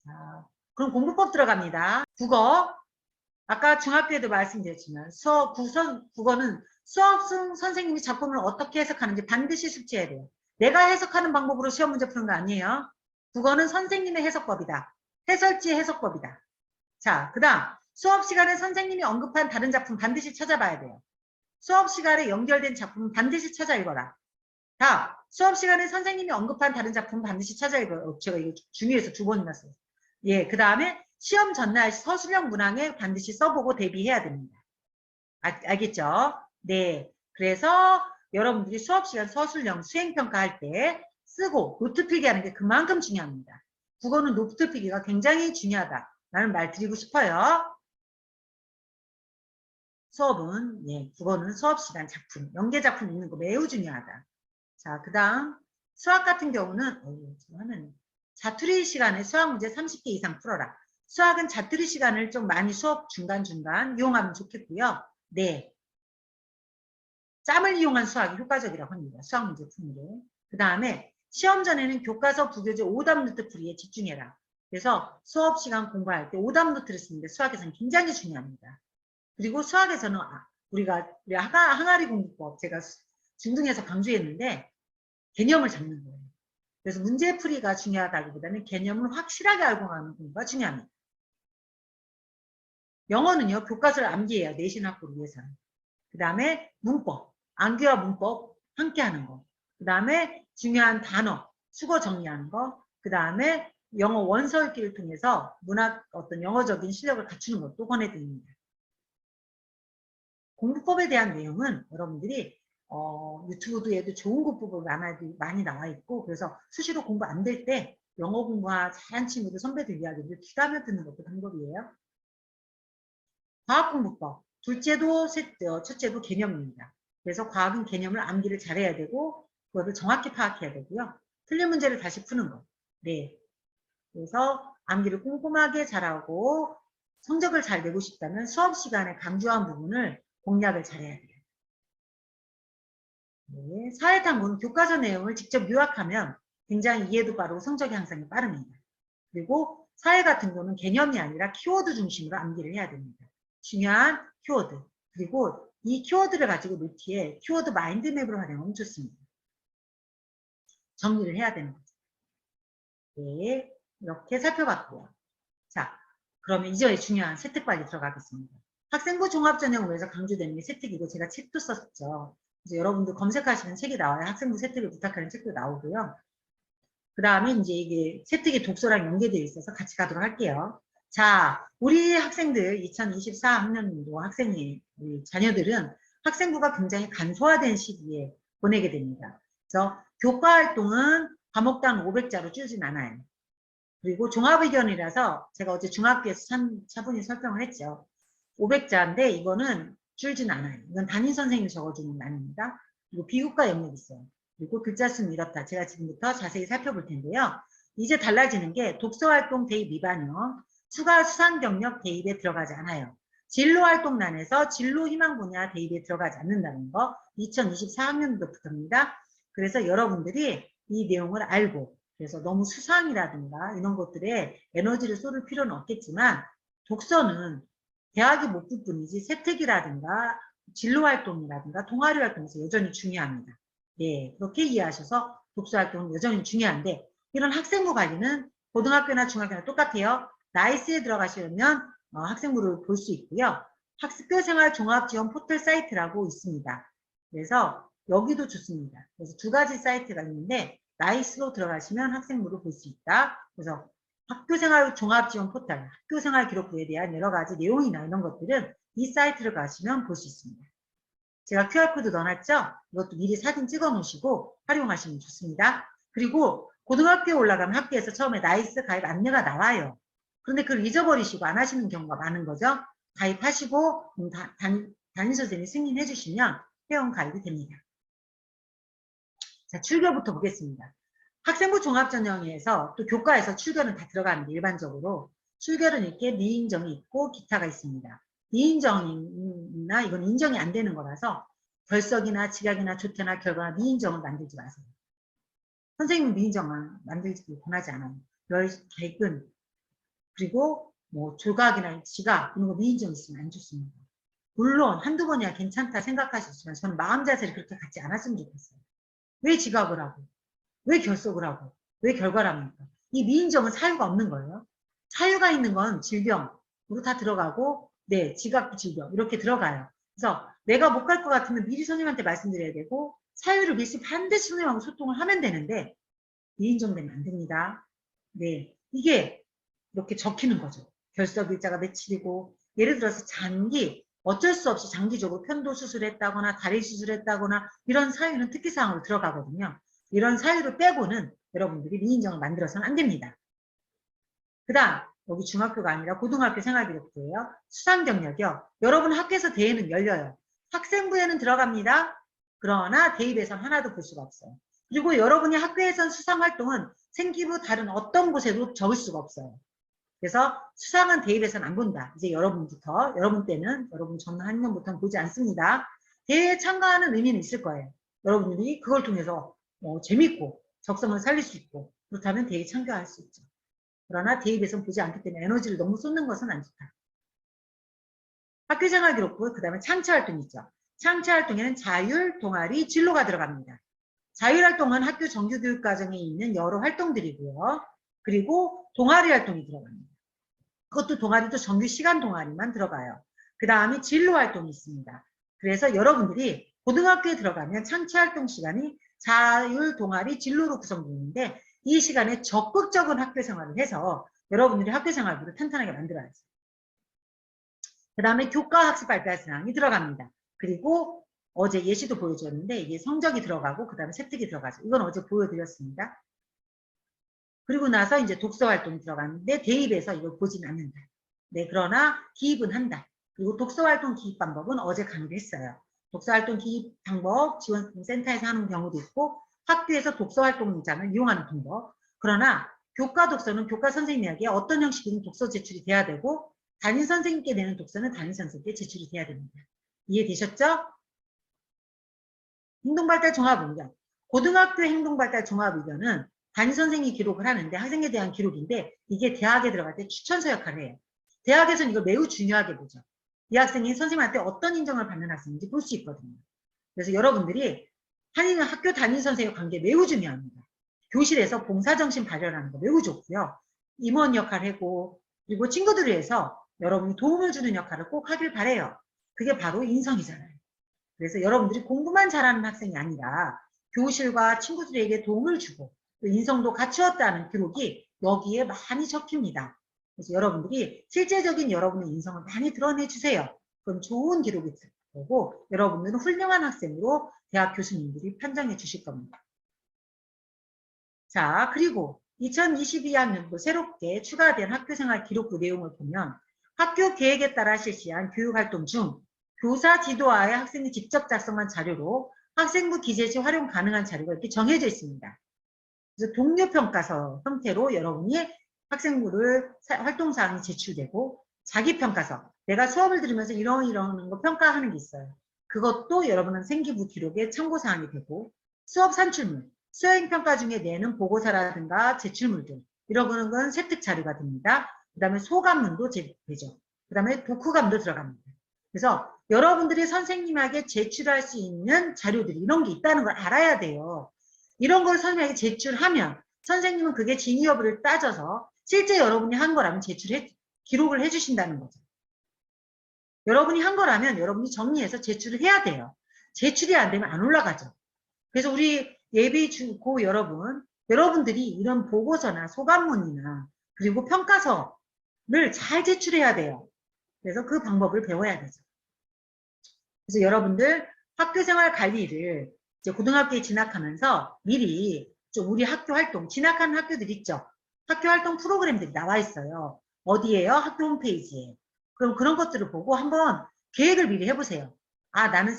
자, 그럼 공부법 들어갑니다. 국어. 아까 중학교에도 말씀드렸지만 국어는 수업 선생님이 작품을 어떻게 해석하는지 반드시 숙지해야 돼요. 내가 해석하는 방법으로 시험 문제 푸는 거 아니에요. 국어는 선생님의 해석법이다. 해설지의 해석법이다. 자, 그 다음 수업 시간에 선생님이 언급한 다른 작품 반드시 찾아봐야 돼요. 수업 시간에 연결된 작품 반드시 찾아 읽어라. 다음 수업 시간에 선생님이 언급한 다른 작품 반드시 찾아 읽어요. 제가 이거 중위에서 2번이나 써요. 예, 그 다음에 시험 전날 서술형 문항에 반드시 써보고 대비해야 됩니다. 알겠죠? 네. 그래서 여러분들이 수업 시간 서술형 수행평가할 때 쓰고 노트 필기하는 게 그만큼 중요합니다. 국어는 노트 필기가 굉장히 중요하다라는 말 드리고 싶어요. 수업은, 예, 국어는 수업 시간 작품, 연계 작품 읽는 거 매우 중요하다. 자, 그 다음 수학 같은 경우는 저는 자투리 시간에 수학 문제 30개 이상 풀어라. 수학은 자투리 시간을 좀 많이 수업 중간중간 이용하면 좋겠고요. 네. 짬을 이용한 수학이 효과적이라고 합니다. 수학 문제 푸는 게. 그 다음에 시험 전에는 교과서 부교재 오답 노트 풀이에 집중해라. 그래서 수업 시간 공부할 때 오답 노트를 쓰는데 수학에서는 굉장히 중요합니다. 그리고 수학에서는 우리가 항아리 공부법 제가 중등에서 강조했는데 개념을 잡는 거예요. 그래서 문제풀이가 중요하다기보다는 개념을 확실하게 알고 가는 공부가 중요합니다. 영어는요. 교과서를 암기해야 내신 확보를 위해서는. 그 다음에 문법, 암기와 문법 함께 하는 거. 그 다음에 중요한 단어, 수거 정리하는 거. 그 다음에 영어 원서 읽기를 통해서 어떤 영어적인 실력을 갖추는 것도 권해드립니다. 공부법에 대한 내용은 여러분들이 유튜브에도 좋은 공부법이 많이 나와 있고 그래서 수시로 공부 안 될 때 영어 공부와 잘한 친구들, 선배들 이야기를 귀가며 듣는 것도 방법이에요. 과학공부법. 첫째도 개념입니다. 그래서 과학은 개념을 암기를 잘해야 되고 그거를 정확히 파악해야 되고요. 틀린 문제를 다시 푸는 거. 네. 그래서 암기를 꼼꼼하게 잘하고 성적을 잘 내고 싶다면 수업 시간에 강조한 부분을 공략을 잘해야 돼요. 네. 사회탐구는 교과서 내용을 직접 요약하면 굉장히 이해도 빠르고 성적 향상이 빠릅니다. 그리고 사회 같은 거는 개념이 아니라 키워드 중심으로 암기를 해야 됩니다. 중요한 키워드. 그리고 이 키워드를 가지고 노트에 키워드 마인드맵으로 활용하면 좋습니다. 정리를 해야 되는 거죠. 네, 이렇게 살펴봤고요. 자, 그러면 이제 중요한 세특 관리 들어가겠습니다. 학생부 종합전형으로해서 강조되는 게 세특이고 제가 책도 썼죠. 그래서 여러분들 검색하시면 책이 나와요. 학생부 세특을 부탁하는 책도 나오고요. 그 다음에 이제 이게 세특이 독서랑 연계되어 있어서 같이 가도록 할게요. 자, 우리 학생들 2024학년도 학생이 우리 자녀들은 학생부가 굉장히 간소화된 시기에 보내게 됩니다. 그래서 교과활동은 과목당 500자로 줄진 않아요. 그리고 종합의견이라서 제가 어제 중학교에서 차분히 설명을 했죠. 500자인데 이거는 줄진 않아요. 이건 담임선생님이 적어주는 난입니다. 그리고 비교과 영역이 있어요. 그리고 글자 수는 이렇다. 제가 지금부터 자세히 살펴볼 텐데요. 이제 달라지는 게 독서활동 대입 위반형, 추가 수상경력 대입에 들어가지 않아요. 진로활동란에서 진로희망 분야 대입에 들어가지 않는다는 거 2024학년도부터입니다. 그래서 여러분들이 이 내용을 알고 그래서 너무 수상이라든가 이런 것들에 에너지를 쏟을 필요는 없겠지만 독서는 대학이 목표 뿐이지 세특이라든가 진로활동이라든가 동아리활동에서 여전히 중요합니다. 네, 그렇게 이해하셔서 독서활동은 여전히 중요한데 이런 학생부 관리는 고등학교나 중학교나 똑같아요. 나이스에 들어가시려면 학생부를 볼 수 있고요. 학교생활 종합지원 포털 사이트라고 있습니다. 그래서 여기도 좋습니다. 그래서 2가지 사이트가 있는데 나이스로 들어가시면 학생부를 볼 수 있다. 그래서 학교생활 종합지원 포털, 학교생활 기록부에 대한 여러 가지 내용이나 이런 것들은 이 사이트를 가시면 볼 수 있습니다. 제가 QR코드 넣어놨죠? 이것도 미리 사진 찍어 놓으시고 활용하시면 좋습니다. 그리고 고등학교에 올라가면 학교에서 처음에 나이스 가입 안내가 나와요. 그런데 그걸 잊어버리시고 안 하시는 경우가 많은 거죠. 가입하시고 담임선생님이 승인해 주시면 회원 가입이 됩니다. 자, 출결부터 보겠습니다. 학생부 종합전형에서 또 교과에서 출결은 다 들어가는데 일반적으로 출결은 이렇게 미인정이 있고 기타가 있습니다. 미인정이나 이건 인정이 안 되는 거라서 결석이나 지각이나 조퇴나 결과나 미인정을 만들지 마세요. 선생님은 미인정만 만들지 권하지 않아요. 결객은 그리고 뭐 조각이나 지각 이런 거 미인정 있으면 안 좋습니다. 물론 한두 번이야 괜찮다 생각하시지만 저는 마음 자세를 그렇게 갖지 않았으면 좋겠어요. 왜 지각을 하고 왜 결석을 하고 왜 결과를 합니까? 이 미인정은 사유가 없는 거예요. 사유가 있는 건 질병으로 다 들어가고 네 지각 질병 이렇게 들어가요. 그래서 내가 못 갈 것 같으면 미리 선생님한테 말씀드려야 되고 사유를 미리 반드시 선생님하고 소통을 하면 되는데 미인정되면 안 됩니다. 네, 이게 이렇게 적히는 거죠. 결석 일자가 며칠이고 예를 들어서 장기 어쩔 수 없이 장기적으로 편도 수술했다거나 다리 수술했다거나 이런 사유는 특기사항으로 들어가거든요. 이런 사유를 빼고는 여러분들이 미인정을 만들어서는 안 됩니다. 그 다음 여기 중학교가 아니라 고등학교 생활기록부예요. 수상경력이요. 여러분 학교에서 대회는 열려요. 학생부에는 들어갑니다. 그러나 대입에선 하나도 볼 수가 없어요. 그리고 여러분이 학교에선 수상활동은 생기부 다른 어떤 곳에도 적을 수가 없어요. 그래서 수상은 대입에서는 안 본다. 이제 여러분부터, 여러분 때는, 여러분 전문 한 년부터는 보지 않습니다. 대회에 참가하는 의미는 있을 거예요. 여러분들이 그걸 통해서 재밌고 적성을 살릴 수 있고 그렇다면 대회에 참가할 수 있죠. 그러나 대입에서는 보지 않기 때문에 에너지를 너무 쏟는 것은 안 좋다. 학교생활기록부, 그 다음에 창체활동 있죠. 창체활동에는 자율, 동아리, 진로가 들어갑니다. 자율활동은 학교 정규교육과정에 있는 여러 활동들이고요. 그리고 동아리 활동이 들어갑니다. 그것도 동아리도 정규 시간 동아리만 들어가요. 그 다음에 진로 활동이 있습니다. 그래서 여러분들이 고등학교에 들어가면 창체활동 시간이 자율, 동아리, 진로로 구성되는데 이 시간에 적극적인 학교 생활을 해서 여러분들이 학교 생활을 탄탄하게 만들어야죠. 그 다음에 교과 학습 발달 사항이 들어갑니다. 그리고 어제 예시도 보여줬는데 이게 성적이 들어가고 그 다음에 세특이 들어가죠. 이건 어제 보여드렸습니다. 그리고 나서 이제 독서 활동이 들어가는데 대입에서 이걸 보진 않는다. 네, 그러나 기입은 한다. 그리고 독서 활동 기입 방법은 어제 강의를 했어요. 독서 활동 기입 방법 지원센터에서 하는 경우도 있고 학교에서 독서 활동장을 이용하는 방법. 그러나 교과 독서는 교과 선생님에게 어떤 형식이든 독서 제출이 돼야 되고 담임 선생님께 내는 독서는 담임 선생님께 제출이 돼야 됩니다. 이해되셨죠? 행동발달 종합의견. 고등학교 행동발달 종합의견은 담임 선생님이 기록을 하는데 학생에 대한 기록인데 이게 대학에 들어갈 때 추천서 역할을 해요. 대학에서는 이걸 매우 중요하게 보죠. 이 학생이 선생님한테 어떤 인정을 받는 학생인지 볼 수 있거든요. 그래서 여러분들이 학교 담임 선생님의 관계 매우 중요합니다. 교실에서 봉사정신 발현하는 거 매우 좋고요. 임원 역할을 하고 그리고 친구들을 위해서 여러분이 도움을 주는 역할을 꼭 하길 바래요. 그게 바로 인성이잖아요. 그래서 여러분들이 공부만 잘하는 학생이 아니라 교실과 친구들에게 도움을 주고 인성도 갖추었다는 기록이 여기에 많이 적힙니다. 그래서 여러분들이 실제적인 여러분의 인성을 많이 드러내주세요. 그럼 좋은 기록이 될 거고 여러분들은 훌륭한 학생으로 대학 교수님들이 판정해 주실 겁니다. 자, 그리고 2022학년도 새롭게 추가된 학교생활 기록부 내용을 보면 학교 계획에 따라 실시한 교육활동 중 교사 지도하에 학생이 직접 작성한 자료로 학생부 기재시 활용 가능한 자료가 이렇게 정해져 있습니다. 그래서 동료평가서 형태로 여러분이 학생부를 활동사항이 제출되고 자기평가서, 내가 수업을 들으면서 이런 거 평가하는 게 있어요. 그것도 여러분은 생기부 기록에 참고사항이 되고 수업 산출물, 수행평가 중에 내는 보고서라든가 제출물들 이런 건 세특 자료가 됩니다. 그 다음에 소감문도 되죠. 그 다음에 독후감도 들어갑니다. 그래서 여러분들이 선생님에게 제출할 수 있는 자료들이 이런 게 있다는 걸 알아야 돼요. 이런 걸 선생님에게 제출하면 선생님은 그게 진위 여부를 따져서 실제 여러분이 한 거라면 기록을 해주신다는 거죠. 여러분이 한 거라면 여러분이 정리해서 제출을 해야 돼요. 제출이 안 되면 안 올라가죠. 그래서 우리 예비 중고 여러분들이 이런 보고서나 소감문이나 그리고 평가서를 잘 제출해야 돼요. 그래서 그 방법을 배워야 되죠. 그래서 여러분들 학교생활 관리를 이제 고등학교에 진학하면서 미리 좀 우리 학교 활동, 진학하는 학교들 있죠. 학교 활동 프로그램들이 나와 있어요. 어디에요? 학교 홈페이지에. 그럼 그런 것들을 보고 한번 계획을 미리 해보세요. 아, 나는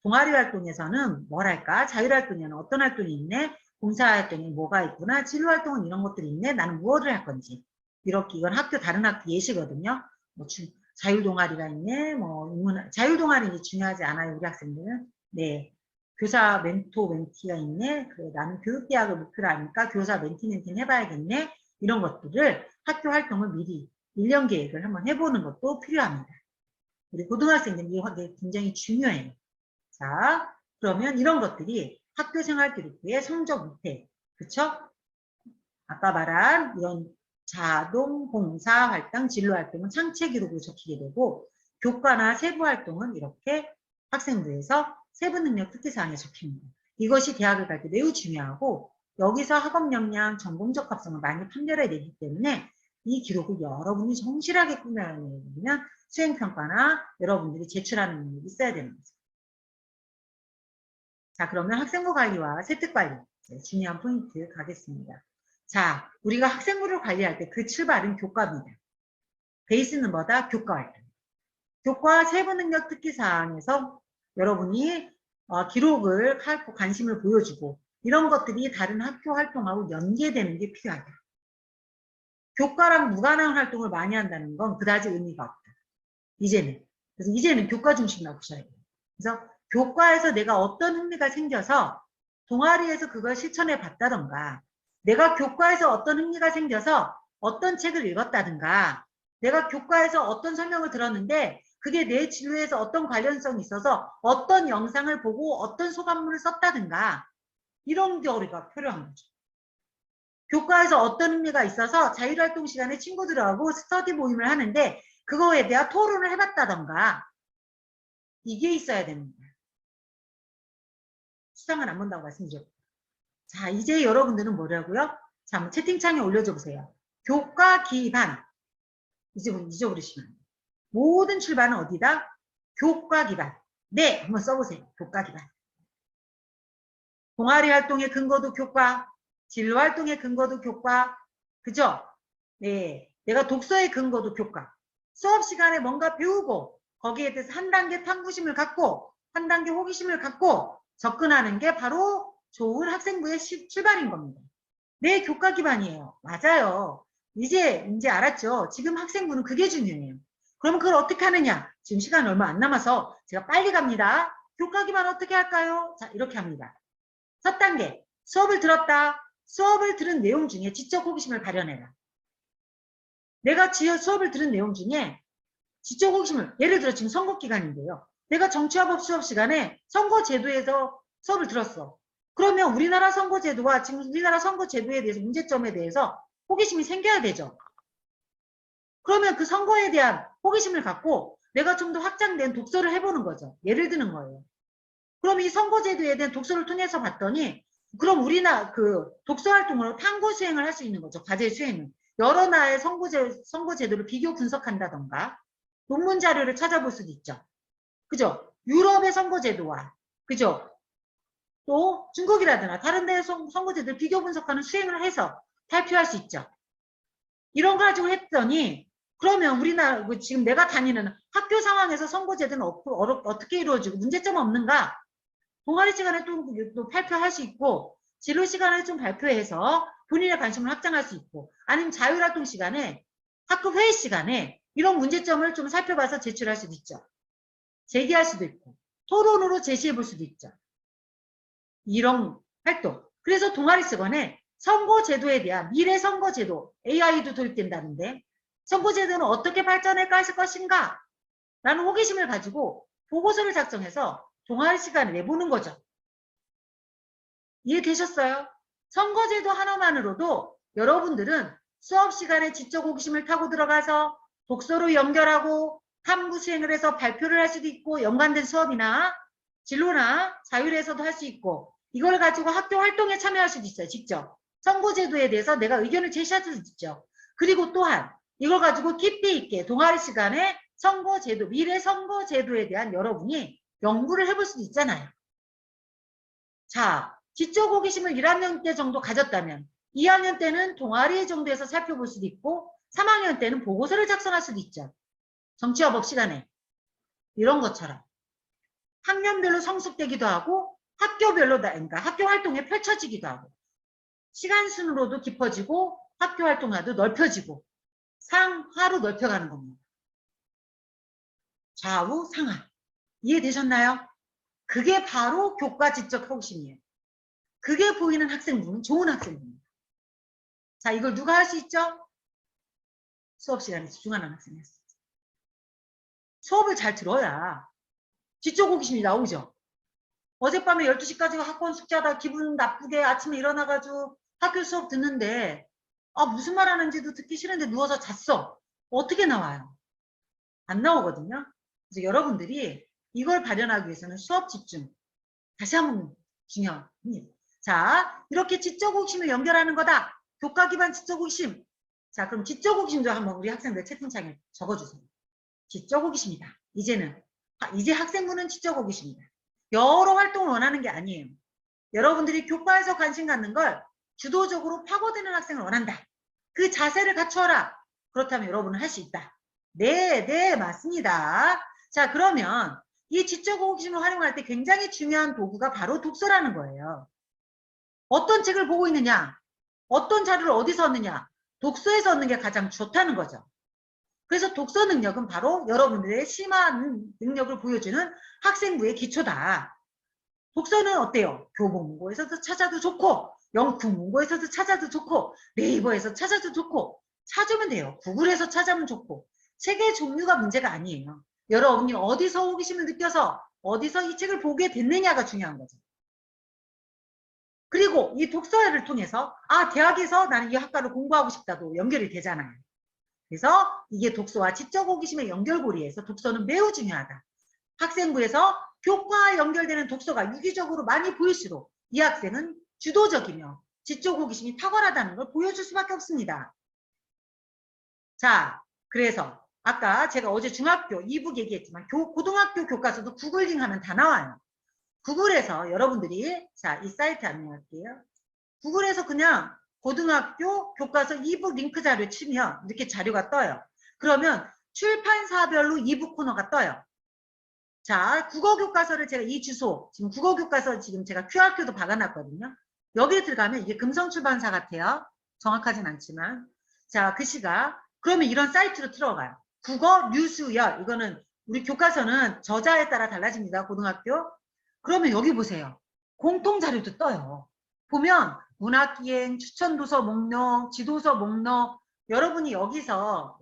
동아리 활동에서는 뭘 할까? 자율활동에는 어떤 활동이 있네? 봉사활동에 뭐가 있구나? 진로활동은 이런 것들이 있네? 나는 무엇을 할 건지. 이렇게, 이건 다른 학교 예시거든요. 뭐 자율동아리가 있네? 자율동아리 이제 중요하지 않아요, 우리 학생들은. 네. 교사 멘토 멘티가 있네. 그래, 나는 교육대학을 목표로 하니까 교사 멘티 멘티는 해봐야겠네. 이런 것들을 학교 활동을 미리 1년 계획을 한번 해보는 것도 필요합니다. 우리 고등학생들은 이게 굉장히 중요해요. 자, 그러면 이런 것들이 학교 생활 기록부의 성적 밑에, 그쵸? 아까 말한 이런 자동 봉사 활동, 진로 활동은 상체 기록으로 적히게 되고, 교과나 세부 활동은 이렇게 학생부에서 세부 능력 특기사항에 적힙니다. 이것이 대학을 갈 때 매우 중요하고, 여기서 학업 역량, 전공적 합성을 많이 판별해야 되기 때문에 이 기록을 여러분이 성실하게 꾸며내면 수행평가나 여러분들이 제출하는 능력이 있어야 되는 거죠. 자, 그러면 학생부 관리와 세특관리, 중요한 포인트 가겠습니다. 자, 우리가 학생부를 관리할 때 그 출발은 교과입니다. 베이스는 뭐다? 교과 활동. 교과 세부 능력 특기 사항에서 여러분이 기록을 하고 관심을 보여주고 이런 것들이 다른 학교 활동하고 연계되는 게 필요하다. 교과랑 무관한 활동을 많이 한다는 건 그다지 의미가 없다. 이제는. 그래서 이제는 교과 중심으로 보셔야 돼요. 그래서 교과에서 내가 어떤 흥미가 생겨서 동아리에서 그걸 실천해 봤다던가, 내가 교과에서 어떤 흥미가 생겨서 어떤 책을 읽었다든가, 내가 교과에서 어떤 설명을 들었는데 그게 내 진로에서 어떤 관련성이 있어서 어떤 영상을 보고 어떤 소감문을 썼다든가, 이런 게 우리가 필요한 거죠. 교과에서 어떤 흥미가 있어서 자율활동 시간에 친구들하고 스터디 모임을 하는데 그거에 대한 토론을 해봤다던가, 이게 있어야 됩니다. 수상은 안 본다고 말씀드렸고. 자, 이제 여러분들은 뭐라고요? 자, 한번 채팅창에 올려줘 보세요. 교과 기반. 잊어버리시면. 모든 출발은 어디다? 교과 기반. 네, 한번 써보세요. 교과 기반. 동아리 활동의 근거도 교과, 진로 활동의 근거도 교과, 그죠? 네, 내가 독서의 근거도 교과. 수업 시간에 뭔가 배우고 거기에 대해서 한 단계 탐구심을 갖고 한 단계 호기심을 갖고 접근하는 게 바로 좋은 학생부의 출발인 겁니다. 네, 교과 기반이에요. 맞아요. 이제 알았죠? 지금 학생부는 그게 중요해요. 그러면 그걸 어떻게 하느냐? 지금 시간 얼마 안 남아서 제가 빨리 갑니다. 교과 기반 어떻게 할까요? 자, 이렇게 합니다. 첫 단계, 수업을 들었다. 수업을 들은 내용 중에 지적 호기심을 발현해라. 내가 수업을 들은 내용 중에 지적 호기심을, 예를 들어 지금 선거기간인데요. 내가 정치화법 수업 시간에 선거제도에서 수업을 들었어. 그러면 우리나라 선거제도와 지금 우리나라 선거제도에 대해서 문제점에 대해서 호기심이 생겨야 되죠. 그러면 그 선거에 대한 호기심을 갖고 내가 좀 더 확장된 독서를 해보는 거죠. 예를 드는 거예요. 그럼 이 선거제도에 대한 독서를 통해서 봤더니 그럼 우리나라 그 독서 활동으로 탐구 수행을 할 수 있는 거죠. 과제 수행을. 여러 나라의 선거제도를 비교 분석한다던가 논문 자료를 찾아볼 수도 있죠. 그죠? 유럽의 선거제도와 그죠? 또 중국이라든가 다른 데의 선거제도를 비교 분석하는 수행을 해서 발표할 수 있죠. 이런 거 가지고 했더니 그러면 우리나라 지금 내가 다니는 학교 상황에서 선거제도는 어떻게 이루어지고 문제점은 없는가? 동아리 시간에 또 발표할 수 있고 진로 시간에 좀 발표해서 본인의 관심을 확장할 수 있고 아니면 자율활동 시간에 학급 회의 시간에 이런 문제점을 좀 살펴봐서 제출할 수도 있죠. 제기할 수도 있고 토론으로 제시해 볼 수도 있죠. 이런 활동. 그래서 동아리 시간에 선거제도에 대한 미래 선거제도 AI도 도입된다는데 선거제도는 어떻게 발전해 갈 것인가 라는 호기심을 가지고 보고서를 작성해서 동아리 시간에 내보는 거죠. 이해되셨어요? 선거제도 하나만으로도 여러분들은 수업 시간에 지적 호기심을 타고 들어가서 독서로 연결하고 탐구 수행을 해서 발표를 할 수도 있고 연관된 수업이나 진로나 자율에서도 할 수 있고 이걸 가지고 학교 활동에 참여할 수도 있어요. 직접. 선거제도에 대해서 내가 의견을 제시할 수도 있죠. 그리고 또한 이걸 가지고 깊이 있게 동아리 시간에 선거제도, 미래 선거제도에 대한 여러분이 연구를 해볼 수도 있잖아요. 자, 지적 호기심을 1학년 때 정도 가졌다면 2학년 때는 동아리 정도에서 살펴볼 수도 있고 3학년 때는 보고서를 작성할 수도 있죠. 정치화법 시간에. 이런 것처럼. 학년별로 성숙되기도 하고 학교별로, 그러니까 학교 활동에 펼쳐지기도 하고 시간 순으로도 깊어지고 학교 활동화도 넓혀지고 상하로 넓혀가는 겁니다. 좌우 상하. 이해되셨나요? 그게 바로 교과 지적 호기심이에요. 그게 보이는 학생분은 좋은 학생입니다. 자, 이걸 누가 할 수 있죠? 수업 시간에 집중하는 학생이 할 수 있죠. 수업을 잘 들어야 지적 호기심이 나오죠. 어젯밤에 12시까지 학원 숙제하다 기분 나쁘게 아침에 일어나가지고 학교 수업 듣는데 무슨 말 하는지도 듣기 싫은데 누워서 잤어. 어떻게 나와요? 안 나오거든요. 그래서 여러분들이 이걸 발현하기 위해서는 수업 집중. 다시 한번 중요합니다. 자, 이렇게 지적 호기심을 연결하는 거다. 교과 기반 지적 호기심. 자, 그럼 지적 호기심도 한번 우리 학생들 채팅창에 적어주세요. 지적 호기심이다. 이제 학생부는 지적 호기심이다. 여러 활동을 원하는 게 아니에요. 여러분들이 교과에서 관심 갖는 걸 주도적으로 파고드는 학생을 원한다. 그 자세를 갖추어라. 그렇다면 여러분은 할 수 있다. 네, 맞습니다. 자, 그러면 이 지적 호기심을 활용할 때 굉장히 중요한 도구가 바로 독서라는 거예요. 어떤 책을 보고 있느냐, 어떤 자료를 어디서 얻느냐, 독서에서 얻는 게 가장 좋다는 거죠. 그래서 독서 능력은 바로 여러분들의 심한 능력을 보여주는 학생부의 기초다. 독서는 어때요? 교보문고에서도 찾아도 좋고, 영국문고에서도 찾아도 좋고, 네이버에서 찾아도 좋고, 찾으면 돼요. 구글에서 찾으면 좋고, 책의 종류가 문제가 아니에요. 여러분이 어디서 호기심을 느껴서 어디서 이 책을 보게 됐느냐가 중요한 거죠. 그리고 이 독서를 통해서 대학에서 나는 이 학과를 공부하고 싶다도 연결이 되잖아요. 그래서 이게 독서와 지적 호기심의 연결고리에서 독서는 매우 중요하다. 학생부에서 교과와 연결되는 독서가 유기적으로 많이 보일수록 이 학생은 주도적이며 지적 호기심이 탁월하다는 걸 보여줄 수밖에 없습니다. 자, 그래서 아까 제가 어제 중학교 2부 얘기했지만 고등학교 교과서도 구글링 하면 다 나와요. 구글에서 여러분들이 이 사이트 안내할게요. 구글에서 그냥 고등학교 교과서 2부 링크 자료 치면 이렇게 자료가 떠요. 그러면 출판사별로 2부 코너가 떠요. 자, 국어교과서를 제가 이 주소, 지금 국어교과서 지금 제가 QR코드 박아놨거든요. 여기에 들어가면 이게 금성출판사 같아요. 정확하진 않지만. 자, 글씨가 그러면 이런 사이트로 들어가요. 국어 뉴스열, 이거는 우리 교과서는 저자에 따라 달라집니다. 고등학교. 그러면 여기 보세요. 공통자료도 떠요. 보면 문학기행, 추천도서 목록, 지도서 목록, 여러분이 여기서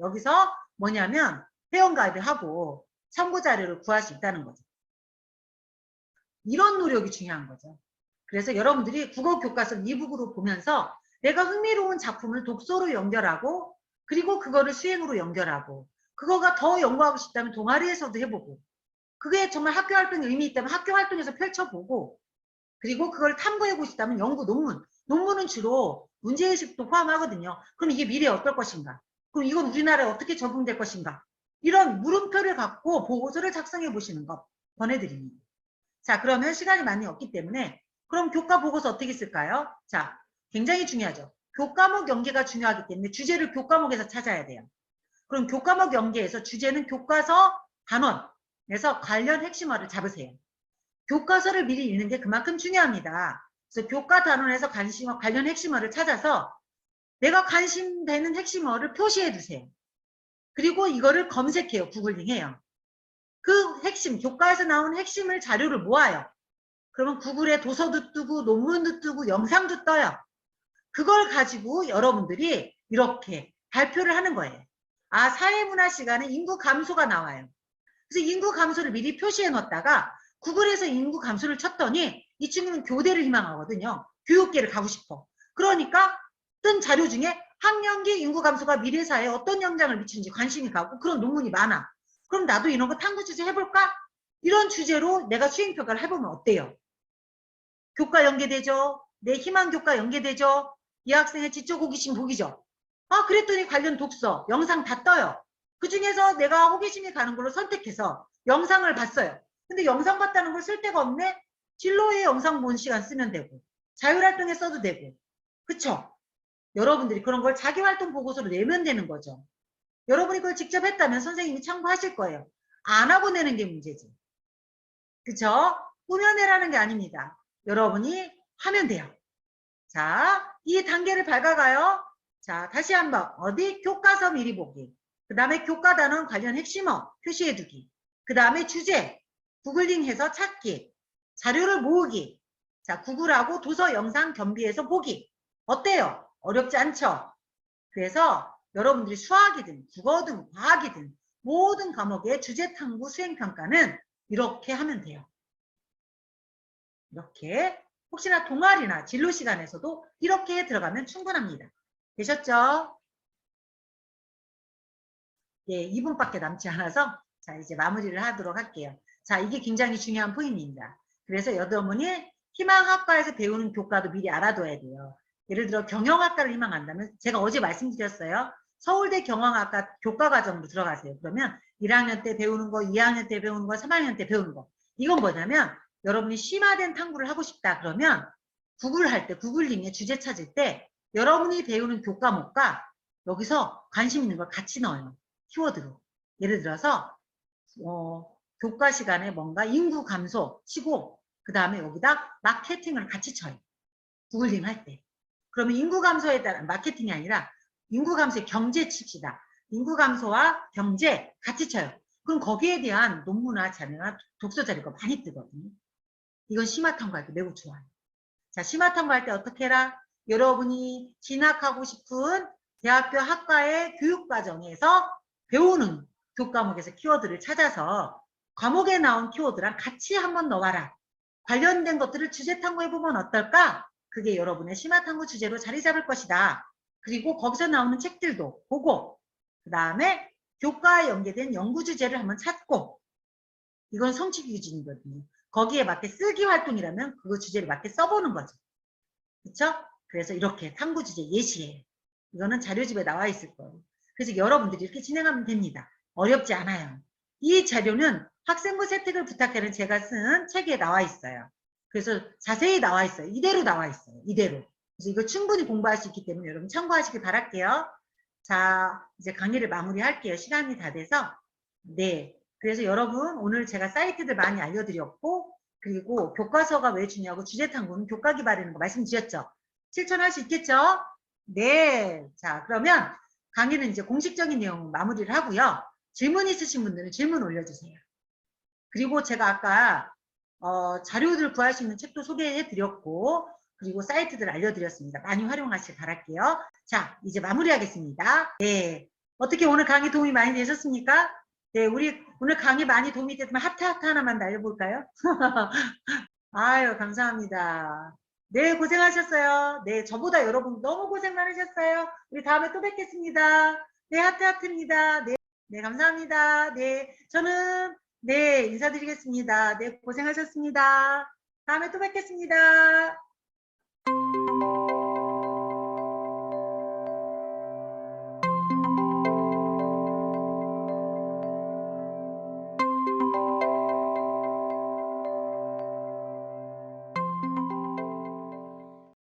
뭐냐면 회원가입하고 참고자료를 구할 수 있다는 거죠. 이런 노력이 중요한 거죠. 그래서 여러분들이 국어교과서 이북으로 보면서 내가 흥미로운 작품을 독서로 연결하고 그리고 그거를 수행으로 연결하고 그거가 더 연구하고 싶다면 동아리에서도 해보고 그게 정말 학교 활동에 의미 있다면 학교 활동에서 펼쳐보고 그리고 그걸 탐구하고 싶다면 연구 논문은 주로 문제의식도 포함하거든요. 그럼 이게 미래에 어떨 것인가? 그럼 이건 우리나라에 어떻게 적용될 것인가? 이런 물음표를 갖고 보고서를 작성해 보시는 것 권해드립니다. 자, 그러면 시간이 많이 없기 때문에 그럼 교과 보고서 어떻게 쓸까요? 자, 굉장히 중요하죠. 교과목 연계가 중요하기 때문에 주제를 교과목에서 찾아야 돼요. 그럼 교과목 연계에서 주제는 교과서 단원에서 관련 핵심어를 잡으세요. 교과서를 미리 읽는 게 그만큼 중요합니다. 그래서 교과 단원에서 관련 핵심어를 찾아서 내가 관심되는 핵심어를 표시해 두세요. 그리고 이거를 검색해요. 구글링해요. 그 핵심, 교과에서 나온 핵심을 자료를 모아요. 그러면 구글에 도서도 뜨고 논문도 뜨고 영상도 떠요. 그걸 가지고 여러분들이 이렇게 발표를 하는 거예요. 사회문화 시간에 인구 감소가 나와요. 그래서 인구 감소를 미리 표시해 놓았다가 구글에서 인구 감소를 쳤더니 이 친구는 교대를 희망하거든요. 교육계를 가고 싶어. 그러니까 뜬 자료 중에 학령기 인구 감소가 미래 사회에 어떤 영향을 미치는지 관심이 가고 그런 논문이 많아. 그럼 나도 이런 거 탐구 주제 해볼까? 이런 주제로 내가 수행평가를 해보면 어때요? 교과 연계되죠? 내 희망 교과 연계되죠? 이 학생의 지적 호기심 보기죠? 그랬더니 관련 독서, 영상 다 떠요. 그 중에서 내가 호기심이 가는 걸로 선택해서 영상을 봤어요. 근데 영상 봤다는 걸 쓸 데가 없네? 진로에 영상 본 시간 쓰면 되고, 자율활동에 써도 되고, 그쵸? 여러분들이 그런 걸 자기활동 보고서로 내면 되는 거죠. 여러분이 그걸 직접 했다면 선생님이 참고하실 거예요. 안 하고 내는 게 문제지. 그쵸? 꾸며내라는 게 아닙니다. 여러분이 하면 돼요. 자, 이 단계를 밟아가요. 자, 다시 한번 어디? 교과서 미리 보기. 그 다음에 교과 단원 관련 핵심어 표시해두기. 그 다음에 주제 구글링해서 찾기. 자료를 모으기. 자, 구글하고 도서 영상 겸비해서 보기. 어때요? 어렵지 않죠? 그래서 여러분들이 수학이든 국어든 과학이든 모든 과목의 주제 탐구 수행평가는 이렇게 하면 돼요. 이렇게 혹시나 동아리나 진로 시간에서도 이렇게 들어가면 충분합니다. 되셨죠? 예, 2분밖에 남지 않아서 자 이제 마무리를 하도록 할게요. 자, 이게 굉장히 중요한 포인트입니다. 그래서 여러분이 희망학과에서 배우는 교과도 미리 알아둬야 돼요. 예를 들어 경영학과를 희망한다면 제가 어제 말씀드렸어요. 서울대 경영학과 교과과정으로 들어가세요. 그러면 1학년 때 배우는 거, 2학년 때 배우는 거, 3학년 때 배우는 거. 이건 뭐냐면 여러분이 심화된 탐구를 하고 싶다 그러면 구글할 때, 구글링에 주제 찾을 때 여러분이 배우는 교과목과 여기서 관심 있는 걸 같이 넣어요. 키워드로. 예를 들어서 교과 시간에 뭔가 인구 감소 치고 그 다음에 여기다 마케팅을 같이 쳐요. 구글링 할 때. 그러면 인구 감소에 따른 마케팅이 아니라 인구 감소의 경제 칩시다. 인구 감소와 경제 같이 쳐요. 그럼 거기에 대한 논문이나 자료나 독서 자료가 많이 뜨거든요. 이건 심화 탐구할 때 매우 좋아요. 자, 심화 탐구할 때 어떻게 해라? 여러분이 진학하고 싶은 대학교 학과의 교육과정에서 배우는 교과목에서 키워드를 찾아서 과목에 나온 키워드랑 같이 한번 넣어라. 관련된 것들을 주제 탐구해보면 어떨까? 그게 여러분의 심화 탐구 주제로 자리 잡을 것이다. 그리고 거기서 나오는 책들도 보고 그 다음에 교과에 연계된 연구 주제를 한번 찾고 이건 성취 기준이거든요. 거기에 맞게 쓰기 활동이라면 그거 주제를 맞게 써보는 거죠. 그렇죠? 그래서 이렇게 탐구 주제 예시예요. 이거는 자료집에 나와 있을 거예요. 그래서 여러분들이 이렇게 진행하면 됩니다. 어렵지 않아요. 이 자료는 학생부 세특을 부탁하는 제가 쓴 책에 나와 있어요. 그래서 자세히 나와 있어요. 이대로 나와 있어요. 이대로. 그래서 이거 충분히 공부할 수 있기 때문에 여러분 참고하시길 바랄게요. 자, 이제 강의를 마무리할게요. 시간이 다 돼서. 네. 그래서 여러분 오늘 제가 사이트들 많이 알려드렸고 그리고 교과서가 왜 중요하고 주제 탐구는 교과 기반이라는 거 말씀드렸죠. 실천할 수 있겠죠? 네. 자, 그러면 강의는 이제 공식적인 내용 마무리를 하고요. 질문 있으신 분들은 질문 올려주세요. 그리고 제가 아까 자료들 구할 수 있는 책도 소개해 드렸고 그리고 사이트들 알려드렸습니다. 많이 활용하시길 바랄게요. 자, 이제 마무리하겠습니다. 네. 어떻게 오늘 강의 도움이 많이 되셨습니까? 네, 우리 오늘 강의 많이 도움이 됐으면 하트 하나만 날려볼까요? 아유, 감사합니다. 네, 고생하셨어요. 네, 저보다 여러분 너무 고생 많으셨어요. 우리 다음에 또 뵙겠습니다. 네, 하트입니다. 네, 네, 감사합니다. 네, 저는 네, 인사드리겠습니다. 네, 고생하셨습니다. 다음에 또 뵙겠습니다.